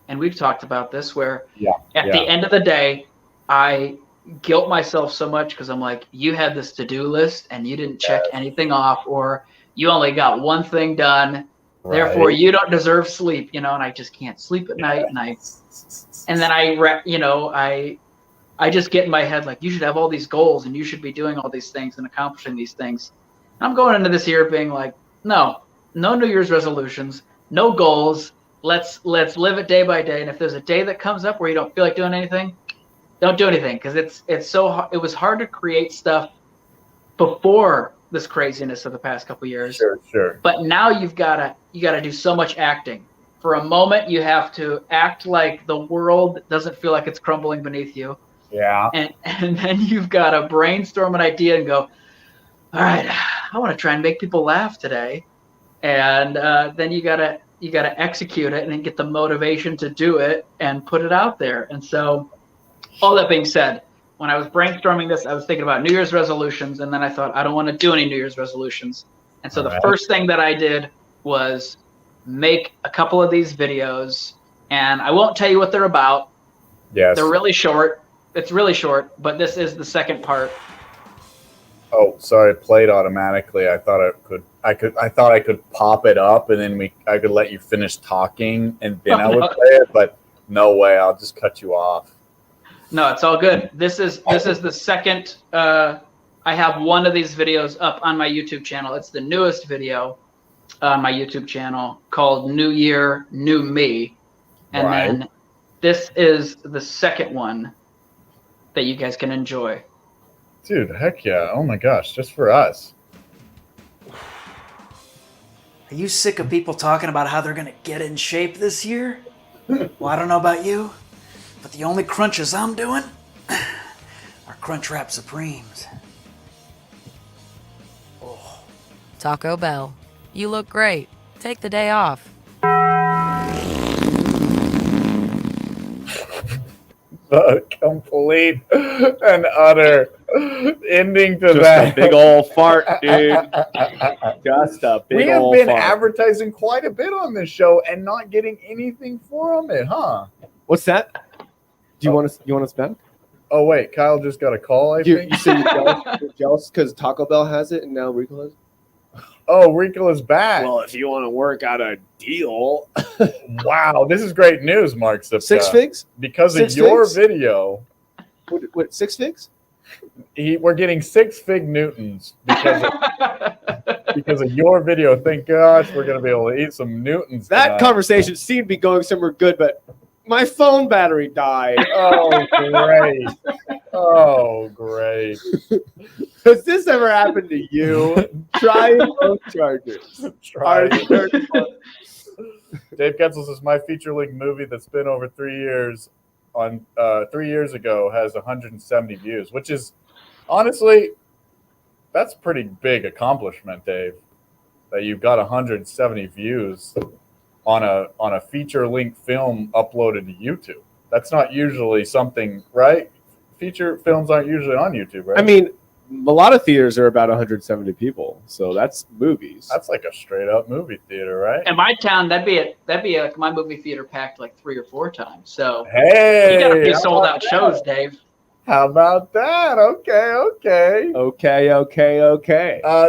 and we've talked about this, where at the end of the day, I guilt myself so much because I'm like, you had this to-do list and you didn't check anything off, or you only got one thing done. Therefore, you don't deserve sleep, you know, and I just can't sleep at night. And then I just get in my head, like, you should have all these goals and you should be doing all these things and accomplishing these things. And I'm going into this year being like, no New Year's resolutions, no goals. Let's live it day by day. And if there's a day that comes up where you don't feel like doing anything, don't do anything. Because it was hard to create stuff before this craziness of the past couple years. Sure. But now you gotta do so much acting. For a moment, you have to act like the world doesn't feel like it's crumbling beneath you. Yeah. And then you've got to brainstorm an idea and go, all right, I want to try and make people laugh today. And then you gotta execute it and then get the motivation to do it and put it out there. And so, all that being said, when I was brainstorming this, I was thinking about New Year's resolutions, and then I thought, I don't want to do any New Year's resolutions. And so the first thing that I did was make a couple of these videos, and I won't tell you what they're about. Yes. They're really short. It's really short, but this is the second part. Oh, sorry, it played automatically. I thought I could pop it up and then I could let you finish talking and then I would play it, but no way, I'll just cut you off. No, it's all good. This is the second I have one of these videos up on my YouTube channel. It's the newest video on my YouTube channel called New Year, New Me. And then this is the second one that you guys can enjoy. Dude, heck yeah. Oh my gosh, just for us. Are you sick of people talking about how they're going to get in shape this year? Well, I don't know about you, but the only crunches I'm doing are Crunchwrap Supremes. Taco Bell. You look great. Take the day off. The complete and utter ending to Just that. a big old fart, dude. Just a big old We have been fart. advertising quite a bit on this show and not getting anything from it, huh? What's that? Do you want us back? Oh wait, Kyle just got a call. I think You said you're jealous because Taco Bell has it and now Rico has it? Oh, Rico is back. Well, if you want to work out a deal. Wow, this is great news, Mark Sipka. 6 figs? Because Six of your figs? video. What 6 figs? We're getting 6 fig Newtons because of your video. Thank gosh, we're gonna be able to eat some Newtons. That tonight. conversation seemed to be going somewhere good, but my phone battery died. Oh, great. Oh, great. Has this ever happened to you? Try both chargers. Try. Dave Ketzel says my feature length movie that's been over 3 years on 3 years ago has 170 views, which is honestly that's pretty big accomplishment, Dave. That you've got 170 views on a feature length film uploaded to YouTube. That's not usually something, right? Feature films aren't usually on YouTube, right? I mean, a lot of theaters are about 170 people, so that's movies. That's like a straight up movie theater, right? In my town, that'd be like my movie theater packed like 3 or 4 times. So hey, you got a few sold out shows, Dave. How about that? Okay.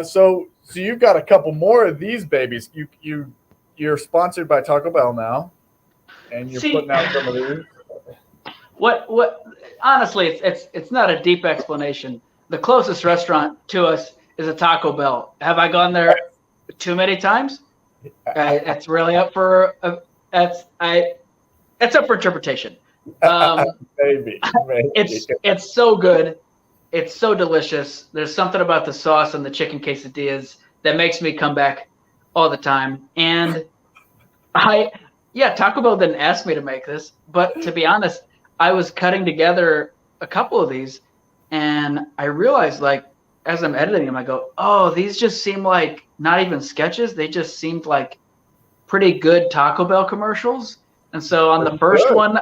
So you've got a couple more of these babies. You're sponsored by Taco Bell now. and you're See- putting out some of these. What? Honestly, it's not a deep explanation. The closest restaurant to us is a Taco Bell. Have I gone there too many times? It's really up for it's up for interpretation. Maybe. It's so good. It's so delicious. There's something about the sauce and the chicken quesadillas that makes me come back all the time. And Taco Bell didn't ask me to make this, but to be honest, I was cutting together a couple of these, and I realized, like, as I'm editing them, I go, oh, these just seem like not even sketches. They just seemed like pretty good Taco Bell commercials. And so on the first one,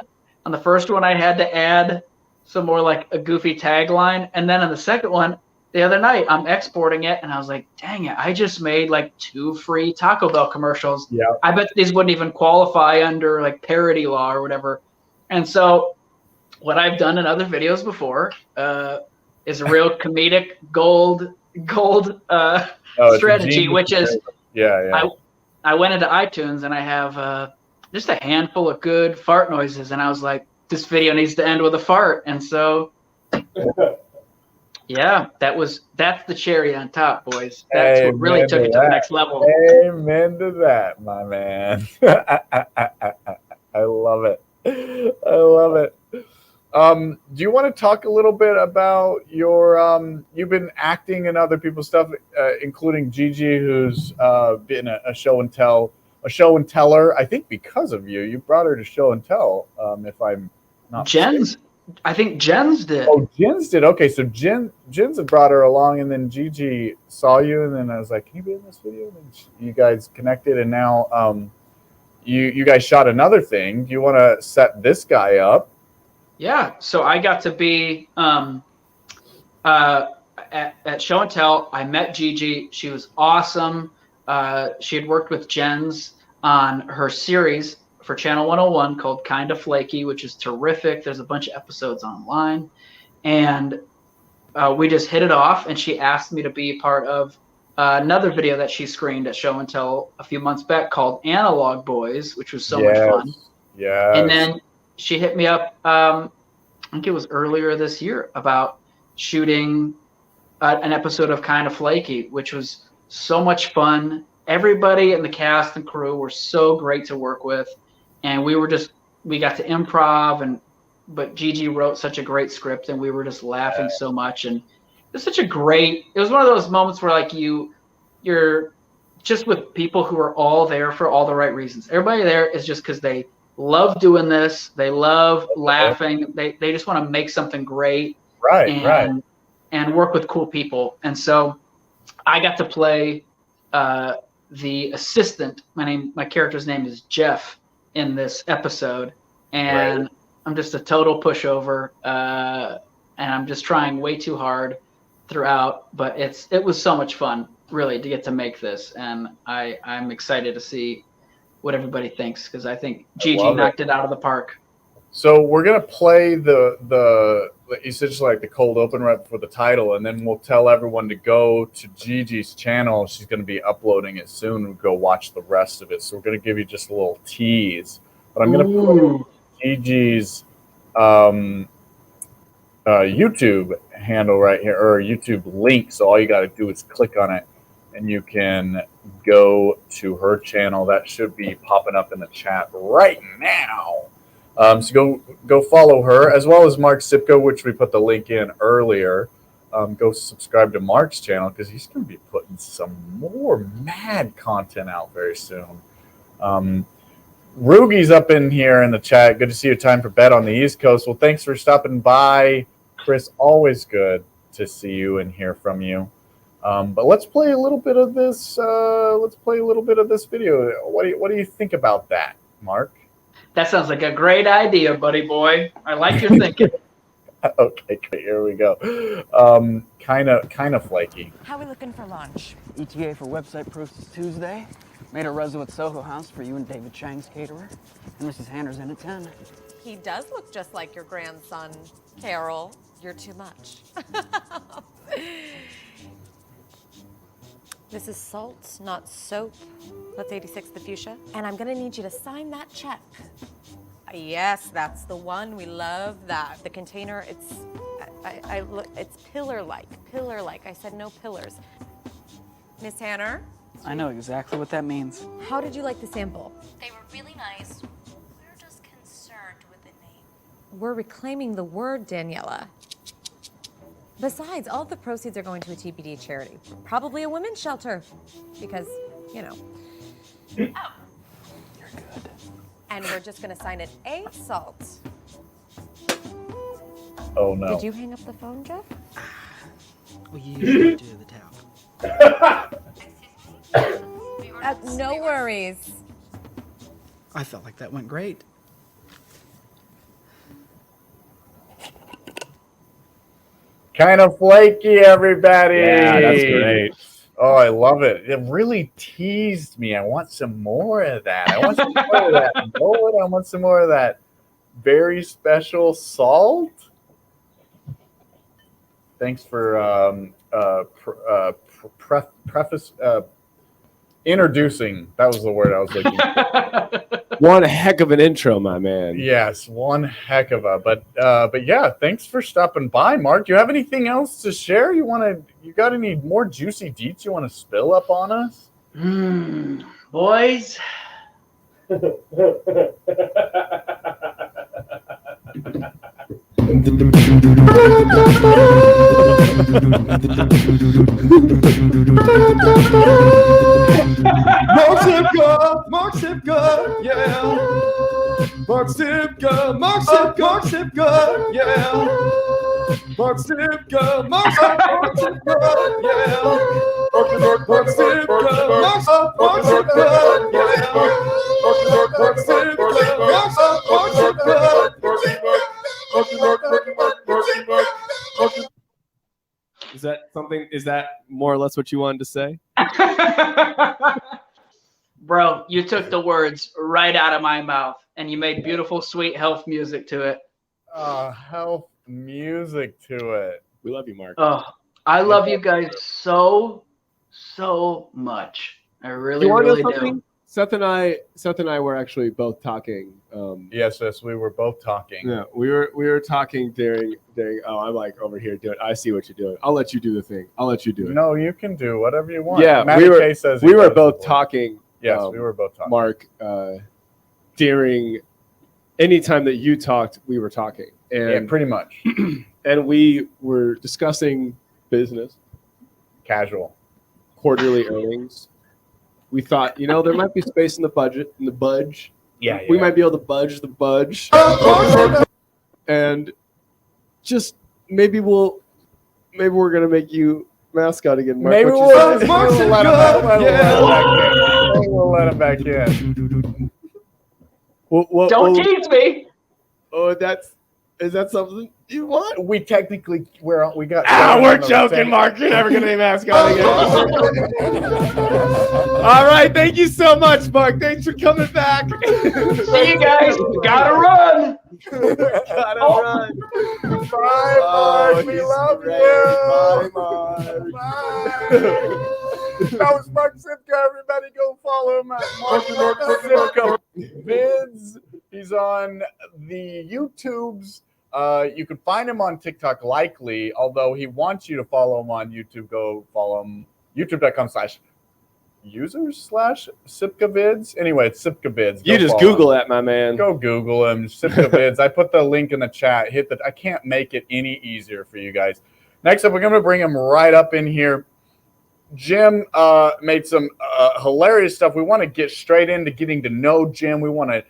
I had to add some more like a goofy tagline. And then on the second one, the other night, I'm exporting it, and I was like, dang it, I just made like 2 free Taco Bell commercials. Yeah. I bet these wouldn't even qualify under like parody law or whatever. And so what I've done in other videos before is a real comedic gold strategy, which is I went into iTunes and I have just a handful of good fart noises, and I was like, this video needs to end with a fart. And so yeah, that's the cherry on top, boys. That's what really took it to the next level. Amen to that, my man. I love it. I love it. Do you want to talk a little bit about your you've been acting in other people's stuff, including Gigi, who's been a show and teller, I think because of you brought her to show and tell, if I'm not Jen's mistaken. I think Jen's did. Oh, Jen's did. Okay, so Jen's had brought her along, and then Gigi saw you, and then I was like, can you be in this video? And then you guys connected, and now you guys shot another thing. Do you want to set this guy up? Yeah, so I got to be at Show and Tell. I met Gigi. She was awesome. She had worked with Jens on her series for Channel 101 called Kinda Flaky, which is terrific. There's a bunch of episodes online. And we just hit it off, and she asked me to be part of another video that she screened at Show and Tell a few months back called Analog Boys, which was so much fun. Yeah. And then she hit me up, I think it was earlier this year, about shooting an episode of Kinda Flaky, which was so much fun. Everybody in the cast and crew were so great to work with. And we got to improv, but Gigi wrote such a great script, and we were just laughing so much. And it was it was one of those moments where like you're just with people who are all there for all the right reasons. Everybody there is just because they love doing this. They love laughing. They just want to make something great. Right. And work with cool people. And so I got to play the assistant. My character's name is Jeff in this episode, and I'm just a total pushover, and I'm just trying way too hard throughout. But it was so much fun, really, to get to make this, and I'm excited to see what everybody thinks, because I think Gigi knocked it out of the park. So we're gonna play the essentially like the cold open right before the title, and then we'll tell everyone to go to Gigi's channel. She's gonna be uploading it soon. We'll go watch the rest of it. So we're gonna give you just a little tease. But I'm gonna put Gigi's YouTube handle right here, or YouTube link. So all you gotta do is click on it, and you can go to her channel. That should be popping up in the chat right now. So go follow her, as well as Mark Sipka, which we put the link in earlier. Go subscribe to Mark's channel, because he's going to be putting some more mad content out very soon. Rugi's up in here in the chat. Good to see your time for bed on the East Coast. Well, thanks for stopping by, Chris. Always good to see you and hear from you. But let's play a little bit of this. Let's play a little bit of this video. What do you think about that, Mark? That sounds like a great idea, buddy boy. I like your thinking. Okay, here we go. Kind of flaky. How are we looking for lunch? ETA for website posts Tuesday. Made a resin with Soho House for you and David Chang's caterer. And Mrs. Hanner's in at 10. He does look just like your grandson, Carol. You're too much. This is salt, not soap. That's 86 the fuchsia. And I'm gonna need you to sign that check. Yes, that's the one. We love that. The container, I look, it's pillar-like. I said no pillars. Miss Hanner? I know exactly what that means. How did you like the sample? They were really nice. We're just concerned with the name. We're reclaiming the word, Daniela. Besides, all of the proceeds are going to a TPD charity. Probably a women's shelter. Because, you know. Oh. And we're just gonna sign it A salt. Oh no. Did you hang up the phone, Jeff? We usually do the towel. No worries. I felt like that went great. Kind of flaky, everybody. Yeah, that's great. Oh, I love it. It really teased me. I want some more of that. I want some more of that. Lord, I want some more of that very special salt. Thanks for introducing. That was the word I was looking for. One heck of an intro, my man. Yes, one heck of a. But yeah, thanks for stopping by, Mark. Do you have anything else to share? You got any more juicy deets you want to spill up on us? Boys. Mark Sipka, yeah. Mark Sipka, yeah. Mark Sipka, yeah. Mark Is that something? Is that more or less what you wanted to say? Bro, you took the words right out of my mouth, and you made beautiful, sweet Helf music to it. Helf music to it. We love you, Mark. Oh, I love you guys so much. I really, You want to really know something? do. Seth and I were actually both talking. Yes, we were both talking. Yeah, we were talking during. Oh, I'm like over here doing. I see what you're doing. I'll let you do the thing. I'll let you do it. No, you can do whatever you want. Yeah, Matty K says we were both talking. Yes, we were both talking. Mark, during any time that you talked, we were talking. And, yeah, pretty much. And we were discussing business. Casual. Quarterly earnings. We thought, there might be space in the budget, in the budge. Yeah. We might be able to budge the budge. And just maybe we're going to make you mascot again, Mark. Maybe we'll let him back in. Don't tease me. Oh, is that something you want? We technically we got. We're joking, Mark. You're never gonna be mascot again. All right, thank you so much, Mark. Thanks for coming back. See you guys. Gotta run. Gotta run. Bye, Mark. We love you. Bye, Mark. Bye. That was Mark Zipka. Everybody go follow him at Mark Zipka Vids. He's on the YouTubes. You can find him on TikTok likely, although he wants you to follow him on YouTube. Go follow him. YouTube.com/users/SipkaVids. Anyway, it's SipkaVids. You just Google that, my man. Go Google him. SipkaVids. I put the link in the chat. I can't make it any easier for you guys. Next up, we're going to bring him right up in here. Jim made some hilarious stuff. We want to get straight into getting to know Jim. We want to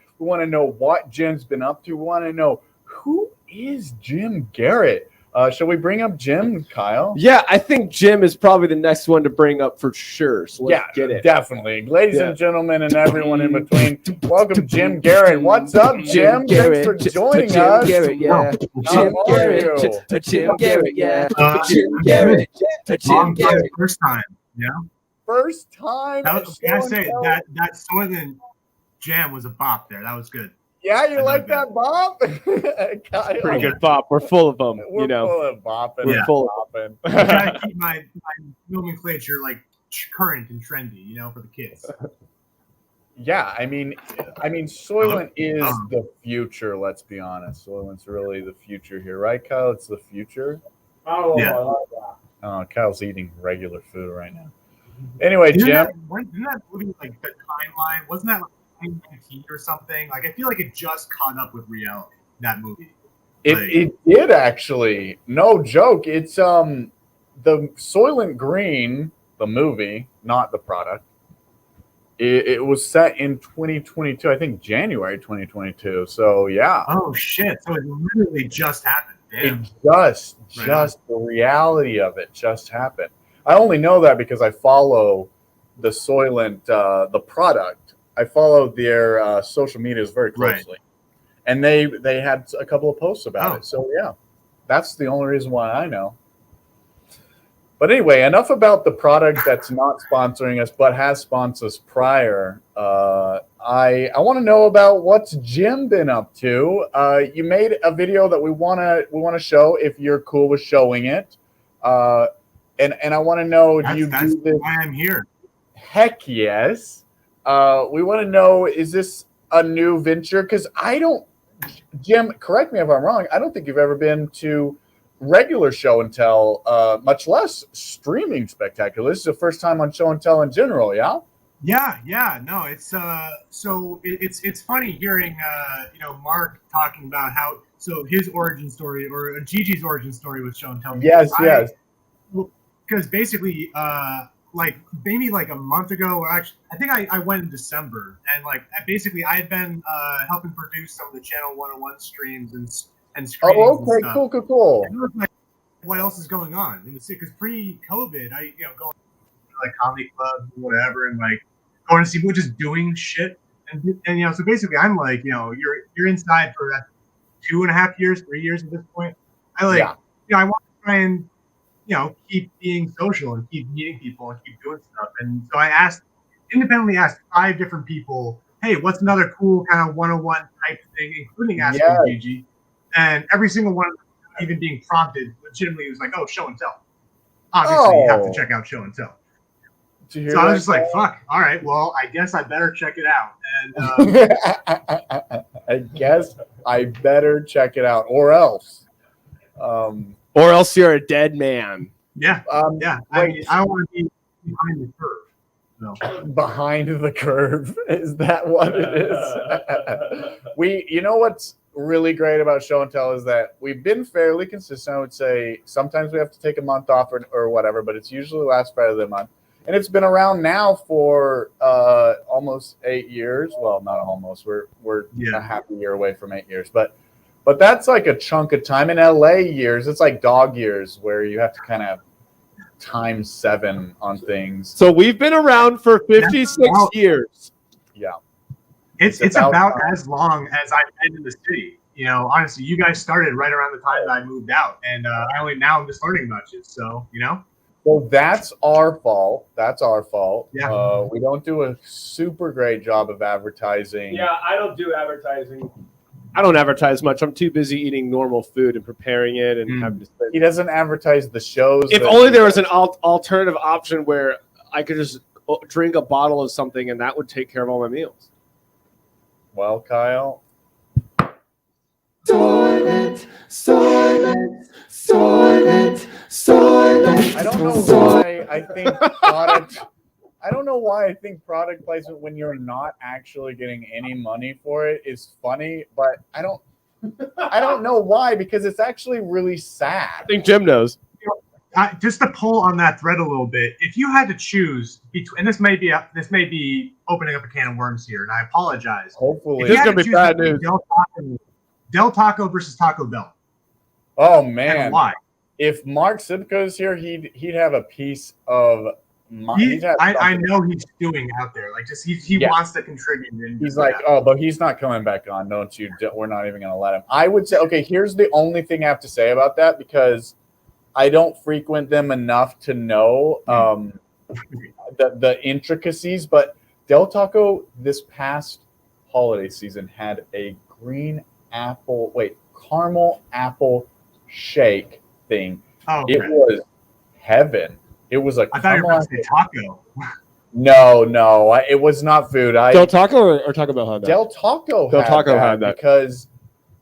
know what Jim's been up to. We want to know who is Jim Garret. Shall we bring up Jim, Kyle? Yeah, I think Jim is probably the next one to bring up for sure. So let's get it. Definitely. Ladies and gentlemen and everyone in between, welcome Jim Garret. What's up, Jim? Thanks for joining us. Garret, yeah. Jim Garret. Jim Garret, yeah. Jim Garret. Jim Garret. First time, yeah. First time. That was, can I say that Southern jam was a bop there. That was good. Yeah, you like that bop? Pretty good bop. We're full of them. We're full of bopping. We're full of bopping. I try to keep my nomenclature like current and trendy, for the kids. Yeah, I mean, Soylent is the future. Let's be honest. Soylent's really the future here, right, Kyle? It's the future. Oh, Yeah. I like that. Oh, Kyle's eating regular food right now. Anyway, Didn't Jim. that movie, like, the timeline, wasn't that like 2019 or something? Like, I feel like it just caught up with reality, that movie. It did actually. No joke. It's the Soylent Green, the movie, not the product. It was set in 2022, I think January 2022. So yeah. Oh shit! So it literally just happened. Damn. It just the reality of it just happened. I only know that because I follow the Soylent, the product. I follow their social medias very closely, and they had a couple of posts about it. So yeah, that's the only reason why I know. But anyway, enough about the product that's not sponsoring us, but has sponsored us prior. I want to know about what's Jim been up to. You made a video that we wanna show if you're cool with showing it. And I want to know, do you do this? Why I'm here. Heck yes. We want to know, is this a new venture? Because Jim, correct me if I'm wrong. I don't think you've ever been to regular show and tell, much less streaming spectacular. This is the first time on show and tell in general, yeah? Yeah, no, it's so it's funny hearing Mark talking about how his origin story or Gigi's origin story with show and tell. Yes. Because basically, like maybe like a month ago, or actually, I think I went in December, and like basically I had been helping produce some of the Channel 101 streams and screenings. Oh, okay, and stuff. cool. And it was like, what else is going on in the city? Because pre-COVID, I go to like comedy clubs and whatever, and like going to see people just doing shit, and so basically I'm like, you're inside for that 2.5 years, 3 years at this point. I want to try and keep being social and keep meeting people and keep doing stuff. And so I independently asked 5 different people, hey, what's another cool kind of 101 type thing, including asking Gigi. And every single one of them, even being prompted, legitimately was like, oh, show and tell. Obviously, you have to check out show and tell. So I was just like, fuck, all right, well, I guess I better check it out. And I guess I better check it out, or else. Or else you're a dead man. Yeah. I want to be behind the curve. So. Behind the curve. Is that what it is? You know what's really great about show and tell is that we've been fairly consistent. I would say sometimes we have to take a month off or whatever, but it's usually last Friday of the month. And it's been around now for almost 8 years. Well, not almost. We're a half a year away from 8 years, but that's like a chunk of time. In LA years, it's like dog years where you have to kind of times 7 on things. So we've been around for 56 years. Yeah. It's about as long as I've been in the city. Honestly, you guys started right around the time that I moved out, and I'm just learning about you. So, Well, that's our fault. Yeah. We don't do a super great job of advertising. Yeah, I don't do advertising. I don't advertise much. I'm too busy eating normal food and preparing it and having to spend. He doesn't advertise the shows. If only there was an alternative option where I could just drink a bottle of something and that would take care of all my meals. Well, Kyle. Soylent. I don't know why I think product. I don't know why I think product placement when you're not actually getting any money for it is funny, but I don't know why, because it's actually really sad. I think Jim knows. Just to pull on that thread a little bit, if you had to choose between, and this may be opening up a can of worms here, and I apologize. Hopefully, this is gonna be bad news. Del Taco versus Taco Bell. Oh man, and why? If Mark Sipka is here, he'd have a piece of. I know he's doing out there. Like, just he wants to contribute. He's like, but he's not coming back on. Don't you? We're not even going to let him. I would say, okay, here's the only thing I have to say about that, because I don't frequent them enough to know the intricacies. But Del Taco this past holiday season had a caramel apple shake thing. Oh, it was heaven. It was a I thought you were going to say taco. No, it was not food. Del Taco or Taco Bell had that? Del Taco had that because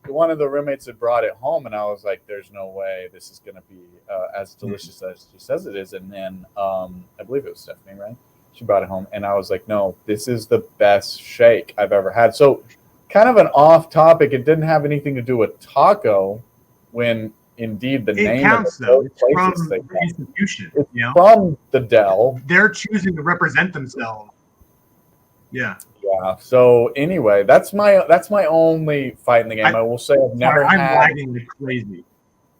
one of the roommates had brought it home, and I was like, "There's no way this is going to be as delicious as she says it is." And then I believe it was Stephanie, right? She brought it home, and I was like, "No, this is the best shake I've ever had." So, kind of an off topic. It didn't have anything to do with taco, when indeed the name counts, of though. the It's from places the institution. it's You know, from the Del. they're choosing to represent themselves. Yeah. Yeah. So anyway, that's my only fight in the game. I will say I've never I'm had. lagging like crazy.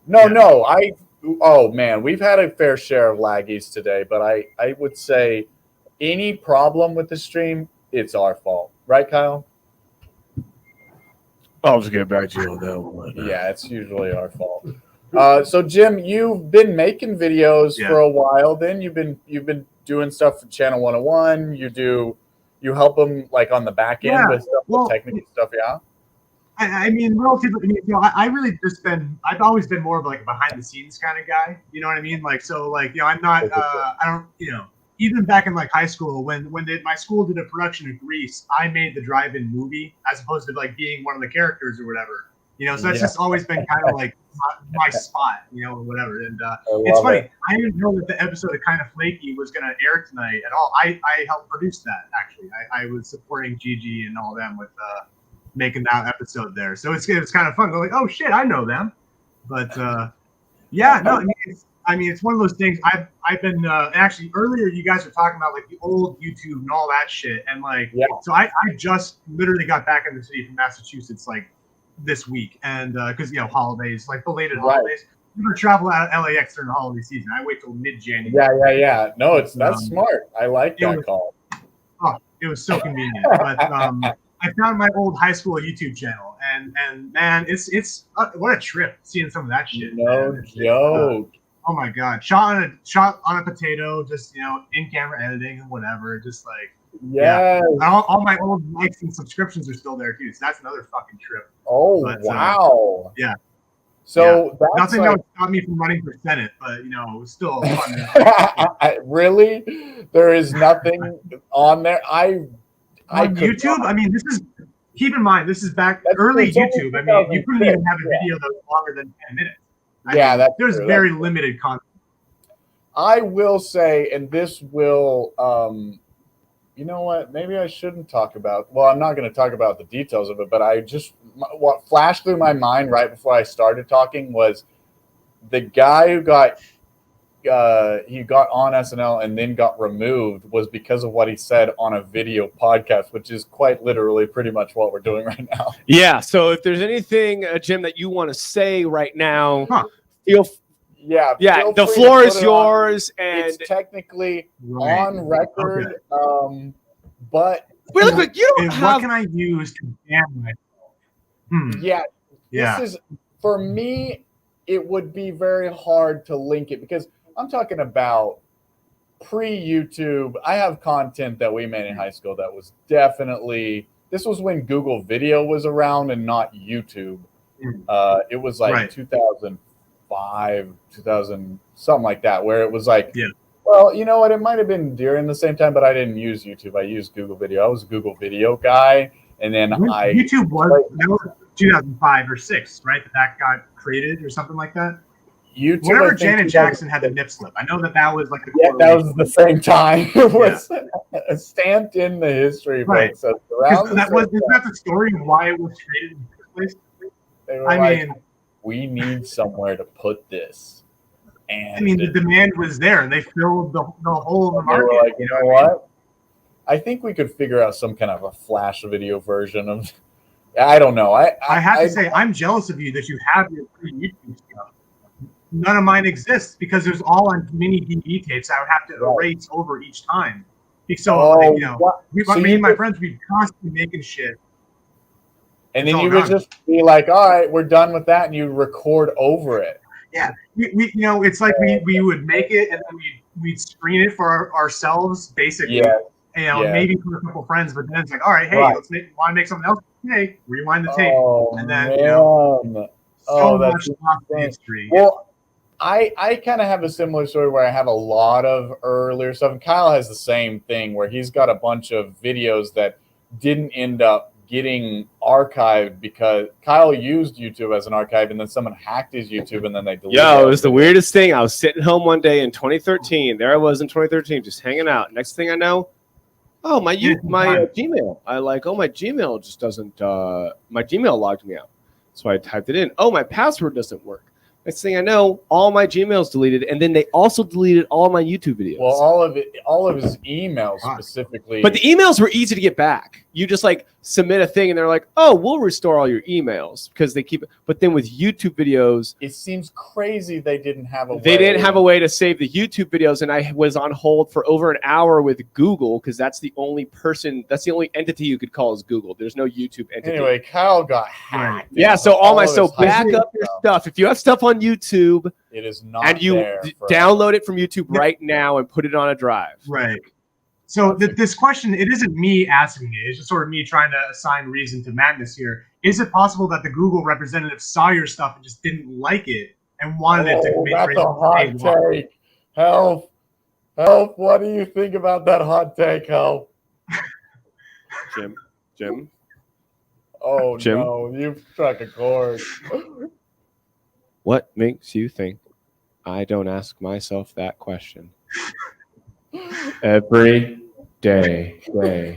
No. Oh man, we've had a fair share of laggies today, but I would say any problem with the stream, it's our fault, right, Kyle? I'll just get back to you on that one. Yeah, it's usually our fault. So Jim, you've been making videos for a while. Then you've been doing stuff for Channel 101. You help them like on the back end with stuff, with technical stuff. Yeah. I mean, relatively. I've always been more of like a behind the scenes kind of guy. You know what I mean? Like, so like, I'm not. I don't. Even back in like high school, when my school did a production of Grease, I made the drive-in movie as opposed to like being one of the characters or whatever. So that's just always been kind of like my spot, or whatever. And it's funny. I didn't know that the episode of Kind of Flaky was going to air tonight at all. I helped produce that, actually. I was supporting Gigi and all them with making that episode there. So it's kind of fun. Go like, oh shit, I know them. But it's one of those things. I've been actually earlier. You guys were talking about like the old YouTube and all that shit, and like, so I just literally got back in the city from Massachusetts like this week, and because holidays, like belated holidays. You never travel out of LAX during the holiday season. I wait till mid-January. Yeah. No, that's smart. I like that call. Oh, it was so convenient. But I found my old high school YouTube channel, and man, it's what a trip seeing some of that shit. No joke. Oh my god, shot on a potato, just in camera editing and whatever, just like all my old likes and subscriptions are still there too. So that's another fucking trip. Oh wow. Yeah. So that's nothing that would stop me from running for Senate, but it was still fun. Really, there is nothing on there. On YouTube, I mean, keep in mind, this is back early YouTube. I mean, you couldn't even have a video that was longer than 10 minutes. There's very limited content. I will say, and this will, you know what? Maybe I shouldn't talk about. Well, I'm not going to talk about the details of it, but what flashed through my mind right before I started talking was the guy who got on SNL and then got removed was because of what he said on a video podcast, which is quite literally pretty much what we're doing right now. Yeah. So if there's anything, Jim, that you want to say right now, feel the floor is yours, and it's technically on record. Okay. But really quick, you don't have. What can I use to ban myself? Yeah. This is for me. It would be very hard to link it because I'm talking about pre-YouTube. I have content that we made in high school that was definitely. This was when Google Video was around and not YouTube. It was like 2005, 2000, something like that, where it was like, well, you know what? It might have been during the same time, but I didn't use YouTube. I used Google Video. I was a Google Video guy, and then YouTube was 2005 or 6, right? That got created or something like that. YouTube. Whenever Janet Jackson had the nip slip, I know that was like the that was the same time. It was stamped in the history books. So isn't that the story of why it was created in the first place? They were I mean, we need somewhere to put this. And I mean, the demand was there, and they filled the whole of the market. They were like, you know what? I think we could figure out some kind of a flash video version of. I don't know. I have to say, I'm jealous of you that you have your pre-YouTube stuff. None of mine exists because it was all on mini DVD tapes I would have to erase over each time. So, me and my friends, we'd constantly making shit. And then you would just be like, all right, we're done with that. And you record over it. Yeah. It's like we would make it and then we'd screen it for ourselves, basically. Maybe for a couple friends, but then it's like, all right, hey, want to make something else? Hey, rewind the tape. And then, so much history. Well, I kind of have a similar story where I have a lot of earlier stuff, and Kyle has the same thing where he's got a bunch of videos that didn't end up getting archived because Kyle used YouTube as an archive, and then someone hacked his YouTube, and then they deleted Yo, it was the weirdest thing. I was sitting home one day in 2013. There I was in 2013, just hanging out. Next thing I know, oh my Gmail. I like, oh my Gmail just doesn't. My Gmail logged me out, so I typed it in. Oh, my password doesn't work. Next thing I know, all my Gmail's deleted, and then they also deleted all my YouTube videos. Well, all of his emails specifically. But the emails were easy to get back. You just like submit a thing, and they're like, "Oh, we'll restore all your emails," because they keep it. But then with YouTube videos, it seems crazy they didn't have a way. They didn't have a way to save the YouTube videos, and I was on hold for over an hour with Google because that's the only entity you could call is Google. There's no YouTube entity. Anyway, Kyle got hacked. Yeah, so back up your stuff. If you have stuff on YouTube, it is not and you download it from YouTube right now and put it on a drive. Right. So this question, it isn't me asking it. It's just sort of me trying to assign reason to madness here. Is it possible that the Google representative saw your stuff and just didn't like it and wanted it to make that's a hot take. Helf, what do you think about that hot take, Helf? Jim? Oh, Jim? no, you've struck a chord. What makes you think I don't ask myself that question every day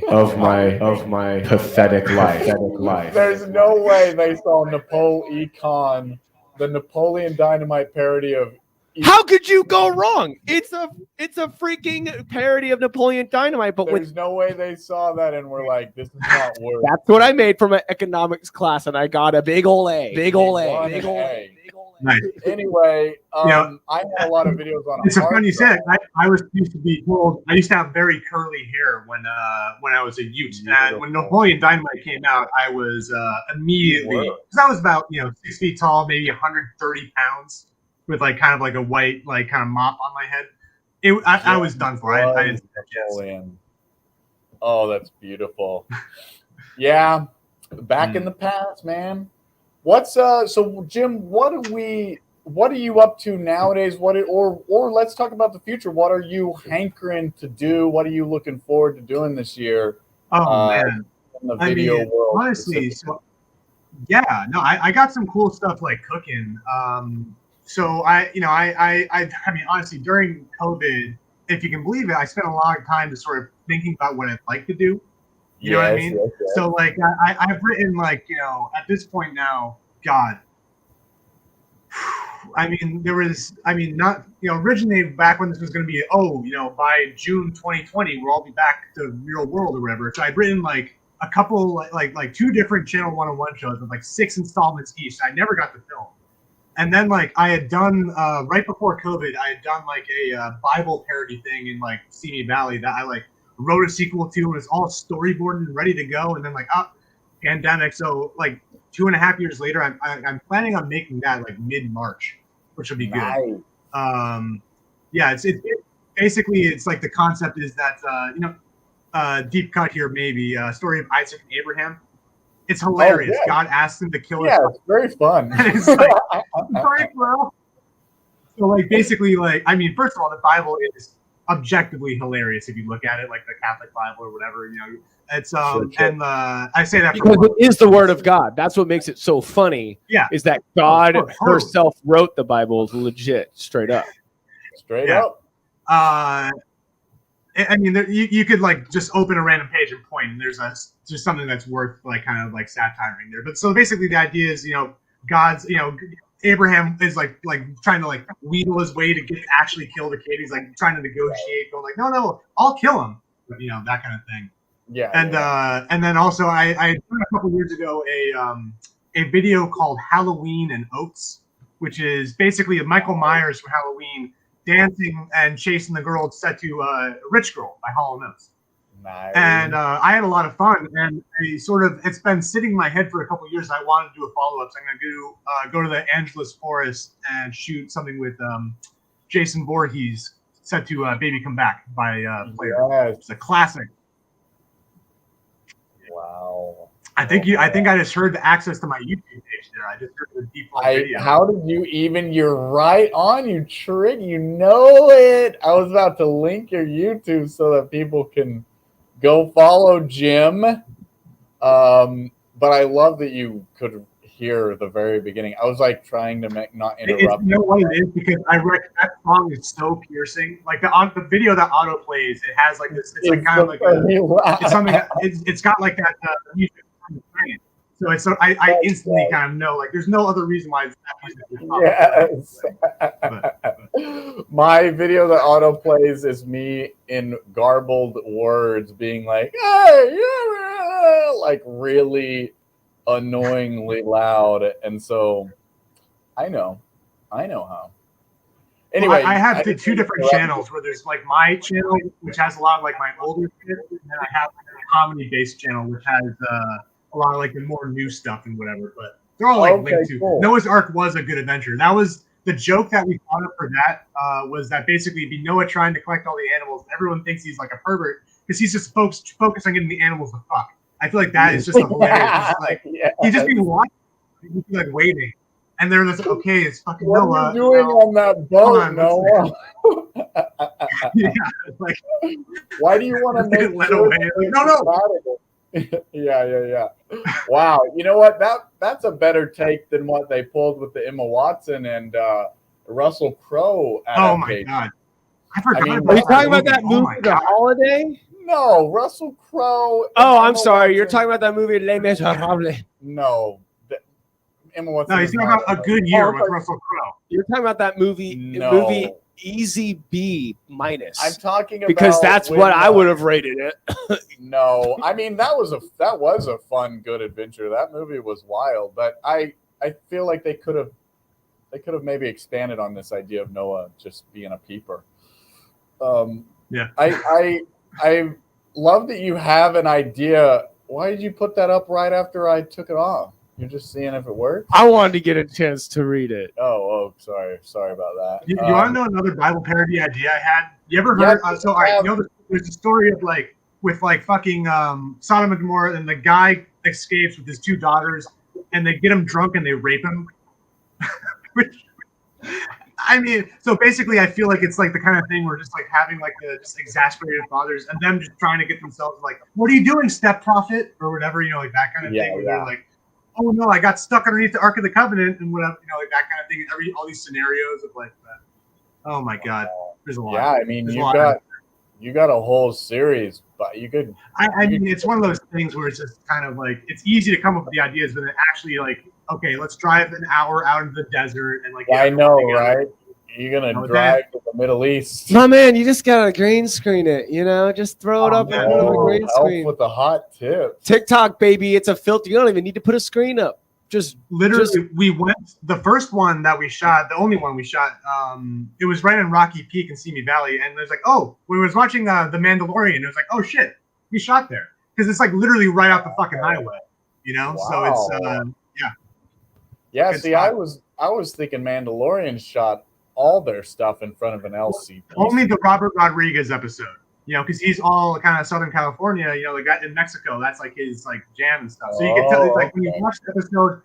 of my pathetic life? There's no way they saw Napoleon, the Napoleon Dynamite parody of. How could you go wrong? It's a freaking parody of Napoleon Dynamite, but there's no way they saw that and were like, "This is not worth." That's what I made from an economics class, and I got a big ol' A. Big ol' A. Nice. Anyway, I had a lot of videos on. It's a funny set. I was used to be told. I used to have very curly hair when I was a youth. And when Napoleon Dynamite came out, I was immediately, because I was about 6 feet tall, maybe 130 pounds, with like kind of like a white like kind of mop on my head. I was done for. I didn't. Napoleon. Oh, that's beautiful. Yeah, back in the past, man. What's so Jim? What are you up to nowadays? Or let's talk about the future. What are you hankering to do? What are you looking forward to doing this year? Oh man, in the video world. Honestly, I got some cool stuff like cooking. So I mean, honestly, during COVID, if you can believe it, I spent a lot of time just sort of thinking about what I'd like to do. You know what I mean? Yes. So like I've written like, at this point now, God, I mean, not, originally back when this was going to be, by June 2020, we'll all be back to real world or whatever. So I'd written like a couple, like two different Channel 101 shows with like 6 installments each. I never got to film. And then like I had done, right before COVID, I had done like a Bible parody thing in like Simi Valley that I like wrote a sequel to, and it was all storyboarded and ready to go. And then like, pandemic. So like 2.5 years later, I'm planning on making that like mid-March, which will be good. It's basically, it's like the concept is that, deep cut here, maybe story of Isaac and Abraham. It's hilarious. God asked him to kill his it's very fun. And it's like, sorry, bro. So like basically, like, I mean, first of all, the Bible is objectively hilarious if you look at it, like the Catholic Bible or whatever. It's and I say that because it is the Word of God. That's what makes it so funny. Yeah, is that God herself wrote the Bible legit, straight up. Straight up. I mean, you could like just open a random page and point, and there's something that's worth like kind of like satiring there. But so basically, the idea is, God's, Abraham is like trying to like wheedle his way to actually kill the kid. He's like trying to negotiate, going like, no, I'll kill him, but, that kind of thing. Yeah. And then also I did a couple years ago a video called Halloween and Oats, which is basically a Michael Myers from Halloween dancing and chasing the girl set to Rich Girl by Hall & Oates. Nice. And I had a lot of fun, and it's been sitting in my head for a couple of years. I wanted to do a follow-up, so I'm going to go to the Angeles Forest and shoot something with Jason Voorhees set to Baby Come Back by Player. Yes. It's a classic. Wow. I think I just heard the access to my YouTube page there. I just heard the default video. How did you even? You're right on, you trick. You know it. I was about to link your YouTube so that people can go follow Jim. But I love that you could hear the very beginning. I was like trying to not interrupt. You know what it is? Because that song is so piercing. Like the video that auto plays, it has like this. It's like kind of like it's something. It's got like that music. So it's I instantly kind of know, like, there's no other reason why it's that music. Yes. My video that auto plays is me in garbled words being like, hey, yeah, like really annoyingly loud. And so I know how. Anyway, I have two different channels where there's like my channel, which has a lot of like my older shit, and then I have like a comedy-based channel, which has a lot of like the more new stuff and whatever. But they're all like linked to. Cool. Noah's Ark was a good adventure. That was the joke that we thought of for that. Was that basically it'd be Noah trying to collect all the animals. Everyone thinks he's like a pervert because he's just focused on getting the animals to fuck. I feel like that is just a hilarious. Like he'd just be watching, he'd be like waiting. And they're just okay. It's fucking what Noah. are you doing on that boat, Noah? Yeah, like, why do you want to make let away? Like, no. Yeah. Wow. You know what? That's a better take than what they pulled with the Emma Watson and Russell Crowe adaptation. Oh my god! I forgot. Are you talking about that movie, The Holiday? No, Russell Crowe. Oh, I'm sorry. You're talking about that movie, Les Miserables. No. Emma Watson. No, he's talking about A Good Year with Russell Crowe. You're talking about that movie, movie Easy B minus. I'm talking about because that's what I would have rated it. No, I mean that was a fun, good adventure. That movie was wild, but I feel like they could have maybe expanded on this idea of Noah just being a peeper. Yeah. I love that you have an idea. Why did you put that up right after I took it off? You're just seeing if it works? I wanted to get a chance to read it. Oh, sorry about that. You want to know another Bible parody idea I had? You ever heard? There's a story of like with like fucking Sodom and Gomorrah, and the guy escapes with his two daughters, and they get him drunk and they rape him. I mean, so basically, I feel like it's like the kind of thing where just like having like the just exasperated fathers and them just trying to get themselves like, what are you doing, step prophet, or whatever, like that kind of thing. Where they're like, oh no, I got stuck underneath the Ark of the Covenant and whatever, like that kind of thing. All these scenarios of like that. Oh my God, there's a lot. Yeah, I mean, you got a whole series, but you could. I mean, it's one of those things where it's just kind of like it's easy to come up with the ideas, but then actually like, okay, let's drive an hour out into the desert and like. I know, right? You're gonna drive to the Middle East. My man, you just gotta green screen it. Just throw it up in front of a green screen. With the hot tip. TikTok, baby, it's a filter. You don't even need to put a screen up. Just literally, we went the first one that we shot, the only one we shot. It was right in Rocky Peak and Simi Valley, and there's like, oh, we was watching The Mandalorian. It was like, oh shit, we shot there because it's like literally right off the fucking highway. Wow. So it's yeah. Yeah. Good See, spot. I was thinking Mandalorian shot all their stuff in front of an LCD. Only the Robert Rodriguez episode, because he's all kind of Southern California, the guy in Mexico, that's like his like jam and stuff. So you can tell, like when you watch the episode,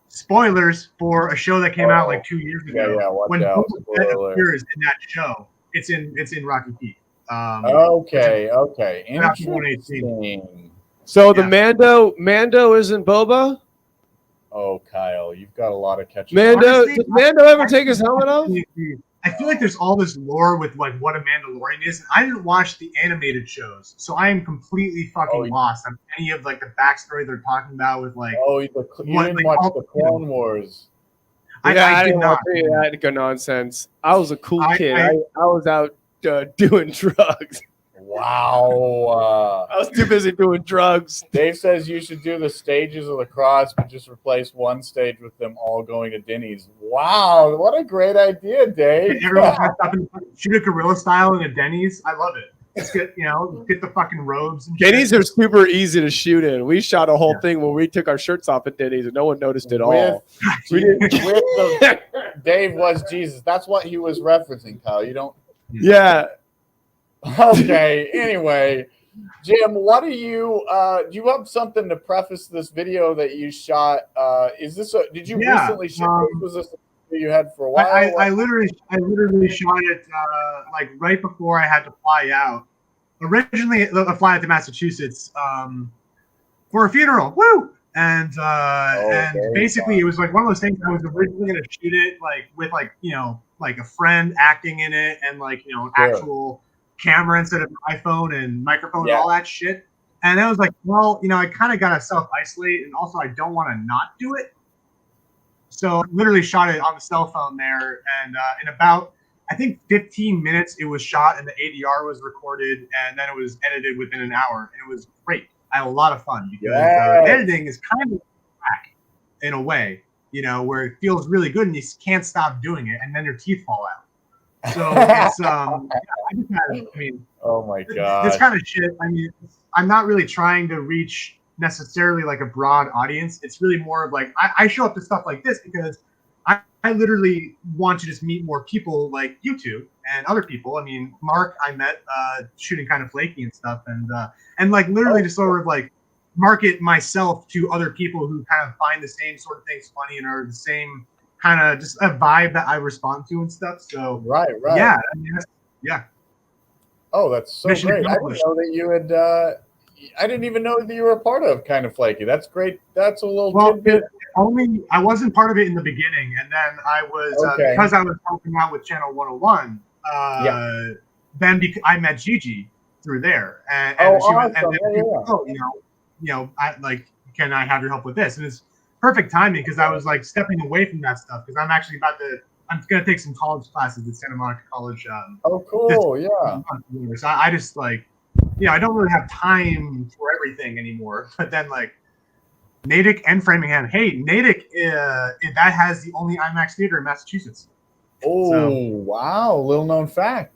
spoilers for a show that came out like 2 years ago. When Boba Fett appears in that show, it's in Rocky Peak. Okay. Interesting. So the Mando isn't Boba? Oh, Kyle, you've got a lot of catching. Honestly, did Mando ever take his helmet off? I feel like there's all this lore with like what a Mandalorian is, and I didn't watch the animated shows, so I am completely fucking lost on any of like the backstory they're talking about with like. You didn't watch the Clone Wars. I didn't watch any of that good nonsense. I was a cool kid. I was out doing drugs. Wow. I was too busy doing drugs. Dave says you should do the stages of the cross, but just replace one stage with them all going to Denny's. Wow, what a great idea, Dave. Everyone dressed up and shoot a guerrilla style in a Denny's. I love it. Let's get the fucking robes. And Denny's are super easy to shoot in. We shot a whole thing where we took our shirts off at Denny's and no one noticed at all. Dave was Jesus. That's what he was referencing, Kyle. You don't. Yeah. Okay. Anyway, Jim, what do you have something to preface this video that you shot? Is this did you recently shoot this? Was this that you had for a while? I literally shot it like right before I had to fly out. Originally, a flight to Massachusetts for a funeral. Woo! And basically, it was like one of those things. I was originally going to shoot it like with like like a friend acting in it and like an actual camera instead of an iPhone and microphone and all that shit. And I was like, well, I kind of got to self-isolate, and also I don't want to not do it. So I literally shot it on the cell phone there, and in about, I think 15 minutes it was shot, and the ADR was recorded, and then it was edited within an hour, and it was great. I had a lot of fun because editing is kind of crack in a way, where it feels really good and you can't stop doing it, and then your teeth fall out. So it's oh my god, this kind of shit. I mean, I'm not really trying to reach necessarily like a broad audience. It's really more of like I show up to stuff like this because I literally want to just meet more people like you two and other people. I mean, Mark, I met shooting Kind of Flaky and stuff, and like literally just sort of like market myself to other people who kind of find the same sort of things funny and are the same kind of just a vibe that I respond to and stuff. So right. Yeah, I mean, yeah. Oh, that's so great. I didn't know that you had. I didn't even know that you were a part of Kind of Flaky. That's great. That's a little tidbit. Only I wasn't part of it in the beginning, and then I was because I was helping out with Channel 101. Then I met Gigi through there, and she was, and then I like, can I have your help with this? And it's perfect timing because I was like stepping away from that stuff because I'm actually I'm gonna take some college classes at Santa Monica College. Cool, yeah. So I just like, I don't really have time for everything anymore. But then like Natick and Framingham. Hey, Natick, that has the only IMAX theater in Massachusetts. Wow! Little known fact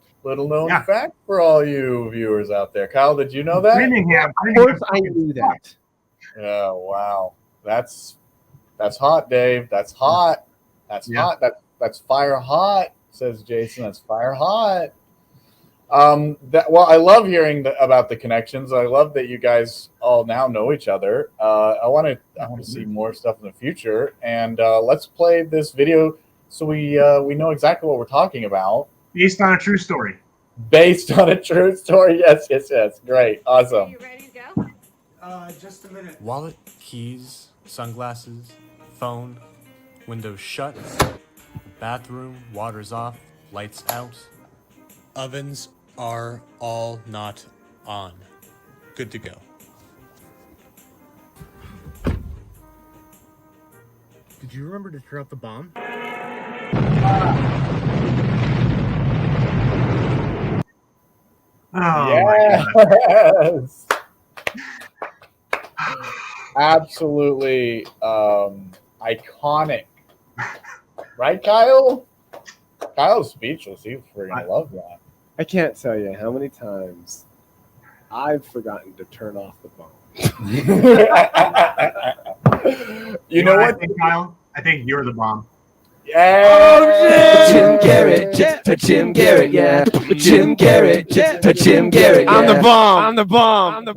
for all you viewers out there. Kyle, did you know that? Framingham. Of course, I knew that. Yeah. Wow. That's hot, Dave. That's hot. That's hot. That's fire hot. Says Jason. That's fire hot. I love hearing about the connections. I love that you guys all now know each other. I want to see more stuff in the future, and let's play this video so we know exactly what we're talking about. Based on a true story. Based on a true story. Yes. Great. Awesome. Are you ready to go? Just a minute. Wallet, keys, sunglasses, phone, windows shut, bathroom, water's off, lights out. Ovens are all not on. Good to go. Did you remember to turn off the bomb? Yes. Absolutely iconic. Right, Kyle? Kyle's speechless. He's freaking love that. I can't tell you how many times I've forgotten to turn off the bomb. You know what, Kyle? I think you're the bomb. Yeah. Jim Garret, Jim Garret, yeah. Jim Garret, Jim Garret. I'm the bomb. That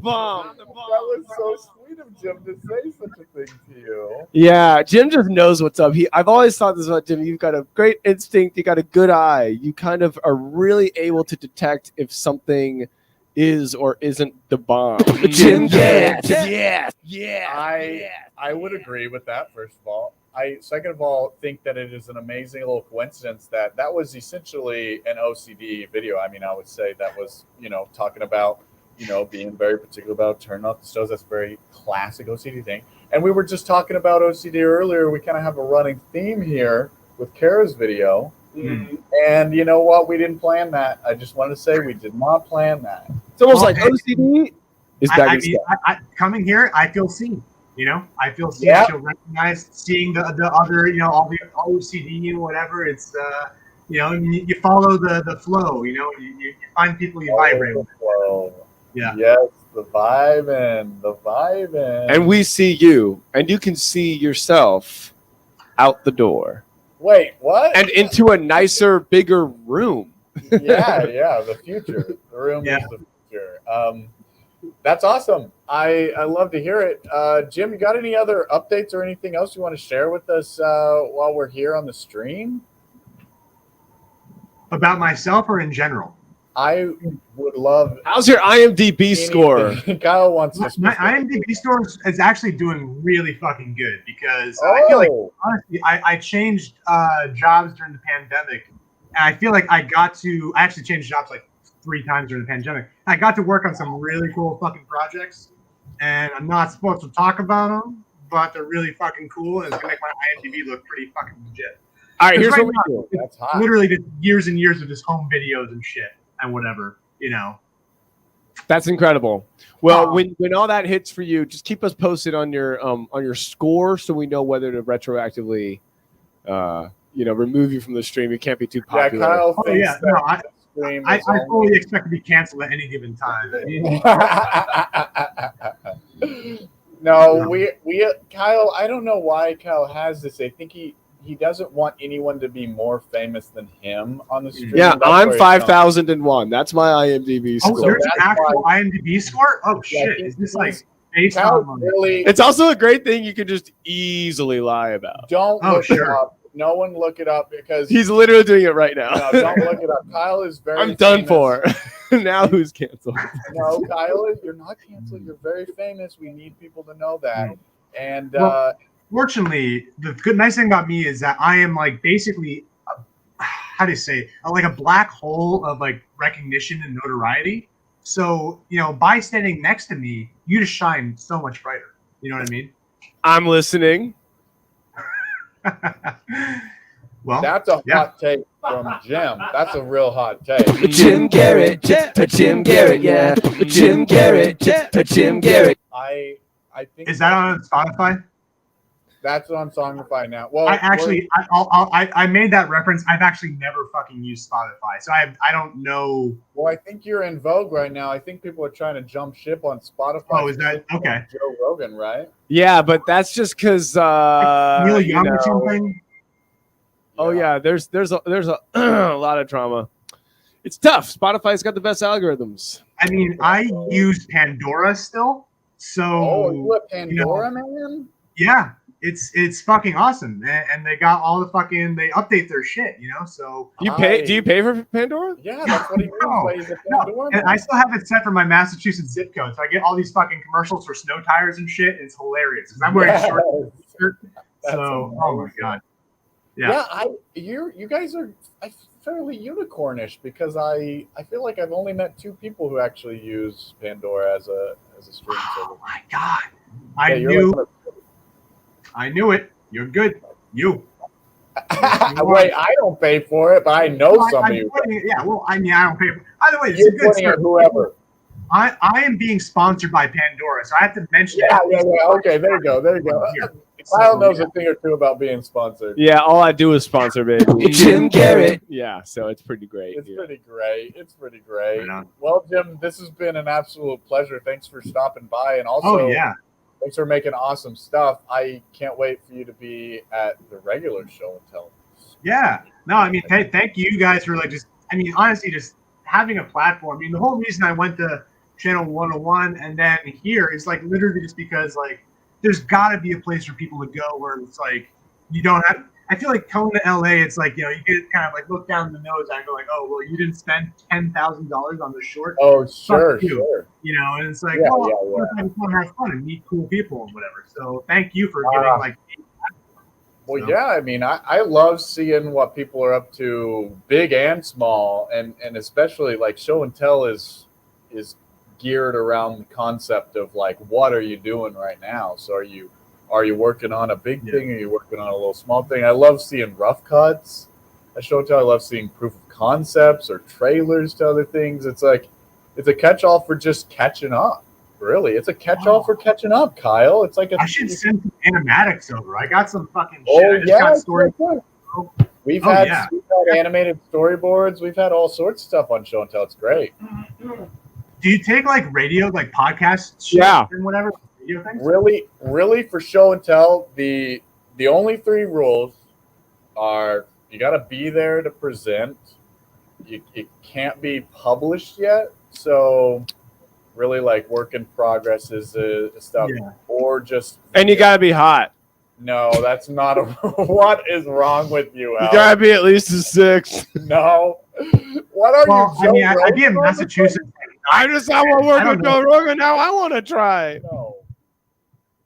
was so sweet of Jim to say such a thing to you. Yeah, Jim just knows what's up. I've always thought this about Jim. You've got a great instinct. You got a good eye. You kind of are really able to detect if something is or isn't the bomb. Jim Garret. Yeah. I would agree with that, first of all. I, second of all, think that it is an amazing little coincidence that was essentially an OCD video. I mean, I would say that was, talking about, being very particular about turning off the stoves. That's a very classic OCD thing. And we were just talking about OCD earlier. We kind of have a running theme here with Kara's video. Mm-hmm. And you know what? We didn't plan that. I just wanted to say we did not plan that. It's almost like OCD is back in coming here, I feel seen. I feel seen. I feel recognized. Seeing the other, all the OCD and whatever. It's you follow the flow. You find people you vibrate with. Yeah. Yes, the vibe. And we see you, and you can see yourself out the door. Wait, what? And into a nicer, bigger room. Yeah, the future. The room is the future. That's awesome. I love to hear it. Jim, you got any other updates or anything else you want to share with us while we're here on the stream? About myself or in general? I would love. How's your IMDb score? Kyle wants to. My IMDb score is actually doing really fucking good because I feel like, honestly, I changed jobs during the pandemic. And I feel like I actually changed jobs like 3 times during the pandemic. I got to work on some really cool fucking projects, and I'm not supposed to talk about them, but they're really fucking cool, and it's gonna make my IMDb look pretty fucking legit. All right, here's right what we now, do. it's literally just years and years of just home videos and shit and whatever, you know. That's incredible. Well, when all that hits for you, just keep us posted on your score so we know whether to retroactively, remove you from the stream. You can't be too popular. Yeah, Kyle thinks I fully expect to be canceled at any given time. No, we Kyle. I don't know why Kyle has this. I think he doesn't want anyone to be more famous than him on the stream. Yeah, I'm 5,001. That's my IMDb score. Oh, there's an actual IMDb score? Oh shit! Is this like based on? Really? It's also a great thing you can just easily lie about. Don't look it up. No one look it up because He's literally doing it right now. No, don't look it up. Kyle is very. I'm done famous. for. Now who's canceled? No, Kyle, you're not canceled. You're very famous. We need people to know that. And Fortunately, the nice thing about me is that I am like basically, how do you say, like a black hole of like recognition and notoriety. So, by standing next to me, you just shine so much brighter. You know what I mean? I'm listening. Well, that's a hot take from Jim. That's a real hot take. Jim Garret, Jim Garret, yeah. Jim Garret, Jim Garret. I think is that on Spotify? That's on Songify now. Well, I made that reference. I've actually never fucking used Spotify, so I don't know. Well, I think you're in vogue right now. I think people are trying to jump ship on Spotify. Oh, is that okay? Joe Rogan, right? Yeah, but that's just because Neil Young or something. Oh yeah, there's a a lot of drama. It's tough. Spotify's got the best algorithms. I mean, I use Pandora still, so. Oh, you a Pandora man? Yeah, it's fucking awesome, and they got all the fucking they update their shit, So you pay? Do you pay for Pandora? Yeah, that's what he means by he's a Pandora and man. I still have it set for my Massachusetts zip code, so I get all these fucking commercials for snow tires and shit. And it's hilarious because I'm wearing short shirt. So, oh my god. Yeah, you guys are fairly unicornish because I feel like I've only met 2 people who actually use Pandora as a stream service. Oh my god, I knew it. You're good. You. Wait, I don't pay for it, but I know somebody. Yeah, well, I don't pay for it. Either way, it's You're a good pointing at service. whoever. I am being sponsored by Pandora, so I have to mention Yeah, it. okay, there you go. Kyle knows a thing or two about being sponsored. Yeah, all I do is sponsor, baby. Jim Garret. Yeah, so it's pretty great. It's pretty great. Well, Jim, this has been an absolute pleasure. Thanks for stopping by, and also, thanks for making awesome stuff. I can't wait for you to be at the regular show and tell. Yeah. No, I mean, thank you guys for honestly, just having a platform. I mean, the whole reason I went to Channel 101 and then here is like literally just because like there's got to be a place for people to go where it's like you don't have. I feel like coming to LA, it's like you get kind of like look down the nose and go like, oh well, you didn't spend $10,000 on the short. Oh sure. And it's like, I just want to have fun and meet cool people and whatever. So thank you for giving like. Well, yeah, I mean, I love seeing what people are up to, big and small, and especially like show and tell is geared around the concept of like, what are you doing right now? So are you working on a big thing? Or are you working on a little small thing? I love seeing rough cuts at show and tell. I love seeing proof of concepts or trailers to other things. It's like it's a catch-all for just catching up. Really, it's a catch-all for catching up, Kyle. It's like I should send some animatics over. I got some fucking shit. Oh I just yeah, got story. We've had animated storyboards. We've had all sorts of stuff on show and tell. It's great. Do you take like radio, like podcasts? And whatever. Radio things? Really, for show and tell, the only 3 rules are you got to be there to present. It can't be published yet. So really like work in progress is stuff, or just. And you gotta be hot. No, that's not a. What is wrong with you? You gotta be at least a 6. No. What are you? I'd be in Massachusetts. I just I want to work with Joe Rogan. Now I want to try. No.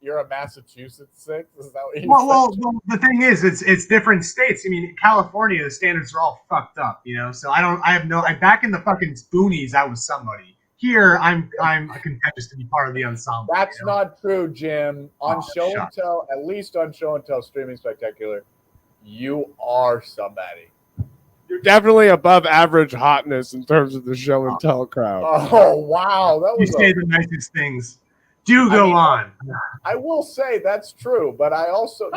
You're a Massachusetts 6? Is that what you Well, said? the thing is, it's different states. I mean, California, the standards are all fucked up, So back in the fucking boonies, I was somebody. Here, I'm contentious to be part of the ensemble. That's not true, Jim. On Show and shut Tell, at least on Show and Tell Streaming Spectacular, you are somebody. You're definitely above average hotness in terms of the show and tell crowd. Oh wow, that was. You say the nicest things. Go on. I will say that's true, but I also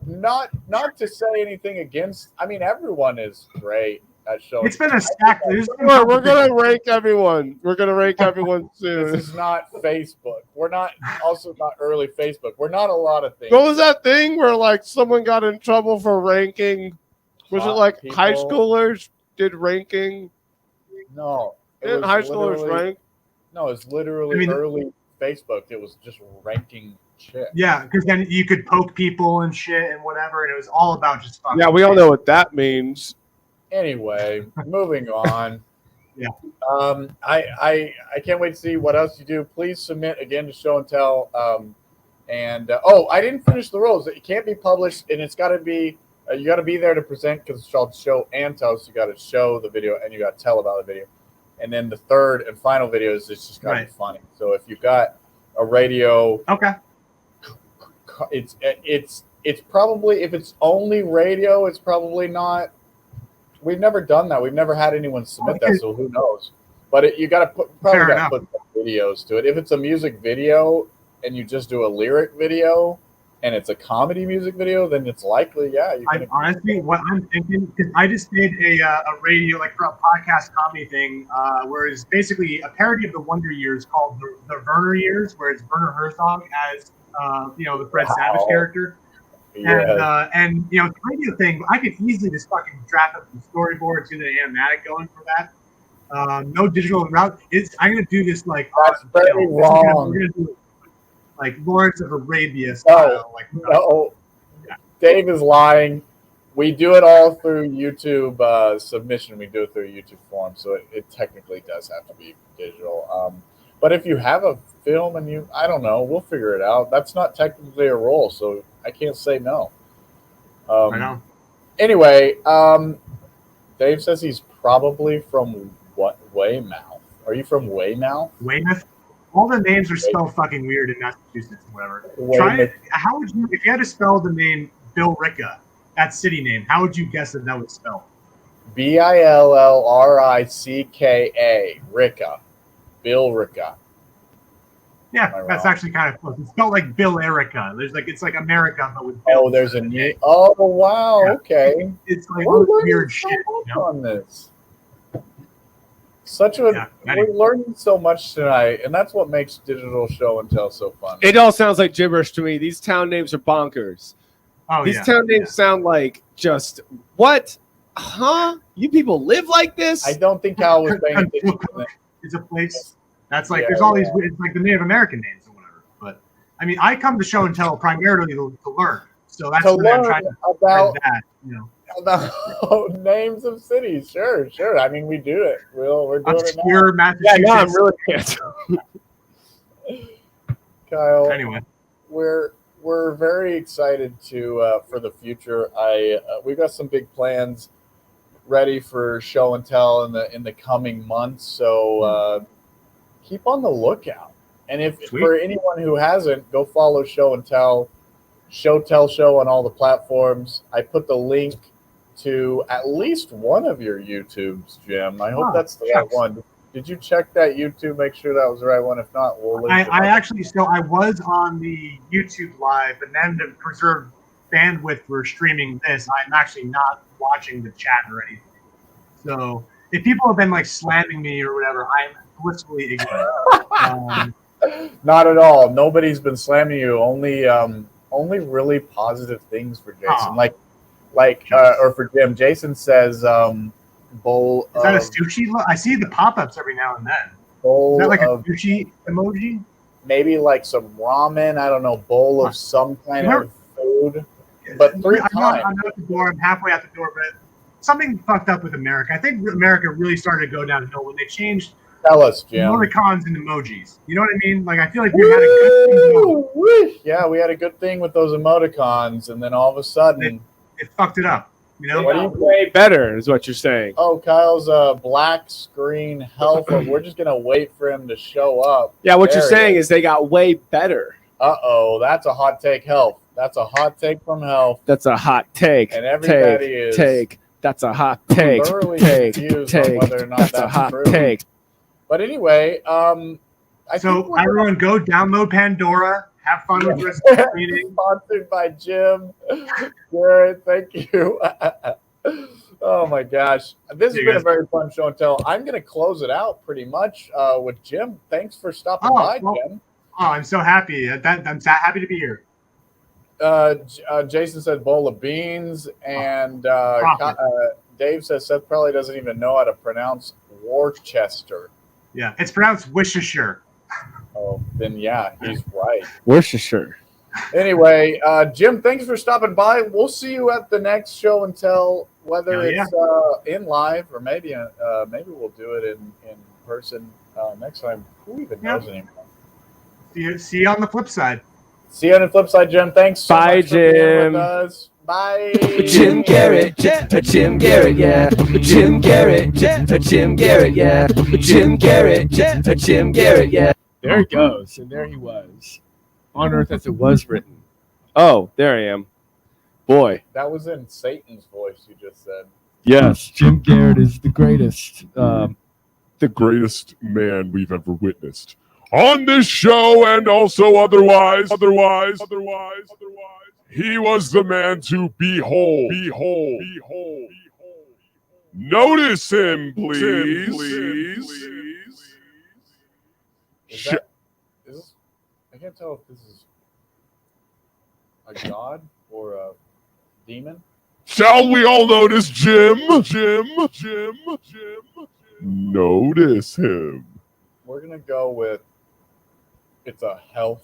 not to say anything against. I mean, everyone is great at Show. It's been a stack. We're gonna rank everyone. We're gonna rank everyone soon. This is not Facebook. We're not also not early Facebook. We're not a lot of things. What was that thing where like someone got in trouble for ranking? Was it like people? high schoolers did ranking? No. Didn't high schoolers rank? No, it's literally early Facebook. It was just ranking shit. Yeah, because then you could poke people and shit and whatever, and it was all about just fucking. Yeah, we all know what that means. Anyway, moving on. Yeah. I can't wait to see what else you do. Please submit again to Show and Tell. I didn't finish the rules. It can't be published, and it's got to be. You got to be there to present because it's called Show and Tell. So you got to show the video and you got to tell about the video. And then the third and final video is it's just got to be funny. So if you've got a radio, it's probably, if it's only radio, it's probably not. We've never done that. We've never had anyone submit that, so who knows? But you got to put some videos to it. If it's a music video and you just do a lyric video and it's a comedy music video, then it's likely, Honestly, what I'm thinking, because I just did a radio, like for a podcast comedy thing, where it's basically a parody of the Wonder Years called the Werner Years, where it's Werner Herzog as, the Fred Savage character. Yeah. And the radio thing, I could easily just fucking draft up some storyboards, get an animatic going for that. No digital route. I'm going to do this like. That's very wrong. We're going to do it like Lawrence of Arabia style. No. Dave is lying. We do it all through YouTube submission. We do it through YouTube form, so it technically does have to be digital. But if you have a film and I don't know, we'll figure it out. That's not technically a role, so I can't say no. I know. Anyway, Dave says he's probably from Weymouth. Are you from Weymouth? Weymouth? All the names are spelled fucking weird in Massachusetts and whatever. How would you, if you had to spell the name Bill Ricka, that city name, how would you guess that would spell? Billricka. Ricka. Bill Ricka. Yeah, that's actually kind of close. It's spelled like Bill Erica. It's like America, but with Bill. Oh, there's a new. Oh, wow. Yeah. Okay. It's like weird shit on this. We're learning so much tonight, and that's what makes digital Show and Tell so fun. It all sounds like gibberish to me. These town names are bonkers. These town names sound like just what? Huh? You people live like this? I don't think Hal was paying attention to that. It's a place that's like there's all these. It's like the Native American names or whatever. But I mean, I come to Show and Tell primarily to learn. So that's what I'm trying to about that. About names of cities. Sure. I mean, we do it. We're doing Obscure it now. Massachusetts. Yeah, no, I'm really can't. Kyle. Anyway, we're very excited to for the future. We've got some big plans ready for Show and Tell in the coming months. So keep on the lookout. And if for anyone who hasn't, go follow Show and Tell, Show on all the platforms. I put the link to at least one of your YouTubes, Jim. I hope that's the right one. Did you check that YouTube? Make sure that was the right one. If not, we'll link I actually, so I was on the YouTube live, but then to preserve bandwidth for streaming this, I'm actually not watching the chat or anything. So if people have been like slamming me or whatever, I'm blissfully ignorant. Not at all. Nobody's been slamming you. Only really positive things for Jason. Or for Jim. Jason says bowl. Is that a sushi? I see the pop-ups every now and then. bowl Is that like a of sushi emoji? maybe like some ramen. I don't know, bowl of some kind of food. But 3 I'm times. out the door. I'm halfway out the door, but something fucked up with America. I think America really started to go downhill when they changed Tell us, Jim. emoticons and emojis. You know what I mean? Like, I feel like we had a good thing going. Yeah, we had a good thing with those emoticons, and then all of a sudden it fucked it up. You know, what do you way better is what you're saying. Oh, Kyle's black screen Helf. We're just gonna wait for him to show up. Yeah, what There you're he saying is. is they got way better. That's a hot take, Helf. That's a hot take from Helf. That's a hot take. And everybody take, is take. That's a hot take. thoroughly Take, confused on take. whether or not That's a that's hot true. take. But anyway, so everyone go download Pandora. Have fun with the rest of the meeting. Sponsored by Jim. Garret, thank you. Oh my gosh. This has been a very fun show and tell. I'm going to close it out pretty much with Jim. Thanks for stopping by, Jim. Oh, I'm so happy. I'm so happy to be here. Jason said bowl of beans, and Dave says Seth probably doesn't even know how to pronounce Worcester. Yeah, it's pronounced Worcestershire. Oh, then yeah, he's right. Worcestershire. Anyway, Jim, thanks for stopping by. We'll see you at the next show and tell, whether it's in live or maybe we'll do it in person next time. Who even knows anymore? See you on the flip side. See you on the flip side, Jim. Thanks so Bye, much for being Jim. with us. Bye. Jim Garret, Jim Garret, yeah. Jim Garret, Jim Garret, yeah. Jim Garret, Jim Garret, yeah. There he goes, and there he was. On earth as it was written. Oh, there I am. Boy. That was in Satan's voice you just said. Yes, Jim Garret is the greatest. The greatest man we've ever witnessed on this show, and also otherwise. He was the man to behold. Notice him, please. I can't tell if this is a god or a demon. Shall we all notice Jim? Notice him. We're gonna go with it's a Helf.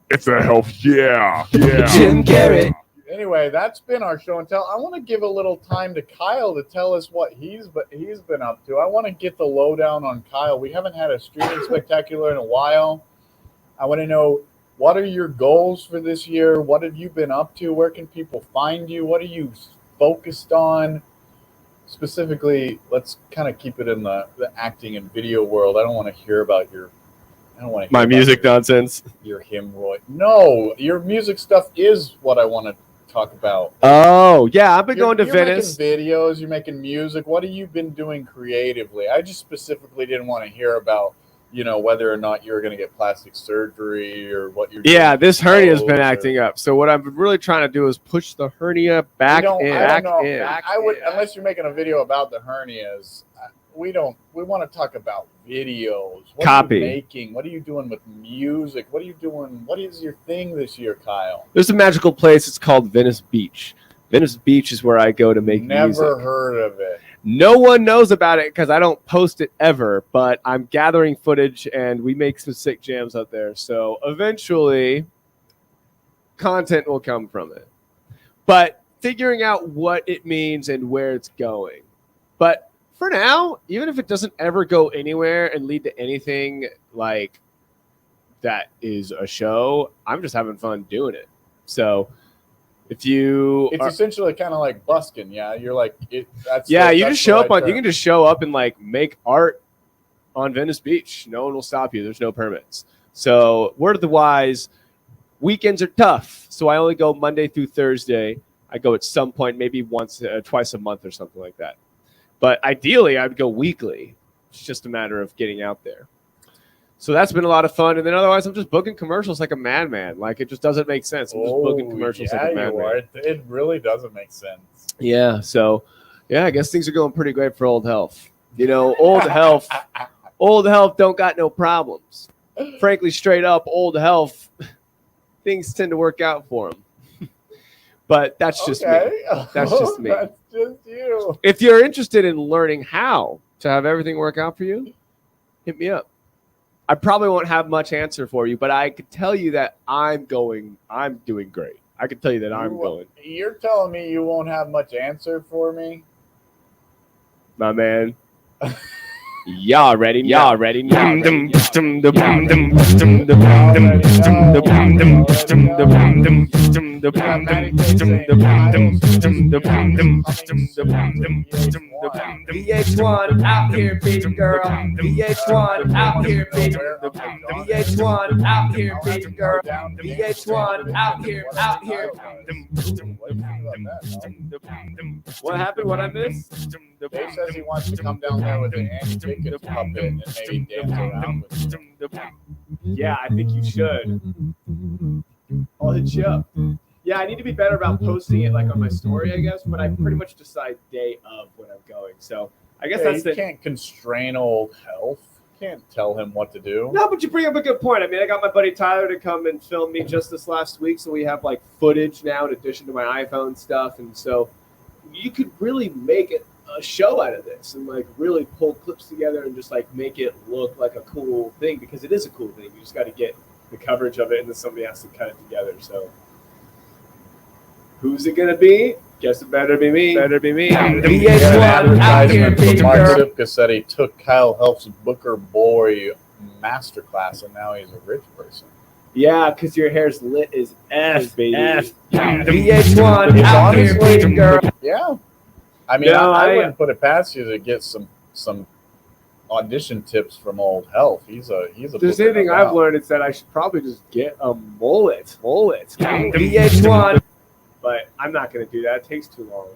It's a Helf, yeah. Jim Garret. Anyway, that's been our show and tell. I want to give a little time to Kyle to tell us what he's been up to. I want to get the lowdown on Kyle. We haven't had a streaming spectacular in a while. I want to know, what are your goals for this year? What have you been up to? Where can people find you? What are you focused on? Specifically, let's kind of keep it in the acting and video world. I don't want to hear about my music nonsense. Your hemorrhoid. No, your music stuff is what I want to talk about. Oh, yeah, I've been going to you're Venice. Making videos, you're making music. What have you been doing creatively? I just specifically didn't want to hear about, whether or not you're going to get plastic surgery or what you're doing. Yeah, this hernia's been acting up. So what I'm really trying to do is push the hernia back in. I would, unless you're making a video about the hernias. We want to talk about videos. What Copy. are you making? What are you doing with music? What are you doing? What is your thing this year, Kyle? There's a magical place. It's called Venice Beach. Venice Beach is where I go to make music. Never heard of it. No one knows about it because I don't post it ever, but I'm gathering footage and we make some sick jams out there. So eventually, content will come from it. But figuring out what it means and where it's going. But for now, even if it doesn't ever go anywhere and lead to anything like that is a show, I'm just having fun doing it. So if you It's essentially kind of like busking, yeah. You're like you just show up on. You can just show up and like make art on Venice Beach. No one will stop you. There's no permits. So word of the wise, weekends are tough. So I only go Monday through Thursday. I go at some point, maybe twice a month or something like that. But ideally, I'd go weekly. It's just a matter of getting out there. So that's been a lot of fun. And then otherwise, I'm just booking commercials like a madman. Like, it just doesn't make sense. I'm just booking commercials like a madman. It really doesn't make sense. Yeah. So, yeah, I guess things are going pretty great for old Helf. Old Helf don't got no problems. Frankly, straight up, old Helf, things tend to work out for him. But that's just me. That's just me. That's just you. If you're interested in learning how to have everything work out for you, hit me up. I probably won't have much answer for you, but I could tell you that I'm doing great. I could tell you that I'm going. You're telling me you won't have much answer for me? My man. Y'all ready? Y'all ready? VH1 out here, baby girl. VH1 out here, baby. VH1 out here, baby girl. VH1 out here, out here. What happened? What I missed? Dave says he wants to come down there with an Andy Dickens puppet and maybe dance around with him. Yeah, I think you should. I'll hit you up. Yeah, I need to be better about posting it like on my story, I guess, but I pretty much decide day of when I'm going. So I guess that's you can't constrain old Helf. Can't tell him what to do. No, but you bring up a good point. I mean, I got my buddy Tyler to come and film me just this last week, so we have like footage now in addition to my iPhone stuff, and so you could really make it a show out of this and like really pull clips together and just like make it look like a cool thing, because it is a cool thing. You just got to get the coverage of it, and then somebody has to cut it together. So who's it gonna be? Guess it better be me. Better be me. VH1 advertisement from Mark Sipka said he took Kyle Helf's Booker Boy masterclass, and now he's a rich person. Yeah, because your hair's lit as F, baby. VH1 out here, baby girl. Yeah. I mean, No, I wouldn't put it past you to get some audition tips from old Helf. He's a. If there's anything I've learned, it's that I should probably just get a mullet. VH1. But I'm not going to do that. It takes too long.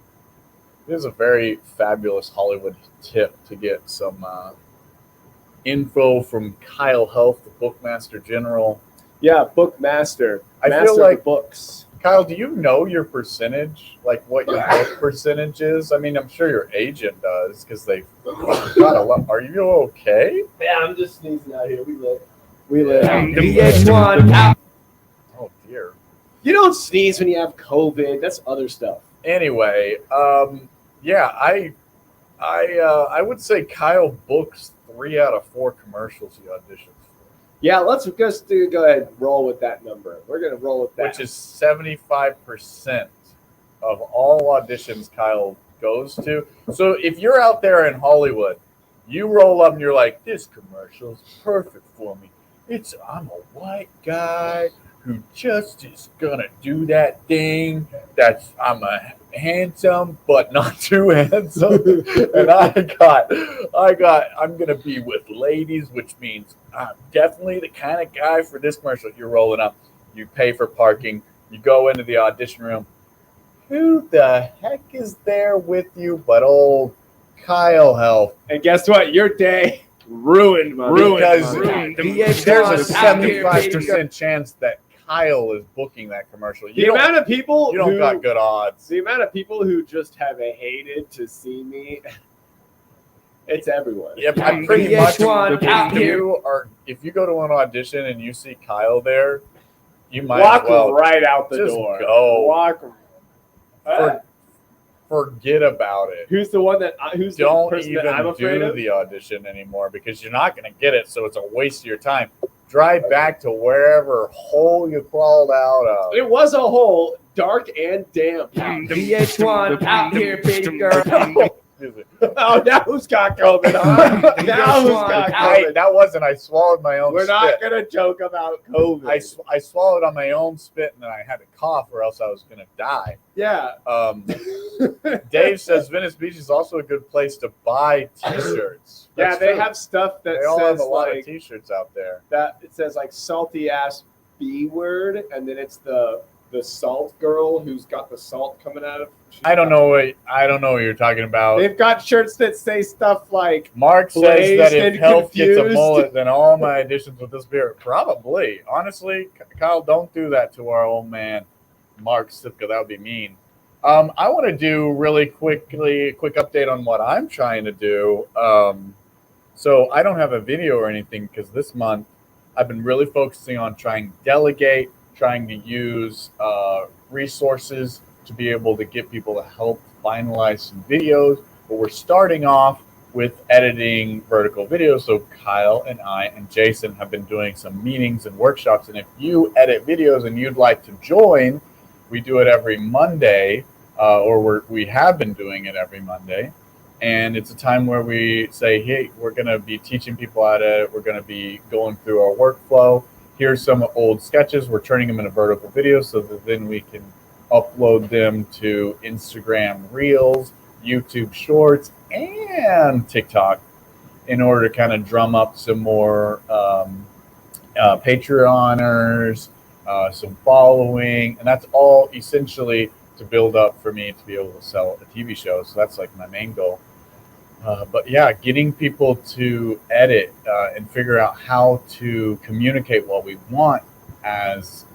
It is a very fabulous Hollywood tip to get some info from Kyle Helf, the Bookmaster General. Yeah, Bookmaster. I Master feel of like the books. Kyle, do you know your percentage? Like what your book percentage is? I mean, I'm sure your agent does because they've got a lot. Are you okay? Yeah, I'm just sneezing out here. We lit. VH1 out. Oh dear. You don't sneeze when you have COVID. That's other stuff. Anyway, yeah, I would say Kyle books 3 out of 4 commercials he auditions. Yeah, let's just go ahead and roll with that number. We're going to roll with that. Which is 75% of all auditions Kyle goes to. So if you're out there in Hollywood, you roll up and you're like, this commercial's perfect for me. I'm a white guy who just is going to do that thing. I'm a handsome, but not too handsome. And I'm going to be with ladies, which means I'm definitely the kind of guy for this commercial. You're rolling up, you pay for parking, you go into the audition room. Who the heck is there with you but old Kyle Helf? And guess what? Your day ruined, man. Because there's a 75% chance that Kyle is booking that commercial. The amount of people you don't got good odds. The amount of people who just have hated to see me, it's everyone. Yep, I'm pretty much if you go to an audition and you see Kyle there, you might walk right out the just door. Go. Forget about it. Who's the one that? Who's don't the person even that I'm afraid do of? the audition anymore because you're not going to get it. So it's a waste of your time. Drive back to wherever hole you crawled out of. It was a hole, dark and damp. VH1 out here, baby girl. Oh, now who's got COVID? Huh? Now who's got COVID? That wasn't. I swallowed my own. We're spit. not gonna joke about COVID. I swallowed on my own spit and then I had to cough or else I was gonna die. Yeah. Dave says Venice Beach is also a good place to buy T-shirts. Yeah, they have stuff that they all says have a lot like of T-shirts out there. that it says like salty ass B word, and then it's the salt girl who's got the salt coming out of. I don't know what you're talking about. They've got shirts that say stuff like Mark says that if Helf gets a confused. mullet, then all my auditions with this beer. Probably. Honestly, Kyle, don't do that to our old man, Mark Sipka. That would be mean. I want to do really quickly a quick update on what I'm trying to do. So I don't have a video or anything because this month I've been really focusing on trying to delegate, trying to use resources to be able to get people to help finalize some videos. But we're starting off with editing vertical videos. So Kyle and I and Jason have been doing some meetings and workshops. And if you edit videos and you'd like to join, we do it every Monday, or we have been doing it every Monday. And it's a time where we say, hey, we're going to be teaching people how to edit. We're going to be going through our workflow. Here's some old sketches. We're turning them into vertical videos so that then we can upload them to Instagram Reels, YouTube Shorts, and TikTok in order to kind of drum up some more Patreoners, some following. And that's all essentially to build up for me to be able to sell a TV show. So that's like my main goal. But yeah, getting people to edit and figure out how to communicate what we want as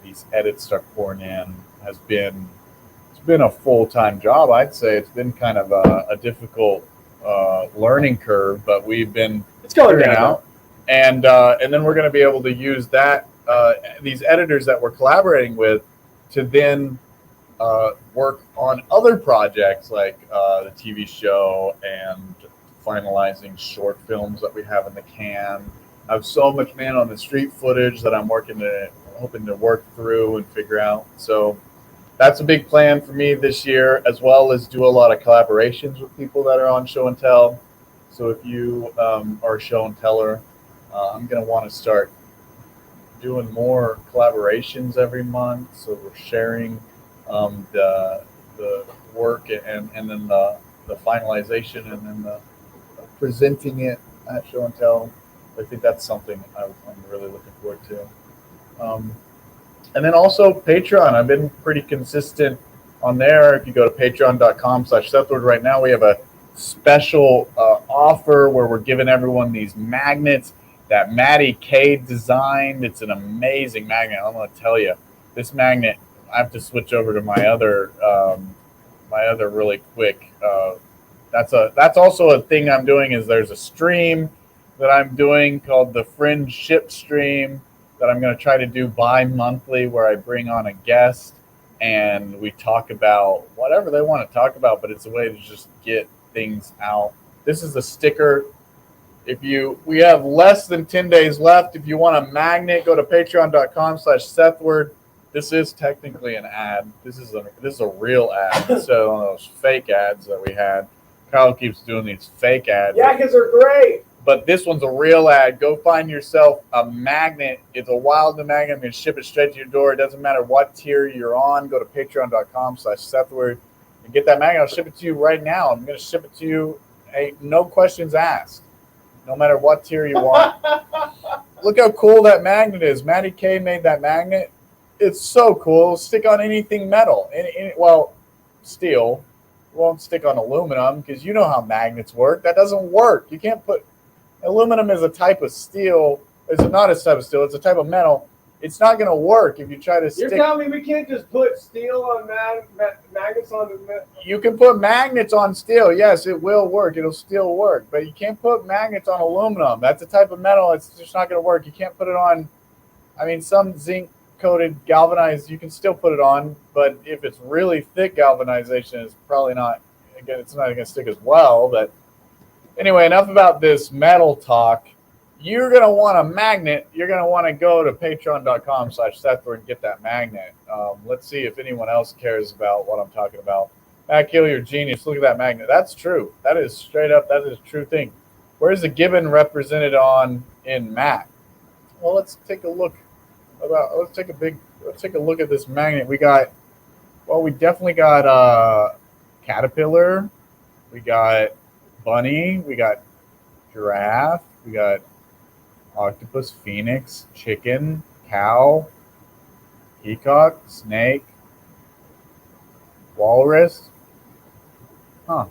these edits start pouring in has been, it's been a full-time job. I'd say it's been kind of a difficult learning curve, but we've been figuring out. And then we're going to be able to use that, these editors that we're collaborating with, to then work on other projects like the TV show and finalizing short films that we have in the can. I have so much man on the street footage that I'm hoping to work through and figure out. So that's a big plan for me this year, as well as do a lot of collaborations with people that are on Show and Tell. So if you are a show and teller, I'm going to want to start doing more collaborations every month. So we're sharing the work and then the finalization and then the presenting it at Show and Tell. I think that's something I'm really looking forward to. And then also Patreon. I've been pretty consistent on there. If you go to patreon.com/Sethward right now, we have a special offer where we're giving everyone these magnets that Maddie K designed. It's an amazing magnet. I'm going to tell you, this magnet, I have to switch over to my other really quick. That's also a thing I'm doing. Is there's a stream that I'm doing called the Fringe Ship Stream that I'm going to try to do bi-monthly, where I bring on a guest and we talk about whatever they want to talk about, but it's a way to just get things out. This is a sticker. We have less than 10 days left. If you want a magnet, go to patreon.com/Sethward. This is technically an ad. This is a real ad. So on those fake ads that we had, Kyle keeps doing these fake ads. Yeah, because they're great. But this one's a real ad. Go find yourself a magnet. It's a wild magnet. I'm going to ship it straight to your door. It doesn't matter what tier you're on. Go to patreon.com/Sethward and get that magnet. I'll ship it to you right now. I'm going to ship it to you. Hey, no questions asked. No matter what tier you want. Look how cool that magnet is. Maddie K made that magnet. It's so cool. It'll stick on anything metal. Well, steel. It won't stick on aluminum because you know how magnets work. That doesn't work. You can't put... Aluminum is a type of steel. It's not a type of steel. It's a type of metal. It's not going to work if you try to stick... You're telling me we can't just put steel on magnets on the... You can put magnets on steel. Yes, it will work. It'll still work. But you can't put magnets on aluminum. That's a type of metal. It's just not going to work. You can't put it on... I mean, some zinc-coated galvanized, you can still put it on. But if it's really thick galvanization, it's probably not... Again, it's not going to stick as well. But anyway, enough about this metal talk. You're going to want a magnet. You're going to want to go to patreon.com/Sethward and get that magnet. Let's see if anyone else cares about what I'm talking about. Matt Kill, you're genius. Look at that magnet. That's true. That is straight up. That is a true thing. Where's the gibbon represented on in Matt? Well, let's take a look. Let's take a look at this magnet. We definitely got caterpillar. We got bunny. We got giraffe. We got octopus, phoenix, chicken, cow, peacock, snake, walrus. Huh.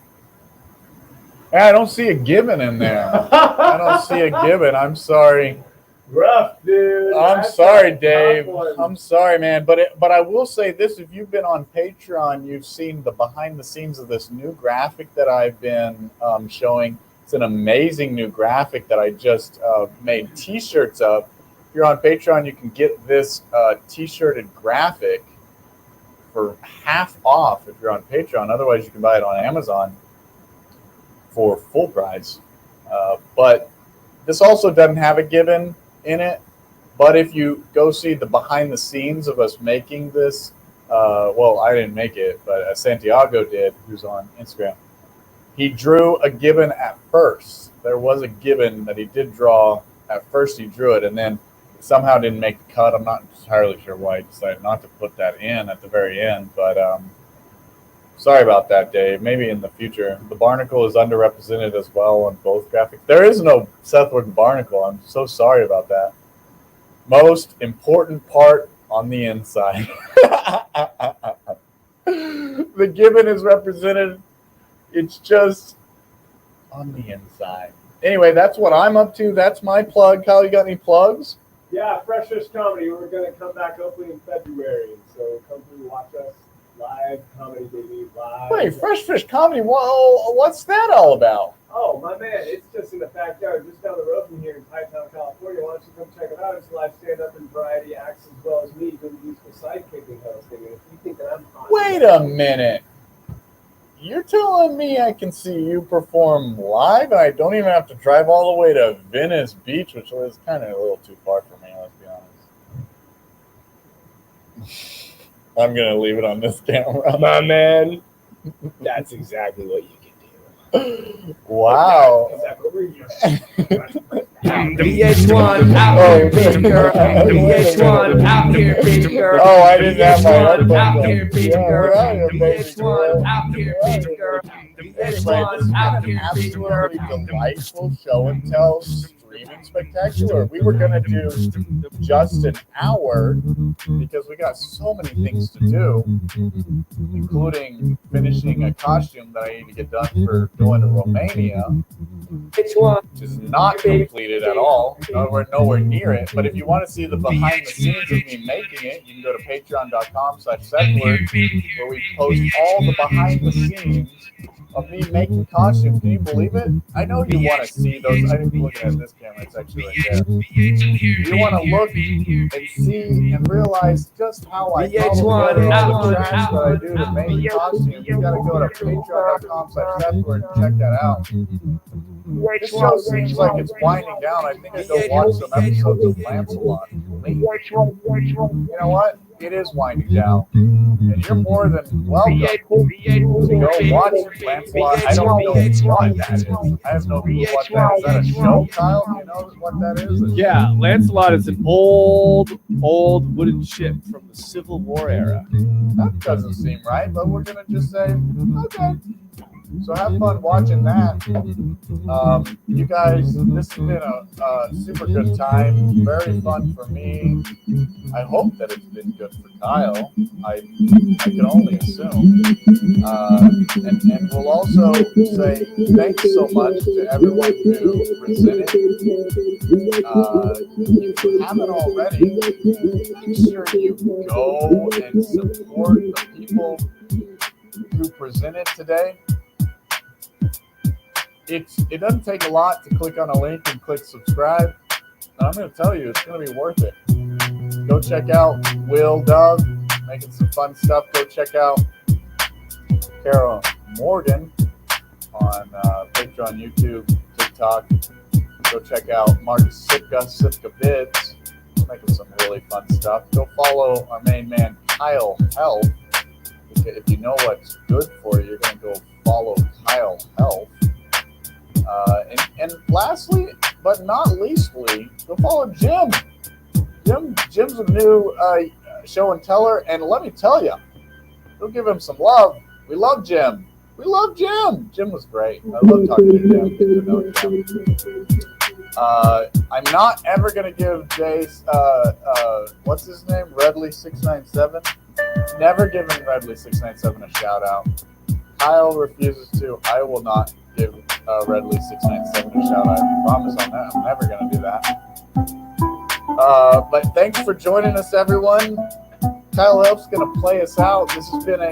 Yeah, I don't see a gibbon in there. I don't see a gibbon. I'm sorry. Rough, dude. I'm sorry, Dave. I'm sorry, man. But I will say this: if you've been on Patreon, you've seen the behind the scenes of this new graphic that I've been showing. It's an amazing new graphic that I just made T-shirts of. If you're on Patreon, you can get this T-shirted graphic for half off if you're on Patreon. Otherwise, you can buy it on Amazon. for full price. But this also doesn't have a given in it. But if you go see the behind the scenes of us making this, well, I didn't make it, but Santiago did, who's on Instagram. He drew a given at first. There was a given that he did draw. At first he drew it, and then somehow didn't make the cut. I'm not entirely sure why he decided not to put that in at the very end, but sorry about that, Dave. Maybe in the future. The barnacle is underrepresented as well on both graphics. There is no Sethward barnacle. I'm so sorry about that. Most important part on the inside. The given is represented. It's just on the inside. Anyway, that's what I'm up to. That's my plug. Kyle, you got any plugs? Yeah, Fresh Fish Comedy. We're going to come back hopefully in February. So come through, watch us live, Comedy Baby live. Wait, Fresh Fish Comedy? Whoa, what's that all about? Oh, my man, it's just in the backyard, just down the road from here in Python, California. Why don't you come check it out? It's live stand-up and variety acts as well as me doing musical sidekicking hosting. And if you think that I'm hot, Wait a minute. You're telling me I can see you perform live? I don't even have to drive all the way to Venice Beach, which is kind of a little too far for me, let's be honest. I'm going to leave it on this camera. my man, that's exactly what you can do. Wow. VH1 out here, baby girl. VH1 out here, baby girl. Oh, I didn't have my headphones out here, baby girl. VH1 VH1 out here, baby girl. VH1 out here, baby girl. Absolutely delightful show and tell streaming spectacular. We were going to do just an hour because we got so many things to do, including finishing a costume that I need to get done for going to Romania, which is not completed at all. We're nowhere near it. But if you want to see the behind the scenes of me making it, you can go to patreon.com/Sethward, where we post all the behind the scenes of me making costumes. Can you believe it? I know you want to see those. I didn't look at this camera. It's actually right there. You want to look and see and realize just how I follow together all the tracks that I do to make costumes. You got to go to patreon.com/Sethward and check that out. This show seems like it's winding down. I think I go watch some episodes of Lancelot. You know what? It is winding down. And you're more than welcome to go watch Lancelot. I don't know what that is. I have no clue what that is. Is that a show, Kyle? Do you know what that is? Yeah, Lancelot is an old wooden ship from the Civil War era. That doesn't seem right, but we're going to just say, okay. So have fun watching that. You guys, this has been a super good time. Very fun for me. I hope that it's been good for Kyle. I can only assume. And we'll also say thanks so much to everyone who presented. If you haven't already, make sure you go and support the people who presented today. It doesn't take a lot to click on a link and click subscribe. And I'm going to tell you, it's going to be worth it. Go check out Will Dove, making some fun stuff. Go check out Carol Morgan on Patreon, YouTube, TikTok. Go check out Mark Sipka, Sipka Bids, making some really fun stuff. Go follow our main man, Kyle Helf. If you know what's good for you, you're going to go follow Kyle Helf. And lastly, but not leastly, go follow Jim. Jim's a new show and teller, and let me tell you, go give him some love. We love Jim. Jim was great. I love talking to Jim. I'm not ever going to give Jay's, what's his name? Redley697. Never giving Redley697 a shout out. Kyle refuses to. I will not give Redley697 a shout out. I promise on that. I'm never going to do that. But thanks for joining us, everyone. Kyle Helf's going to play us out. This has been a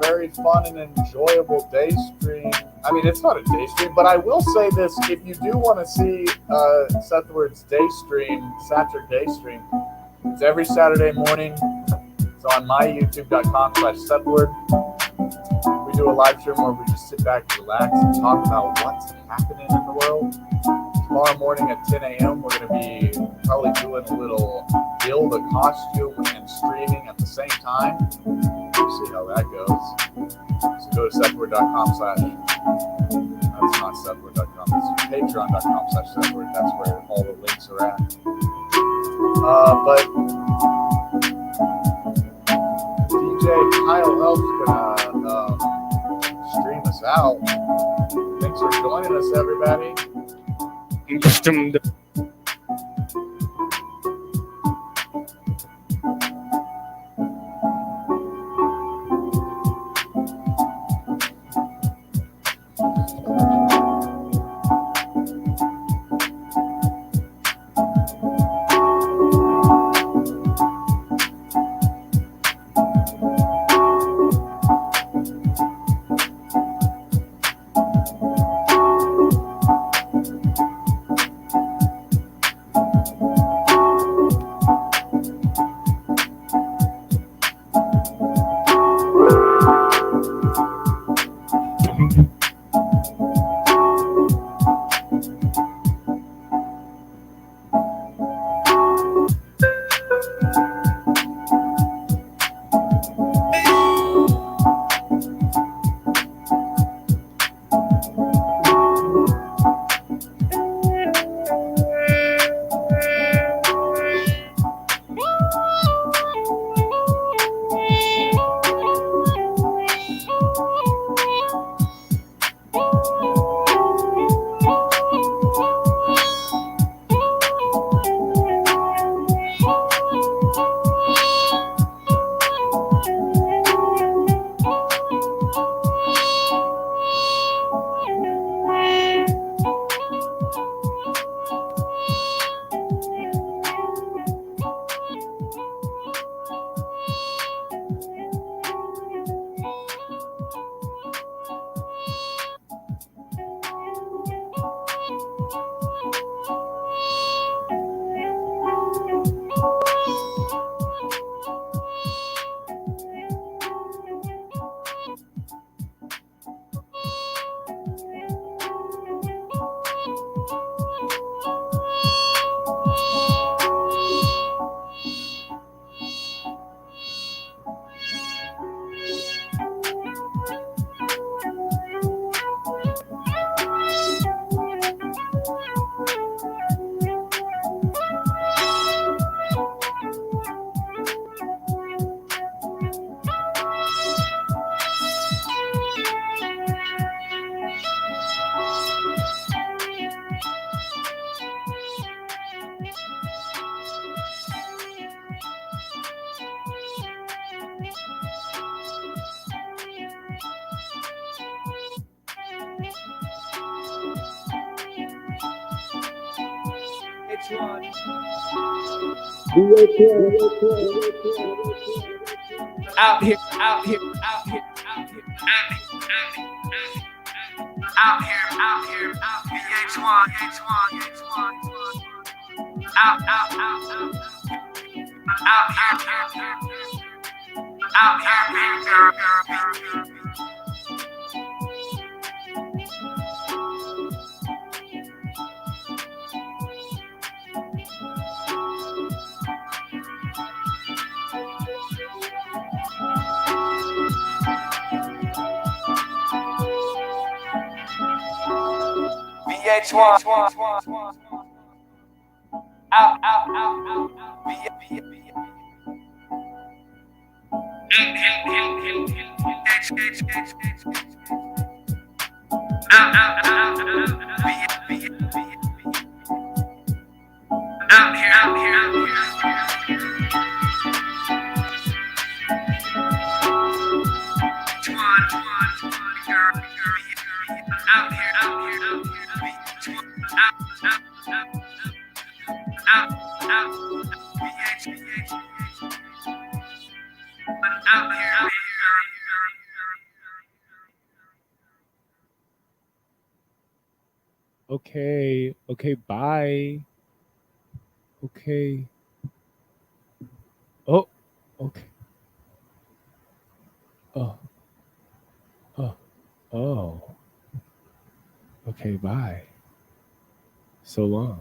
very fun and enjoyable day stream. I mean, it's not a day stream, but I will say this. If you do want to see Sethward's day stream, Saturday stream, it's every Saturday morning. It's on my youtube.com/Sethward. We do a live stream where we just sit back and relax and talk about what's happening in the world. Tomorrow morning at 10 a.m., we're going to be probably doing a little build a costume and streaming at the same time. We'll see how that goes. So go to Sethward.com/ that's not Sethward.com, it's Patreon.com/Sethward. That's where all the links are at. But DJ Kyle Helf's gonna stream us out. Thanks for joining us, everybody. Out here, out here, out here, out here, out here, out here, out here, VH1, VH1, out, out, out, out, out here, out here, VH1, out, out, out, out, Okay, okay, bye. Okay. Oh, okay. Oh. Oh. Okay, bye. So long.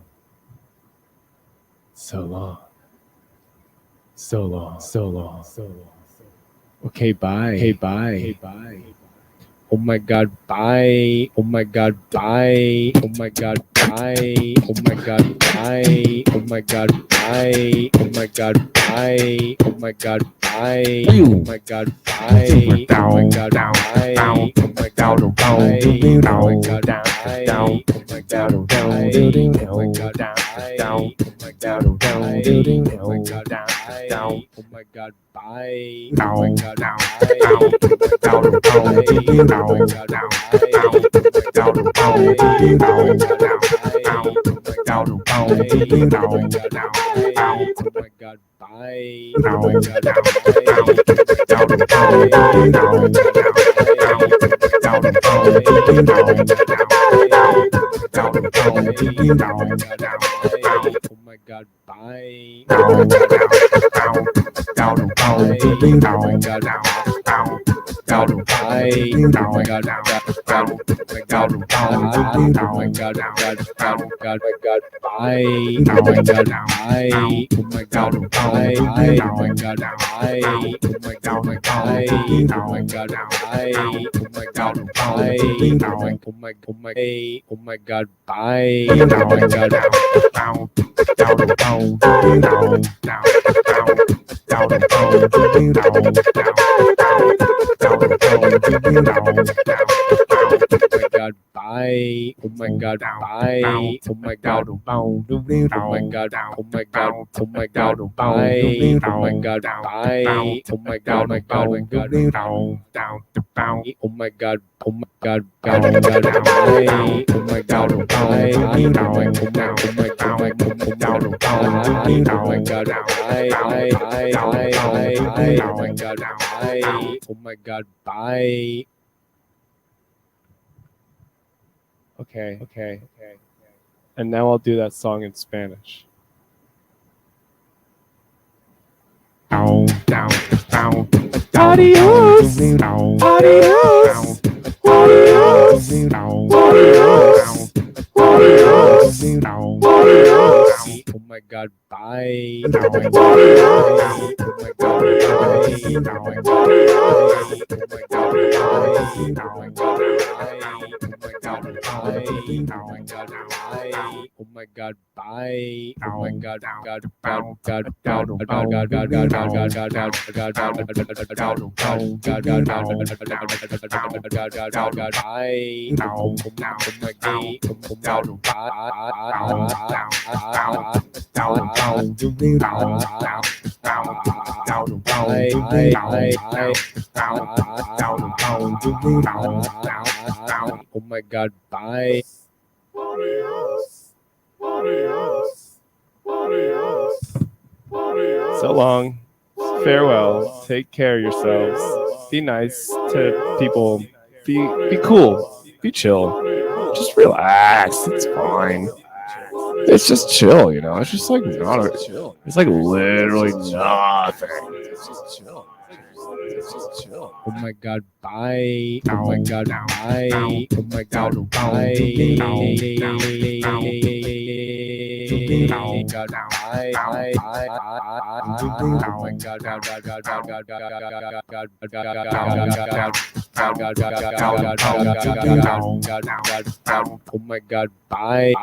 So long. So long. So long. So long. Okay, bye. Hey, bye. Hey, bye. Oh my god, bye. Oh my god, bye. Oh my god, bye. Oh my god, bye. Oh my god, bye. Oh my god, bye. Oh my god, bye. Oh my god, bye. Oh my god, bye. Oh my god, bye. Oh my god, bye. Oh my god, bye. Oh my god, bye. Oh my god, bye. Oh my god, bye. Oh my god, bye. Oh my god, bye. Okay. And now I'll do that song in Spanish. Adios, adios, adios, adios, adios, adios. Oh my god, bye. Oh my god, bye. Oh my god, bye. Oh my god, bye. Oh my god, bye. Oh my god, bye. Oh my god, bye. Oh my god, bye. Oh my god, god, oh my god, bye. So long. Farewell. Take care of yourselves. Be nice to people. Be cool. Be chill. Just relax. It's fine. It's just chill, you know. It's just like not a chill. It's like literally nothing. It's just chill. Oh my god, bye. Oh my god, bye. Oh my god, bye. Oh my god, bye. Oh my god, oh my god, bye. Oh my god, bye.